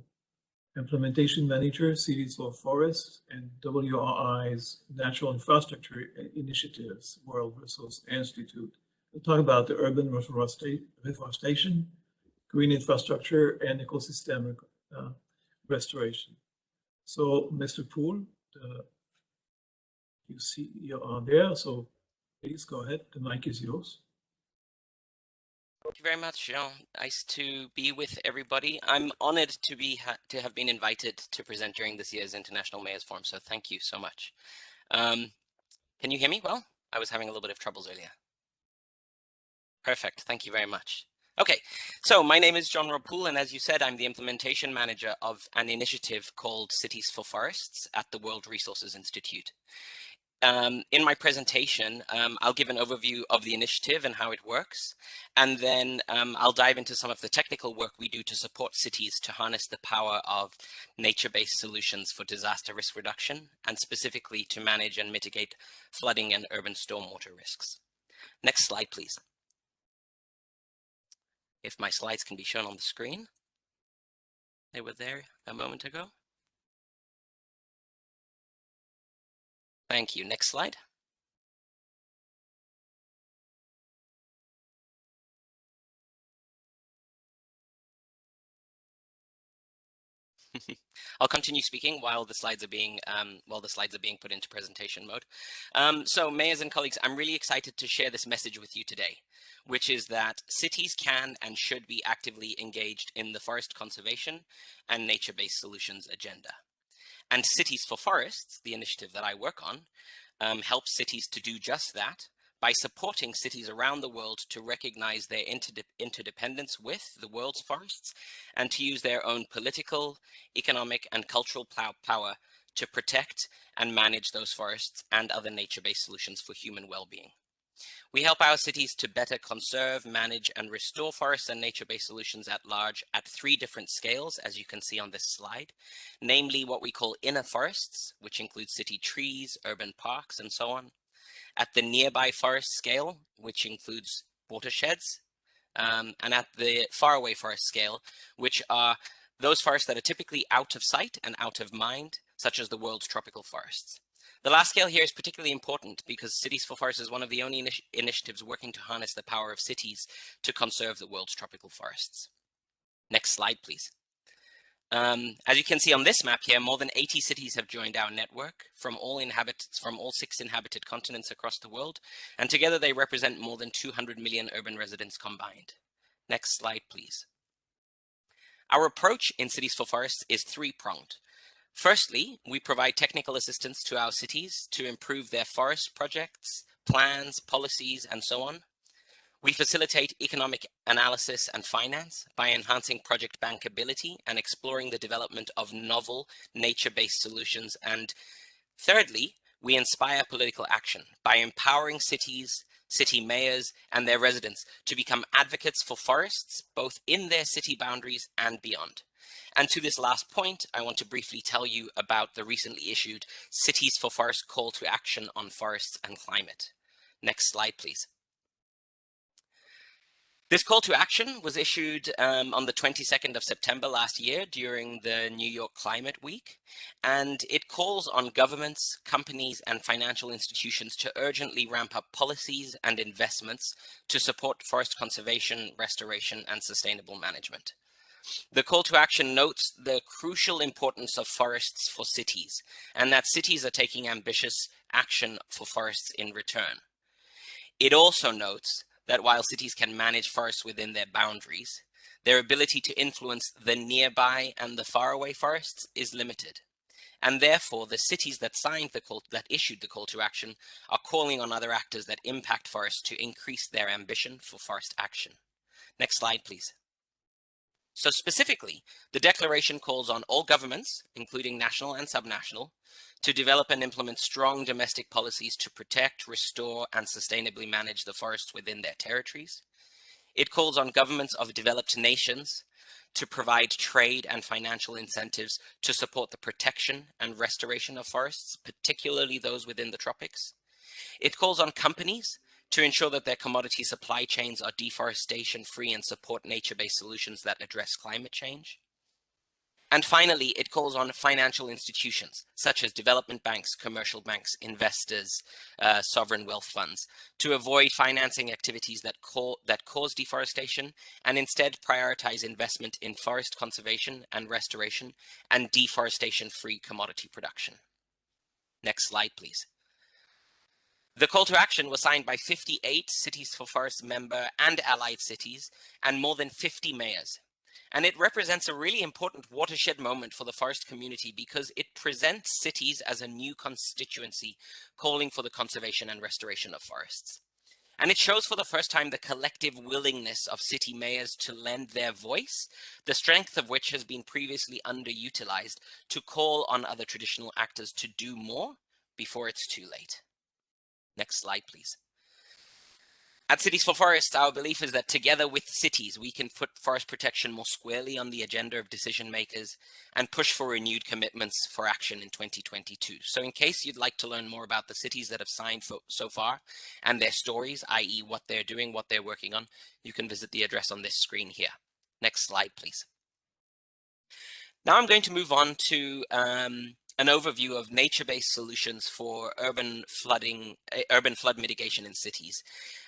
[SPEAKER 1] Implementation Manager, Cities for Forests, and WRI's Natural Infrastructure Initiatives World Resource Institute. We'll talk about the urban reforestation, green infrastructure, and ecosystem restoration. So, Mr. Poole, you see you are there, so please go ahead. The mic is yours.
[SPEAKER 10] Thank you very much, Jean. Nice to be with everybody. I'm honored to have been invited to present during this year's International Mayors Forum, so thank you so much. Can you hear me well? I was having a little bit of troubles earlier. Perfect, thank you very much. Okay, so my name is John Rob Poole, and as you said, I'm the implementation manager of an initiative called Cities for Forests at the World Resources Institute. In my presentation, I'll give an overview of the initiative and how it works, and then I'll dive into some of the technical work we do to support cities to harness the power of nature-based solutions for disaster risk reduction, and specifically to manage and mitigate flooding and urban stormwater risks. Next slide, please. If my slides can be shown on the screen. They were there a moment ago. Thank you. Next slide. I'll continue speaking while the slides are being put into presentation mode. So mayors and colleagues, I'm really excited to share this message with you today, which is that cities can and should be actively engaged in the forest conservation and nature-based solutions agenda. And Cities for Forests, the initiative that I work on, helps cities to do just that by supporting cities around the world to recognize their interdependence with the world's forests and to use their own political, economic, and cultural power to protect and manage those forests and other nature-based solutions for human well-being. We help our cities to better conserve, manage, and restore forests and nature-based solutions at large at 3 different scales, as you can see on this slide, namely what we call inner forests, which include city trees, urban parks, and so on, at the nearby forest scale, which includes watersheds, and at the faraway forest scale, which are those forests that are typically out of sight and out of mind, such as the world's tropical forests. The last scale here is particularly important because Cities for Forests is one of the only initiatives working to harness the power of cities to conserve the world's tropical forests. Next slide, please. As you can see on this map here, more than 80 cities have joined our network from all 6 inhabited continents across the world, and together they represent more than 200 million urban residents combined. Next slide, please. Our approach in Cities for Forests is 3-pronged. Firstly, we provide technical assistance to our cities to improve their forest projects, plans, policies, and so on. We facilitate economic analysis and finance by enhancing project bankability and exploring the development of novel nature-based solutions. And thirdly, we inspire political action by empowering cities, city mayors, and their residents to become advocates for forests, both in their city boundaries and beyond. And to this last point, I want to briefly tell you about the recently issued Cities for Forests Call to Action on Forests and Climate. Next slide, please. This call to action was issued on the 22nd of September last year during the New York Climate Week, and it calls on governments, companies, and financial institutions to urgently ramp up policies and investments to support forest conservation, restoration, and sustainable management. The call to action notes the crucial importance of forests for cities, and that cities are taking ambitious action for forests in return. It also notes that while cities can manage forests within their boundaries, their ability to influence the nearby and the faraway forests is limited. And therefore, the cities that issued the call to action are calling on other actors that impact forests to increase their ambition for forest action. Next slide, please. So specifically, the declaration calls on all governments, including national and subnational, to develop and implement strong domestic policies to protect, restore, and sustainably manage the forests within their territories. It calls on governments of developed nations to provide trade and financial incentives to support the protection and restoration of forests, particularly those within the tropics. It calls on companies to ensure that their commodity supply chains are deforestation-free and support nature-based solutions that address climate change. And finally, it calls on financial institutions, such as development banks, commercial banks, investors, sovereign wealth funds, to avoid financing activities that cause deforestation and instead prioritize investment in forest conservation and restoration and deforestation-free commodity production. Next slide, please. The call to action was signed by 58 Cities for Forests member and allied cities and more than 50 mayors. And it represents a really important watershed moment for the forest community because it presents cities as a new constituency calling for the conservation and restoration of forests. And it shows for the first time the collective willingness of city mayors to lend their voice, the strength of which has been previously underutilized, to call on other traditional actors to do more before it's too late. Next slide, please. At Cities for Forests, our belief is that together with cities, we can put forest protection more squarely on the agenda of decision makers and push for renewed commitments for action in 2022. So in case you'd like to learn more about the cities that have signed so far and their stories, i.e. what they're doing, what they're working on, you can visit the address on this screen here. Next slide, please. Now I'm going to move on to an overview of nature-based solutions for urban flood mitigation in cities.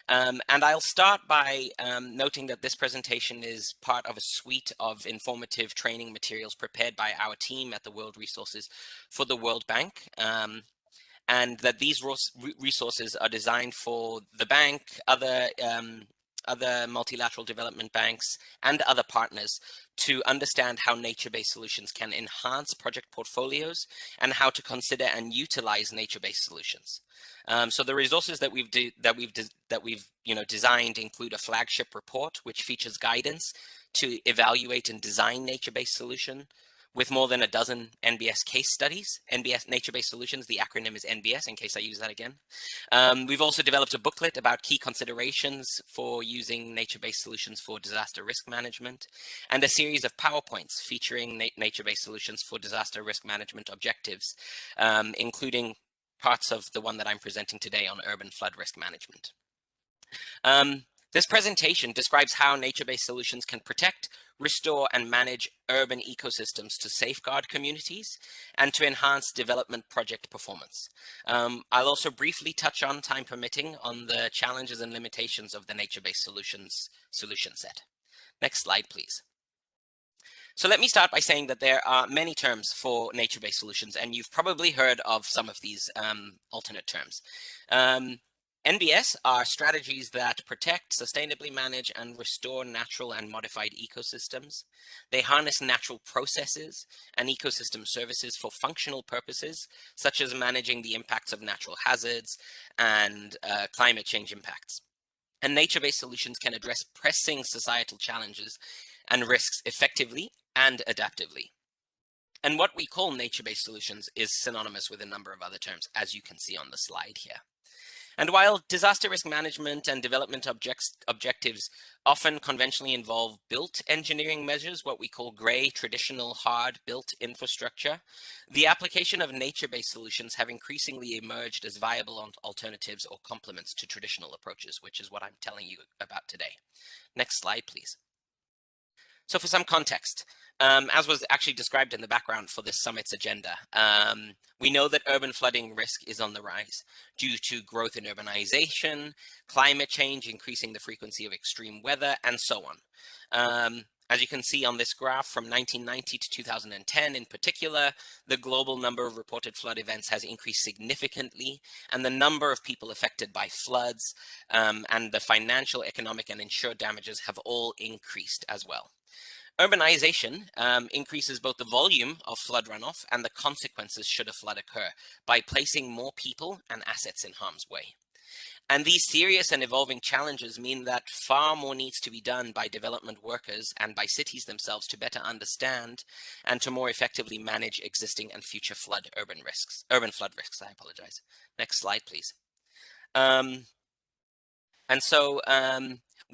[SPEAKER 10] And I'll start by noting that this presentation is part of a suite of informative training materials prepared by our team at the World Resources for the World Bank. And that these resources are designed for the bank, other multilateral development banks, and other partners to understand how nature-based solutions can enhance project portfolios and how to consider and utilize nature-based solutions. So the resources that we've designed include a flagship report which features guidance to evaluate and design nature-based solution, with more than a dozen NBS case studies. NBS, nature-based solutions, the acronym is NBS, in case I use that again. We've also developed a booklet about key considerations for using nature-based solutions for disaster risk management, and a series of PowerPoints featuring nature-based solutions for disaster risk management objectives, including parts of the one that I'm presenting today on urban flood risk management. This presentation describes how nature-based solutions can protect, restore, and manage urban ecosystems to safeguard communities and to enhance development project performance. I'll also briefly touch on, time permitting, on the challenges and limitations of the nature-based solution set. Next slide, please. So let me start by saying that there are many terms for nature-based solutions, and you've probably heard of some of these alternate terms. NBS are strategies that protect, sustainably manage, and restore natural and modified ecosystems. They harness natural processes and ecosystem services for functional purposes, such as managing the impacts of natural hazards and climate change impacts. And nature-based solutions can address pressing societal challenges and risks effectively and adaptively. And what we call nature-based solutions is synonymous with a number of other terms, as you can see on the slide here. And while disaster risk management and development objectives often conventionally involve built engineering measures, what we call gray, traditional, hard built infrastructure, the application of nature-based solutions have increasingly emerged as viable alternatives or complements to traditional approaches, which is what I'm telling you about today. Next slide, please. So for some context, as was actually described in the background for this summit's agenda, we know that urban flooding risk is on the rise due to growth in urbanization, climate change, increasing the frequency of extreme weather, and so on. As you can see on this graph, from 1990 to 2010 in particular, the global number of reported flood events has increased significantly, and the number of people affected by floods and the financial, economic, and insured damages have all increased as well. Urbanization increases both the volume of flood runoff and the consequences should a flood occur by placing more people and assets in harm's way. And these serious and evolving challenges mean that far more needs to be done by development workers and by cities themselves to better understand and to more effectively manage existing and future urban flood risks. I apologize. Next slide, please.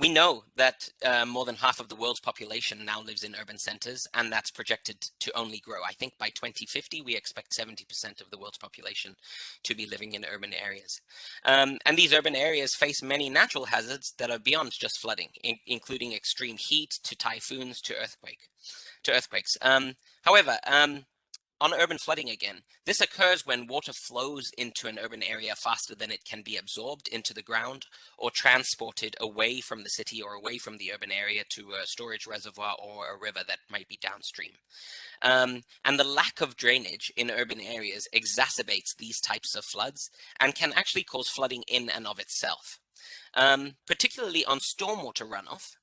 [SPEAKER 10] We know that more than half of the world's population now lives in urban centers, and that's projected to only grow. I think by 2050, we expect 70% of the world's population to be living in urban areas. And these urban areas face many natural hazards that are beyond just flooding, including extreme heat, to typhoons, to earthquakes. However, on urban flooding again, this occurs when water flows into an urban area faster than it can be absorbed into the ground or transported away from the city or away from the urban area to a storage reservoir or a river that might be downstream. And the lack of drainage in urban areas exacerbates these types of floods and can actually cause flooding in and of itself. Particularly on stormwater runoff,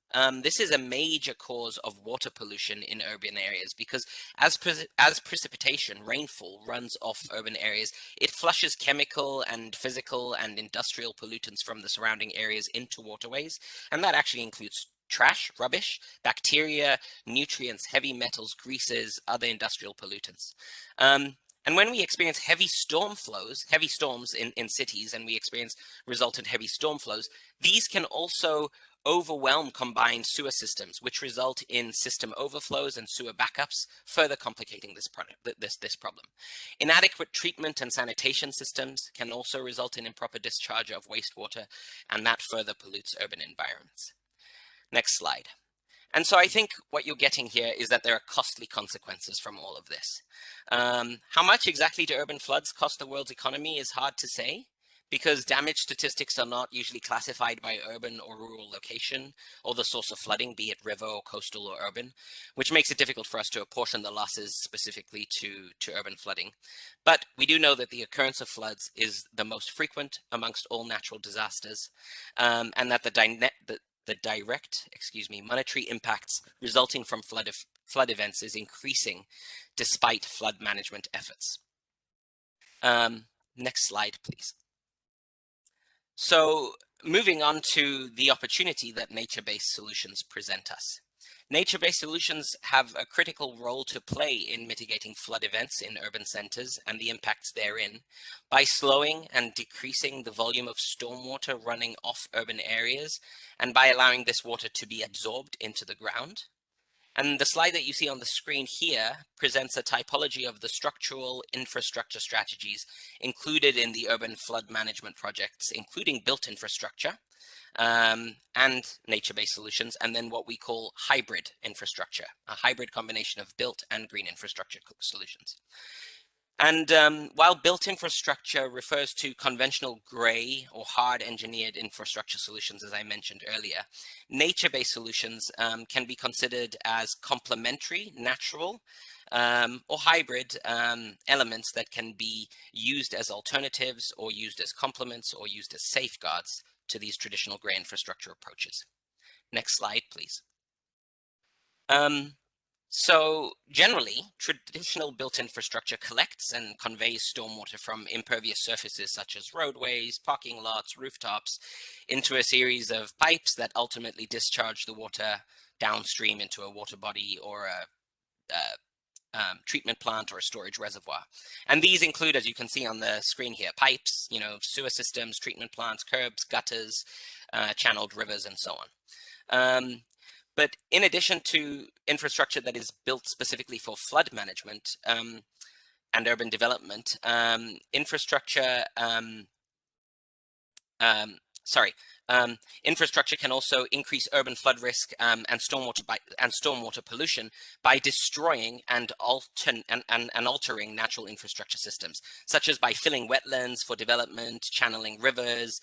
[SPEAKER 10] this is a major cause of water pollution in urban areas because as precipitation, rainfall runs off urban areas, it flushes chemical and physical and industrial pollutants from the surrounding areas into waterways, and that actually includes trash, rubbish, bacteria, nutrients, heavy metals, greases, other industrial pollutants. And when we experience heavy storms in cities, and we experience resultant heavy storm flows, these can also overwhelm combined sewer systems, which result in system overflows and sewer backups, further complicating this problem. Inadequate treatment and sanitation systems can also result in improper discharge of wastewater, and that further pollutes urban environments. Next slide. And so I think what you're getting here is that there are costly consequences from all of this. How much exactly do urban floods cost the world's economy is hard to say, because damage statistics are not usually classified by urban or rural location or the source of flooding, be it river or coastal or urban, which makes it difficult for us to apportion the losses specifically to urban flooding. But we do know that the occurrence of floods is the most frequent amongst all natural disasters, and that the direct monetary impacts resulting from flood events is increasing despite flood management efforts. Next slide, please. So moving on to the opportunity that nature-based solutions present us. Nature-based solutions have a critical role to play in mitigating flood events in urban centers and the impacts therein by slowing and decreasing the volume of stormwater running off urban areas and by allowing this water to be absorbed into the ground. And the slide that you see on the screen here presents a typology of the structural infrastructure strategies included in the urban flood management projects, including built infrastructure and nature-based solutions, and then what we call hybrid infrastructure, a hybrid combination of built and green infrastructure solutions. And while built infrastructure refers to conventional gray or hard engineered infrastructure solutions, as I mentioned earlier, nature-based solutions can be considered as complementary, natural, or hybrid elements that can be used as alternatives or used as complements or used as safeguards to these traditional gray infrastructure approaches. Next slide, please. So generally, traditional built infrastructure collects and conveys stormwater from impervious surfaces such as roadways, parking lots, rooftops, into a series of pipes that ultimately discharge the water downstream into a water body or treatment plant or a storage reservoir. And these include, as you can see on the screen here, pipes, sewer systems, treatment plants, curbs, gutters, channeled rivers, and so on. But in addition to infrastructure that is built specifically for flood management and urban development, infrastructure can also increase urban flood risk and stormwater pollution by destroying and altering natural infrastructure systems, such as by filling wetlands for development, channeling rivers,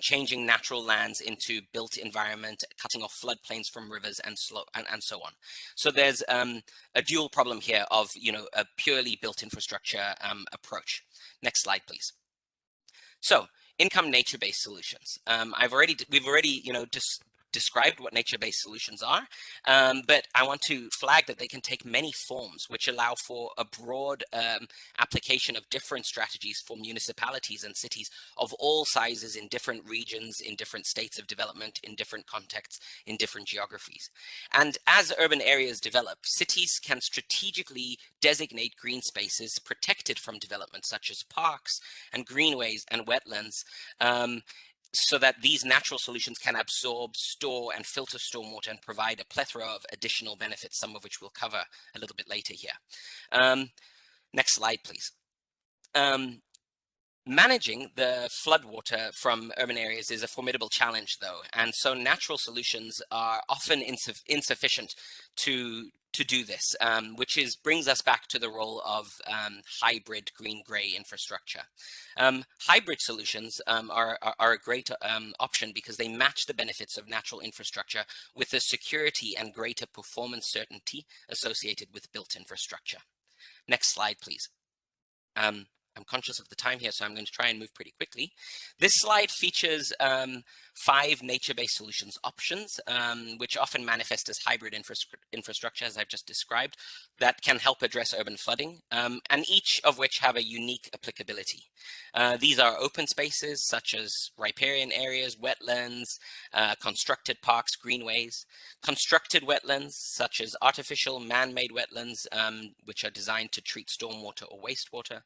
[SPEAKER 10] changing natural lands into built environment, cutting off floodplains from rivers, and so on. So there's a dual problem here of a purely built infrastructure approach. Next slide, please. So income nature-based solutions. We've already described what nature-based solutions are, but I want to flag that they can take many forms, which allow for a broad application of different strategies for municipalities and cities of all sizes in different regions, in different states of development, in different contexts, in different geographies. And as urban areas develop, cities can strategically designate green spaces protected from development, such as parks and greenways and wetlands, so that these natural solutions can absorb, store, and filter stormwater and provide a plethora of additional benefits, some of which we'll cover a little bit later here. Next slide, please. Managing the floodwater from urban areas is a formidable challenge, though, and so natural solutions are often insufficient to do this, which brings us back to the role of hybrid green-gray infrastructure. Hybrid solutions are a great option because they match the benefits of natural infrastructure with the security and greater performance certainty associated with built infrastructure. Next slide, please. I'm conscious of the time here, so I'm going to try and move pretty quickly. This slide features 5 nature-based solutions options, which often manifest as hybrid infrastructure, as I've just described, that can help address urban flooding, and each of which have a unique applicability. These are open spaces, such as riparian areas, wetlands, constructed parks, greenways, constructed wetlands, such as artificial man-made wetlands, which are designed to treat stormwater or wastewater,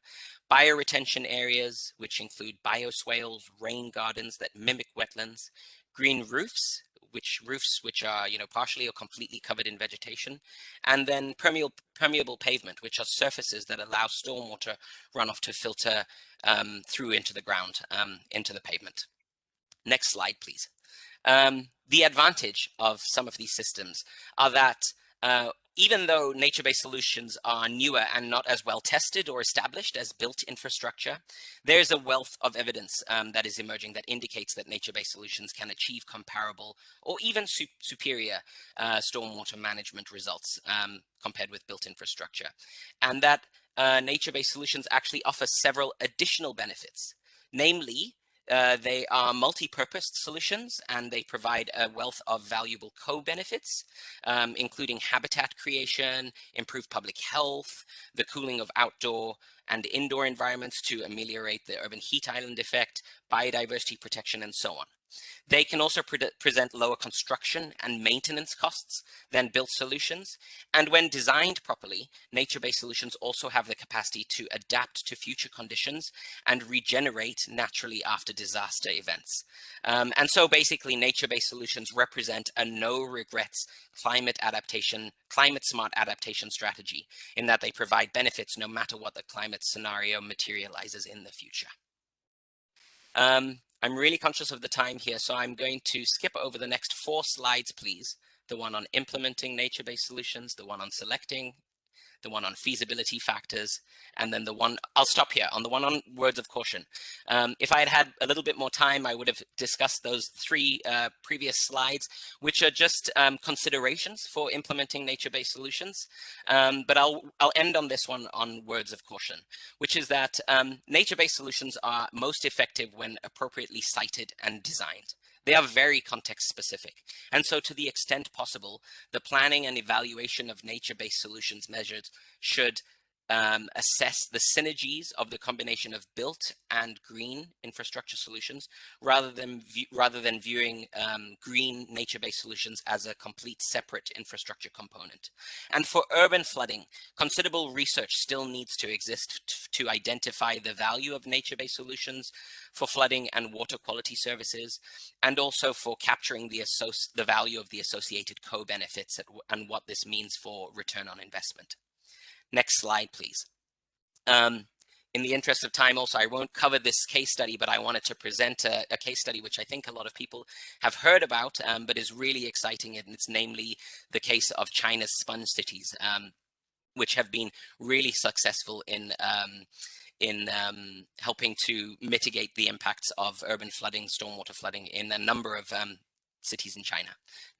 [SPEAKER 10] bioretention areas, which include bioswales, rain gardens that mimic wetlands, green roofs, which are partially or completely covered in vegetation, and then permeable pavement, which are surfaces that allow stormwater runoff to filter through into the ground, into the pavement. Next slide, please. The advantage of some of these systems are that even though nature-based solutions are newer and not as well tested or established as built infrastructure, there's a wealth of evidence that is emerging that indicates that nature-based solutions can achieve comparable or even superior stormwater management results compared with built infrastructure. And that nature-based solutions actually offer several additional benefits. Namely, they are multi-purpose solutions, and they provide a wealth of valuable co-benefits, including habitat creation, improved public health, the cooling of outdoor and indoor environments to ameliorate the urban heat island effect, biodiversity protection, and so on. They can also present lower construction and maintenance costs than built solutions. And when designed properly, nature-based solutions also have the capacity to adapt to future conditions and regenerate naturally after disaster events. And so basically, nature-based solutions represent a no-regrets climate smart adaptation strategy, in that they provide benefits no matter what the climate scenario materializes in the future. I'm really conscious of the time here, so I'm going to skip over the next 4 slides, please. The one on implementing nature-based solutions, the one on selecting, the one on feasibility factors, and then the one, I'll stop here, on the one on words of caution. If I had had a little bit more time, I would have discussed those 3 previous slides, which are just considerations for implementing nature-based solutions. But I'll end on this one on words of caution, which is that nature-based solutions are most effective when appropriately cited and designed. They are very context specific. And so to the extent possible, the planning and evaluation of nature-based solutions measures should assess the synergies of the combination of built and green infrastructure solutions, rather than viewing green nature-based solutions as a complete separate infrastructure component. And for urban flooding, considerable research still needs to exist to identify the value of nature-based solutions for flooding and water quality services, and also for capturing the value of the associated co-benefits and what this means for return on investment. Next slide, please. In the interest of time also, I won't cover this case study, but I wanted to present a case study which I think a lot of people have heard about, but is really exciting, and it's namely the case of China's sponge cities, which have been really successful in helping to mitigate the impacts of urban flooding, stormwater flooding in a number of cities in China.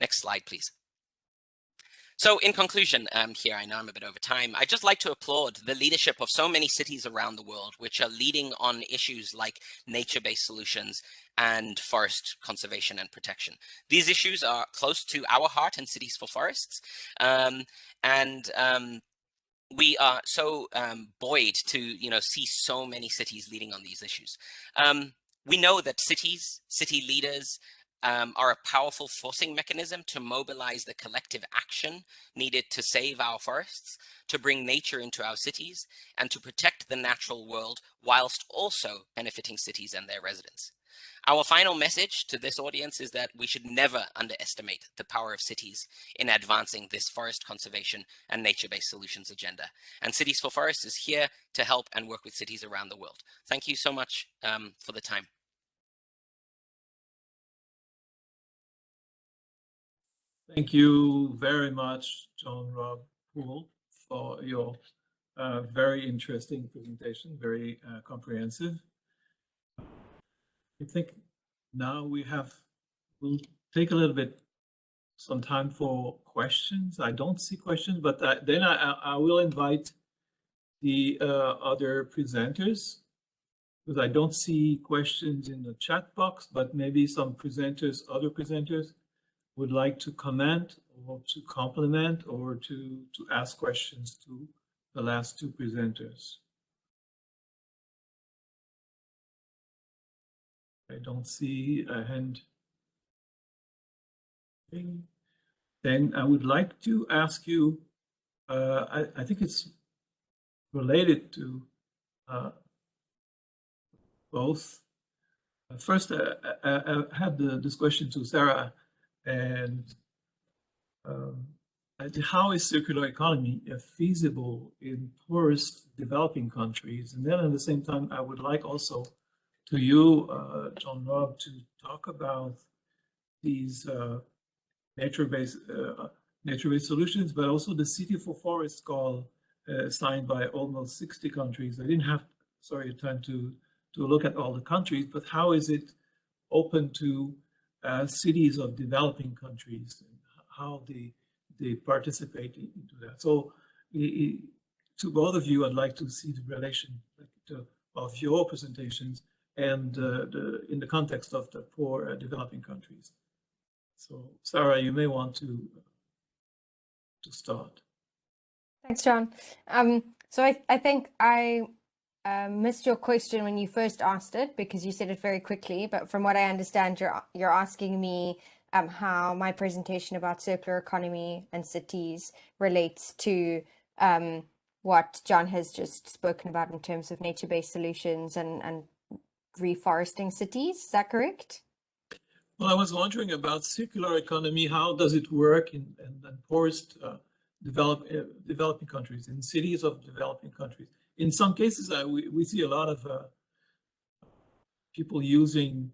[SPEAKER 10] Next slide, please. So in conclusion, here I know I'm a bit over time, I'd just like to applaud the leadership of so many cities around the world, which are leading on issues like nature-based solutions and forest conservation and protection. These issues are close to our heart in Cities for Forests, we are so buoyed to see so many cities leading on these issues. We know that city leaders are a powerful forcing mechanism to mobilize the collective action needed to save our forests, to bring nature into our cities, and to protect the natural world whilst also benefiting cities and their residents. Our final message to this audience is that we should never underestimate the power of cities in advancing this forest conservation and nature-based solutions agenda. And Cities for Forests is here to help and work with cities around the world. Thank you so much for the time.
[SPEAKER 1] Thank you very much, John Rob Poole, for your very interesting presentation, very comprehensive. I think now we'll take a little bit, some time for questions. I don't see questions, but then I will invite the other presenters, because I don't see questions in the chat box, but maybe some presenters, other presenters, would like to comment or to complement or to ask questions to the last two presenters. I don't see a hand. Then I would like to ask you, I think it's related to both. First, I had this question to Sarah, and how is circular economy feasible in poorest developing countries? And then at the same time, I would like also to you, John Rob, to talk about these nature-based solutions, but also the City for Forests call signed by almost 60 countries. I didn't have, sorry, time to look at all the countries, but how is it open to cities of developing countries, and how they participate into that? So to both of you, I'd like to see the relation of your presentations and in the context of the poor developing countries. So Sarah, you may want to start.
[SPEAKER 9] Thanks, John. So I think I missed your question when you first asked it, because you said it very quickly, but from what I understand, you're asking me how my presentation about circular economy and cities relates to what John has just spoken about in terms of nature-based solutions and reforesting cities. Is that correct?
[SPEAKER 1] Well, I was wondering about circular economy. How does it work in poorest developing countries, in cities of developing countries? In some cases, we see a lot of people reusing,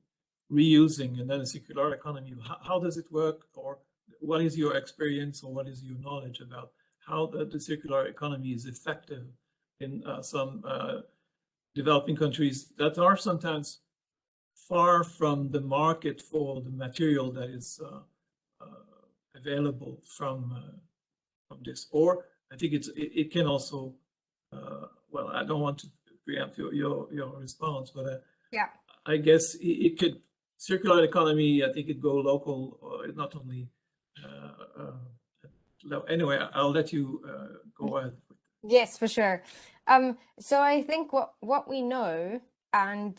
[SPEAKER 1] and then a circular economy. How does it work, or what is your experience, or what is your knowledge about how the circular economy is effective in some developing countries that are sometimes far from the market for the material that is available from this? Or I think it can also, well, I don't want to preempt your response, but
[SPEAKER 9] yeah, I
[SPEAKER 1] guess it could, circular economy, I think it go local, or not only, anyway, I'll let you go ahead.
[SPEAKER 9] Yes, for sure. So I think what we know and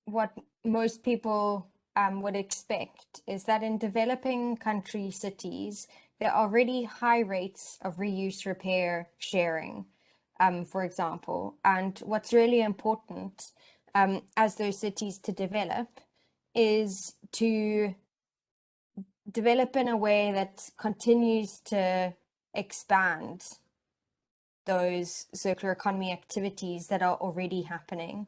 [SPEAKER 9] what most people would expect is that in developing country cities, there are already high rates of reuse, repair, sharing, for example. And what's really important as those cities to develop is to develop in a way that continues to expand those circular economy activities that are already happening.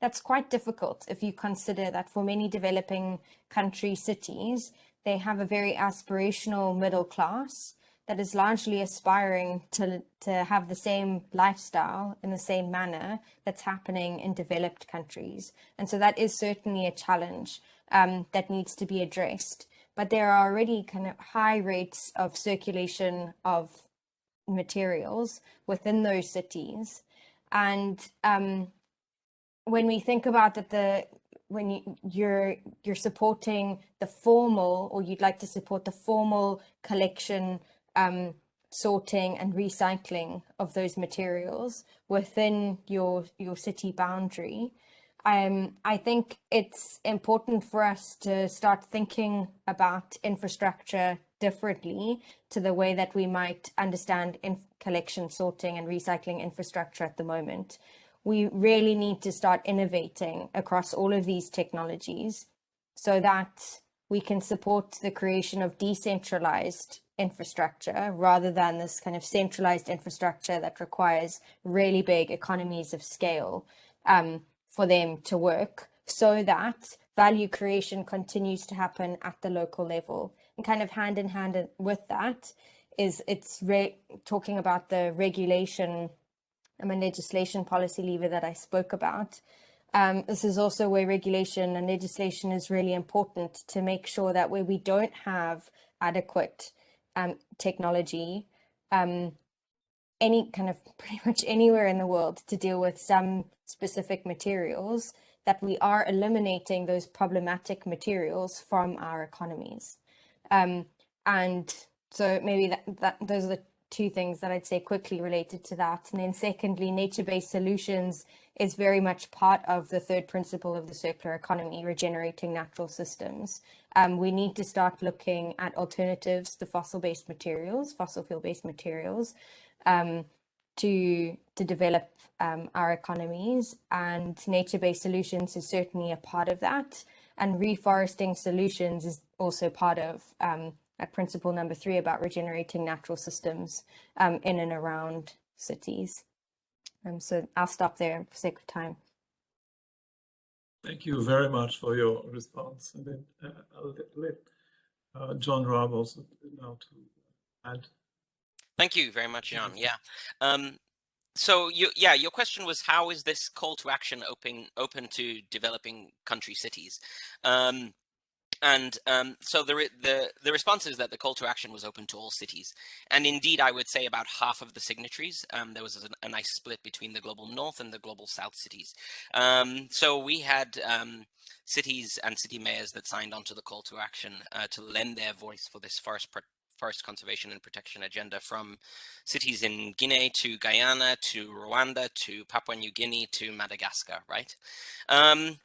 [SPEAKER 9] That's quite difficult if you consider that for many developing country cities, they have a very aspirational middle class that is largely aspiring to have the same lifestyle in the same manner that's happening in developed countries. And so that is certainly a challenge that needs to be addressed. But there are already kind of high rates of circulation of materials within those cities. And when we think about that, when you're supporting the formal, or you'd like to support the formal collection, sorting and recycling of those materials within your city boundary, I think it's important for us to start thinking about infrastructure differently to the way that we might understand collection, sorting and recycling infrastructure at the moment. We really need to start innovating across all of these technologies so that we can support the creation of decentralized infrastructure rather than this kind of centralized infrastructure that requires really big economies of scale for them to work, so that value creation continues to happen at the local level. And kind of hand in hand with that is talking about the regulation and legislation policy lever that I spoke about. This is also where regulation and legislation is really important to make sure that where we don't have adequate technology, any kind of pretty much anywhere in the world to deal with some specific materials, that we are eliminating those problematic materials from our economies. And so maybe those are the two things that I'd say quickly related to that. And then secondly, nature-based solutions is very much part of the third principle of the circular economy, regenerating natural systems. We need to start looking at alternatives to fossil fuel-based materials, to develop our economies, and nature-based solutions is certainly a part of that. And reforesting solutions is also part of at principle number 3 about regenerating natural systems in and around cities. So I'll stop there for sake of time.
[SPEAKER 1] Thank you very much for your response. And then I'll let John Robb also now to add.
[SPEAKER 10] Thank you very much, Jan. Yeah. So your question was, how is this call to action open to developing country cities? So the response is that the call to action was open to all cities, and indeed I would say about half of the signatories. There was a nice split between the global north and the global south cities. So we had cities and city mayors that signed on to the call to action to lend their voice for this forest conservation and protection agenda, from cities in Guinea to Guyana to Rwanda to Papua New Guinea to Madagascar, right? And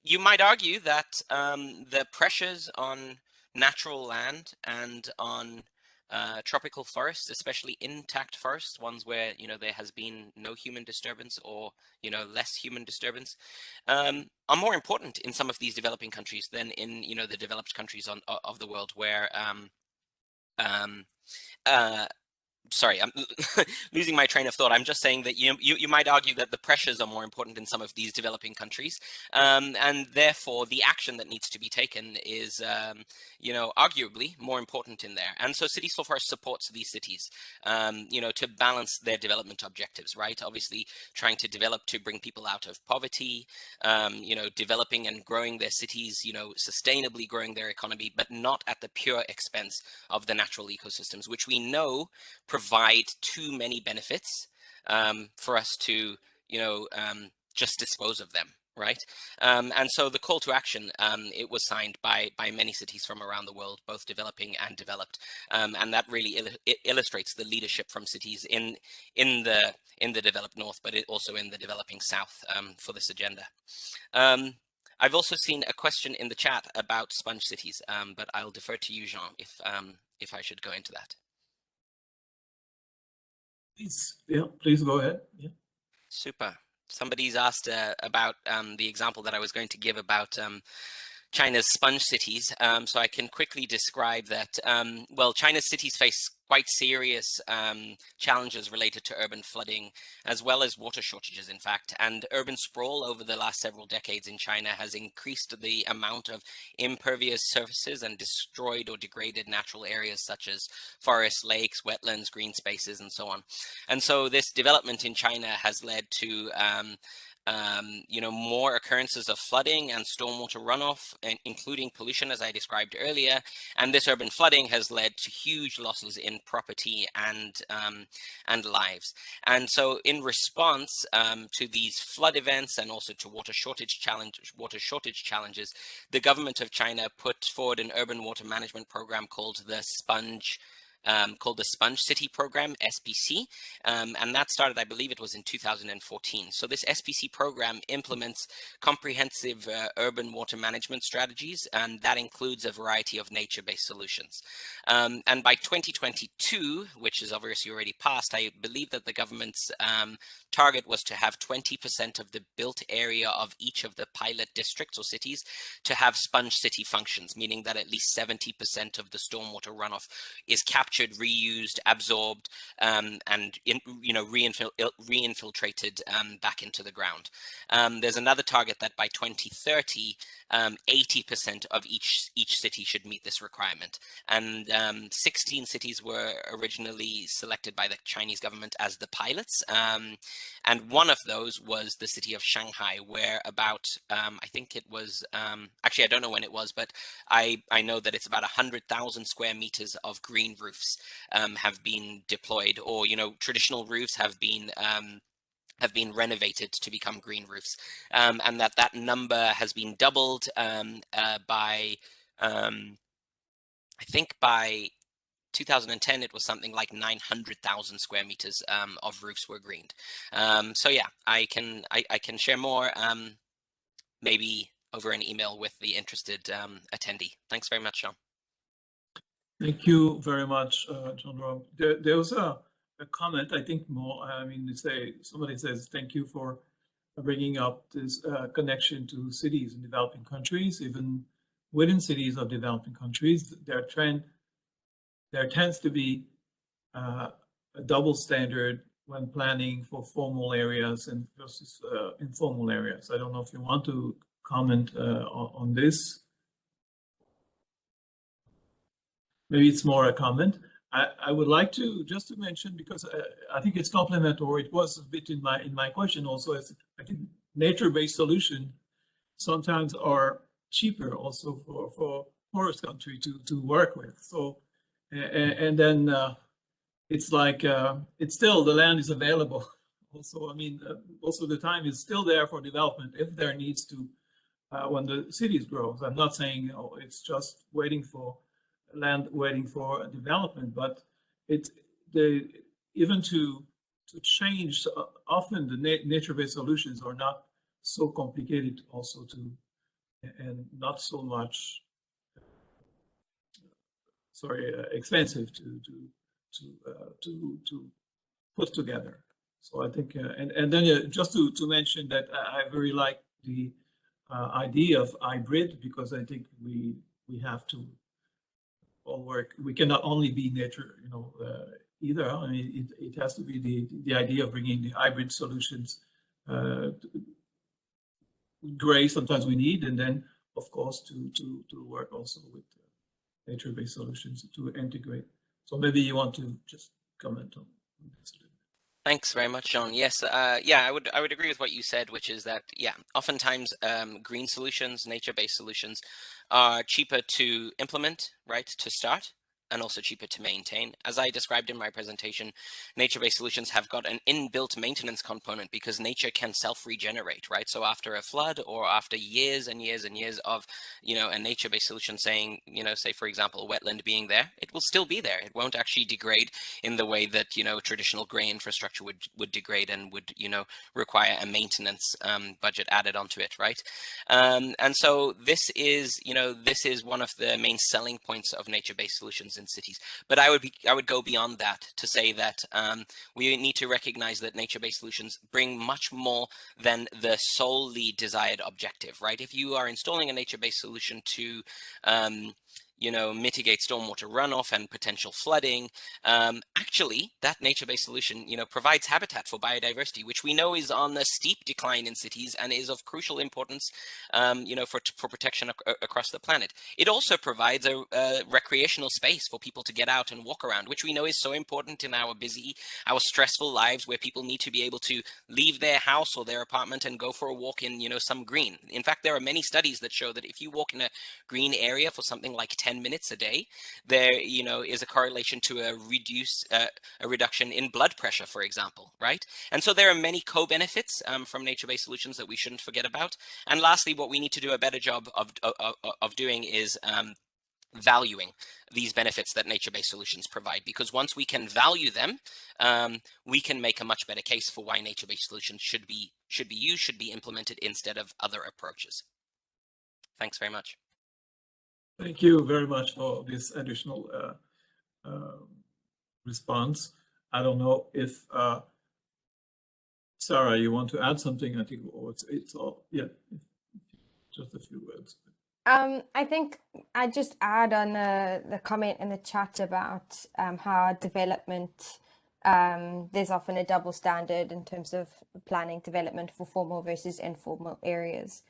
[SPEAKER 10] you might argue that the pressures on natural land and on tropical forests, especially intact forests, ones where there has been no human disturbance or less human disturbance, are more important in some of these developing countries than in the developed countries of the world, where sorry, I'm losing my train of thought. I'm just saying that you might argue that the pressures are more important in some of these developing countries, and therefore the action that needs to be taken is, arguably more important in there. And so Cities for Forests supports these cities, to balance their development objectives, right? Obviously, trying to develop to bring people out of poverty, developing and growing their cities, sustainably growing their economy, but not at the pure expense of the natural ecosystems, which we know provide too many benefits for us to, just dispose of them, right? And so the call to action, it was signed by many cities from around the world, both developing and developed, and that really illustrates the leadership from cities in the developed north, but also in the developing south for this agenda. I've also seen a question in the chat about sponge cities, but I'll defer to you, Jean, if I should go into that.
[SPEAKER 1] Please go ahead. Yeah.
[SPEAKER 10] Super. Somebody's asked about the example that I was going to give about China's sponge cities. So I can quickly describe that, well, China's cities face quite serious challenges related to urban flooding, as well as water shortages, in fact. And urban sprawl over the last several decades in China has increased the amount of impervious surfaces and destroyed or degraded natural areas such as forests, lakes, wetlands, green spaces, and so on. And so this development in China has led to more occurrences of flooding and stormwater runoff, including pollution, as I described earlier. And this urban flooding has led to huge losses in property and lives. And so, in response to these flood events and also to water shortage challenges, the government of China put forward an urban water management program called the Sponge City Program, SPC, and that started, I believe it was in 2014. So this SPC program implements comprehensive urban water management strategies, and that includes a variety of nature-based solutions. And by 2022, which is obviously already passed, I believe that the government's target was to have 20% of the built area of each of the pilot districts or cities to have sponge city functions, meaning that at least 70% of the stormwater runoff is captured, reused, absorbed, and reinfiltrated back into the ground. There's another target that by 2030, 80% of each city should meet this requirement. And 16 cities were originally selected by the Chinese government as the pilots. And one of those was the city of Shanghai, where about, I think it was, actually, I don't know when it was, but I know that it's about 100,000 square meters of green roofs have been deployed, or, traditional roofs have been renovated to become green roofs, and that number has been doubled by, I think by 2010, it was something like 900,000 square meters of roofs were greened. So yeah, I can share more, maybe over an email with the interested attendee. Thanks very much, Jean.
[SPEAKER 1] Thank you very much, John Rob. There was a comment, I think more, somebody says, thank you for bringing up this connection to cities in developing countries. Even within cities of developing countries, there tends to be a double standard when planning for formal areas and versus informal areas. I don't know if you want to comment on this. Maybe it's more a comment. I would like to just to mention, because I think it's complementary. It was a bit in my question also. I think nature-based solutions sometimes are cheaper also for forest country to work with. So and then it's like it's still, the land is available. Also, I mean, most of the time it's still there for development if there needs to when the cities grow. I'm not saying it's just waiting for land, waiting for development, but even to change, often the nature-based solutions are not so complicated also and not so much expensive to put together. So I think and then just to mention that I very like the idea of hybrid, because I think we have to all work. We cannot only be nature, either. I mean, it has to be the idea of bringing the hybrid solutions. Gray sometimes we need, and then of course to work also with nature-based solutions to integrate. So maybe you want to just comment on this a little bit.
[SPEAKER 10] Thanks very much, Jean. Yes, I would agree with what you said, which is that, oftentimes green solutions, nature-based solutions are cheaper to implement, right, to start. and also cheaper to maintain. As I described in my presentation, nature-based solutions have got an inbuilt maintenance component because nature can self-regenerate, right? So after a flood or after years and years and years of, a nature-based solution saying, say for example, a wetland being there, it will still be there. It won't actually degrade in the way that, traditional gray infrastructure would degrade and would, require a maintenance budget added onto it, right? And so this is one of the main selling points of nature-based solutions in cities. But I would go beyond that to say that we need to recognize that nature-based solutions bring much more than the solely desired objective, right? If you are installing a nature-based solution to mitigate stormwater runoff and potential flooding. Actually, that nature-based solution, provides habitat for biodiversity, which we know is on a steep decline in cities and is of crucial importance, for protection across the planet. It also provides a recreational space for people to get out and walk around, which we know is so important in our busy, our stressful lives, where people need to be able to leave their house or their apartment and go for a walk in, some green. In fact, there are many studies that show that if you walk in a green area for something like 10 minutes a day, there is a correlation to a reduction in blood pressure, for example, right? And so there are many co-benefits from nature-based solutions that we shouldn't forget about. And lastly, what we need to do a better job of doing is valuing these benefits that nature-based solutions provide, because once we can value them, we can make a much better case for why nature-based solutions should be used, should be implemented instead of other approaches. Thanks very much.
[SPEAKER 1] Thank you very much for this additional response. I don't know if Sarah, you want to add something? I think it's all, yeah, just a few words.
[SPEAKER 9] I think I just add on the comment in the chat about how development, there's often a double standard in terms of planning development for formal versus informal areas.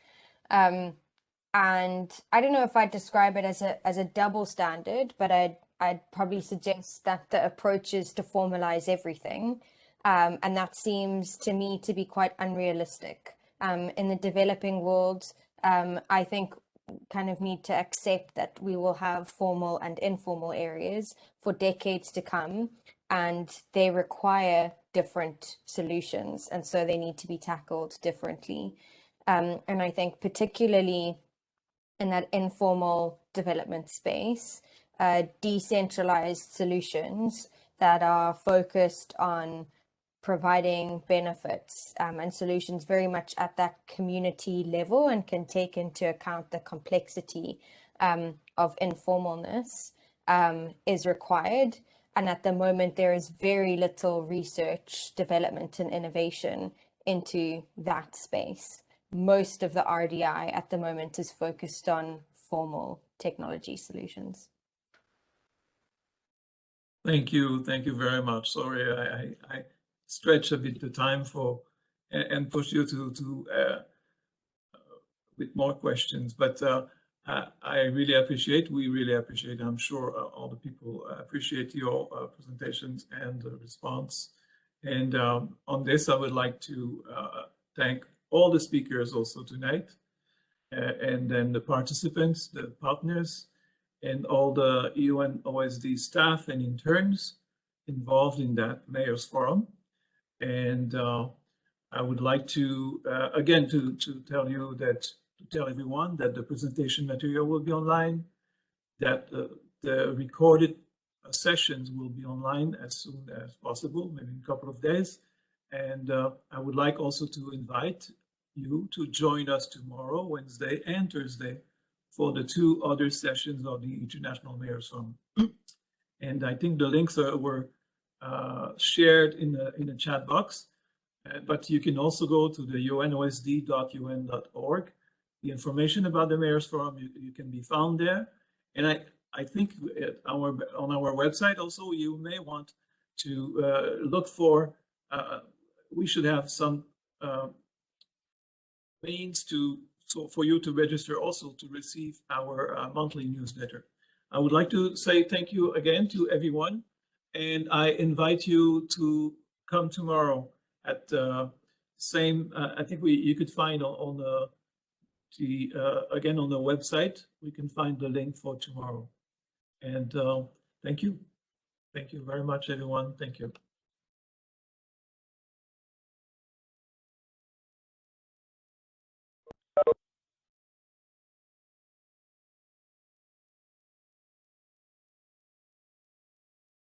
[SPEAKER 9] And I don't know if I'd describe it as a double standard, but I'd probably suggest that the approach is to formalize everything. And that seems to me to be quite unrealistic. In the developing world, I think kind of need to accept that we will have formal and informal areas for decades to come, and they require different solutions, and so they need to be tackled differently. And I think particularly in that informal development space, decentralized solutions that are focused on providing benefits and solutions very much at that community level and can take into account the complexity of informalness is required. And at the moment, there is very little research, development, and innovation into that space. Most of the RDI at the moment is focused on formal technology solutions.
[SPEAKER 1] Thank you very much. Sorry, I stretch a bit the time and push you to with more questions, but we really appreciate, I'm sure all the people appreciate your presentations and the response. And on this, I would like to thank all the speakers also tonight, and then the participants, the partners, and all the UN OSD staff and interns involved in that Mayor's Forum. And I would like to, again, to tell everyone that the presentation material will be online, that the recorded sessions will be online as soon as possible, maybe in a couple of days. And I would like also to invite you to join us tomorrow, Wednesday and Thursday, for the 2 other sessions of the International Mayors Forum. And I think the links were shared in the chat box, but you can also go to the unosd.un.org. The information about the Mayors Forum you can be found there. And I think on our website also you may want to look for, we should have some means for you to register also to receive our monthly newsletter. I would like to say thank you again to everyone, and I invite you to come tomorrow at the same. I think you could find on again on the website. We can find the link for tomorrow, and Thank you. Thank you very much, everyone. Thank you.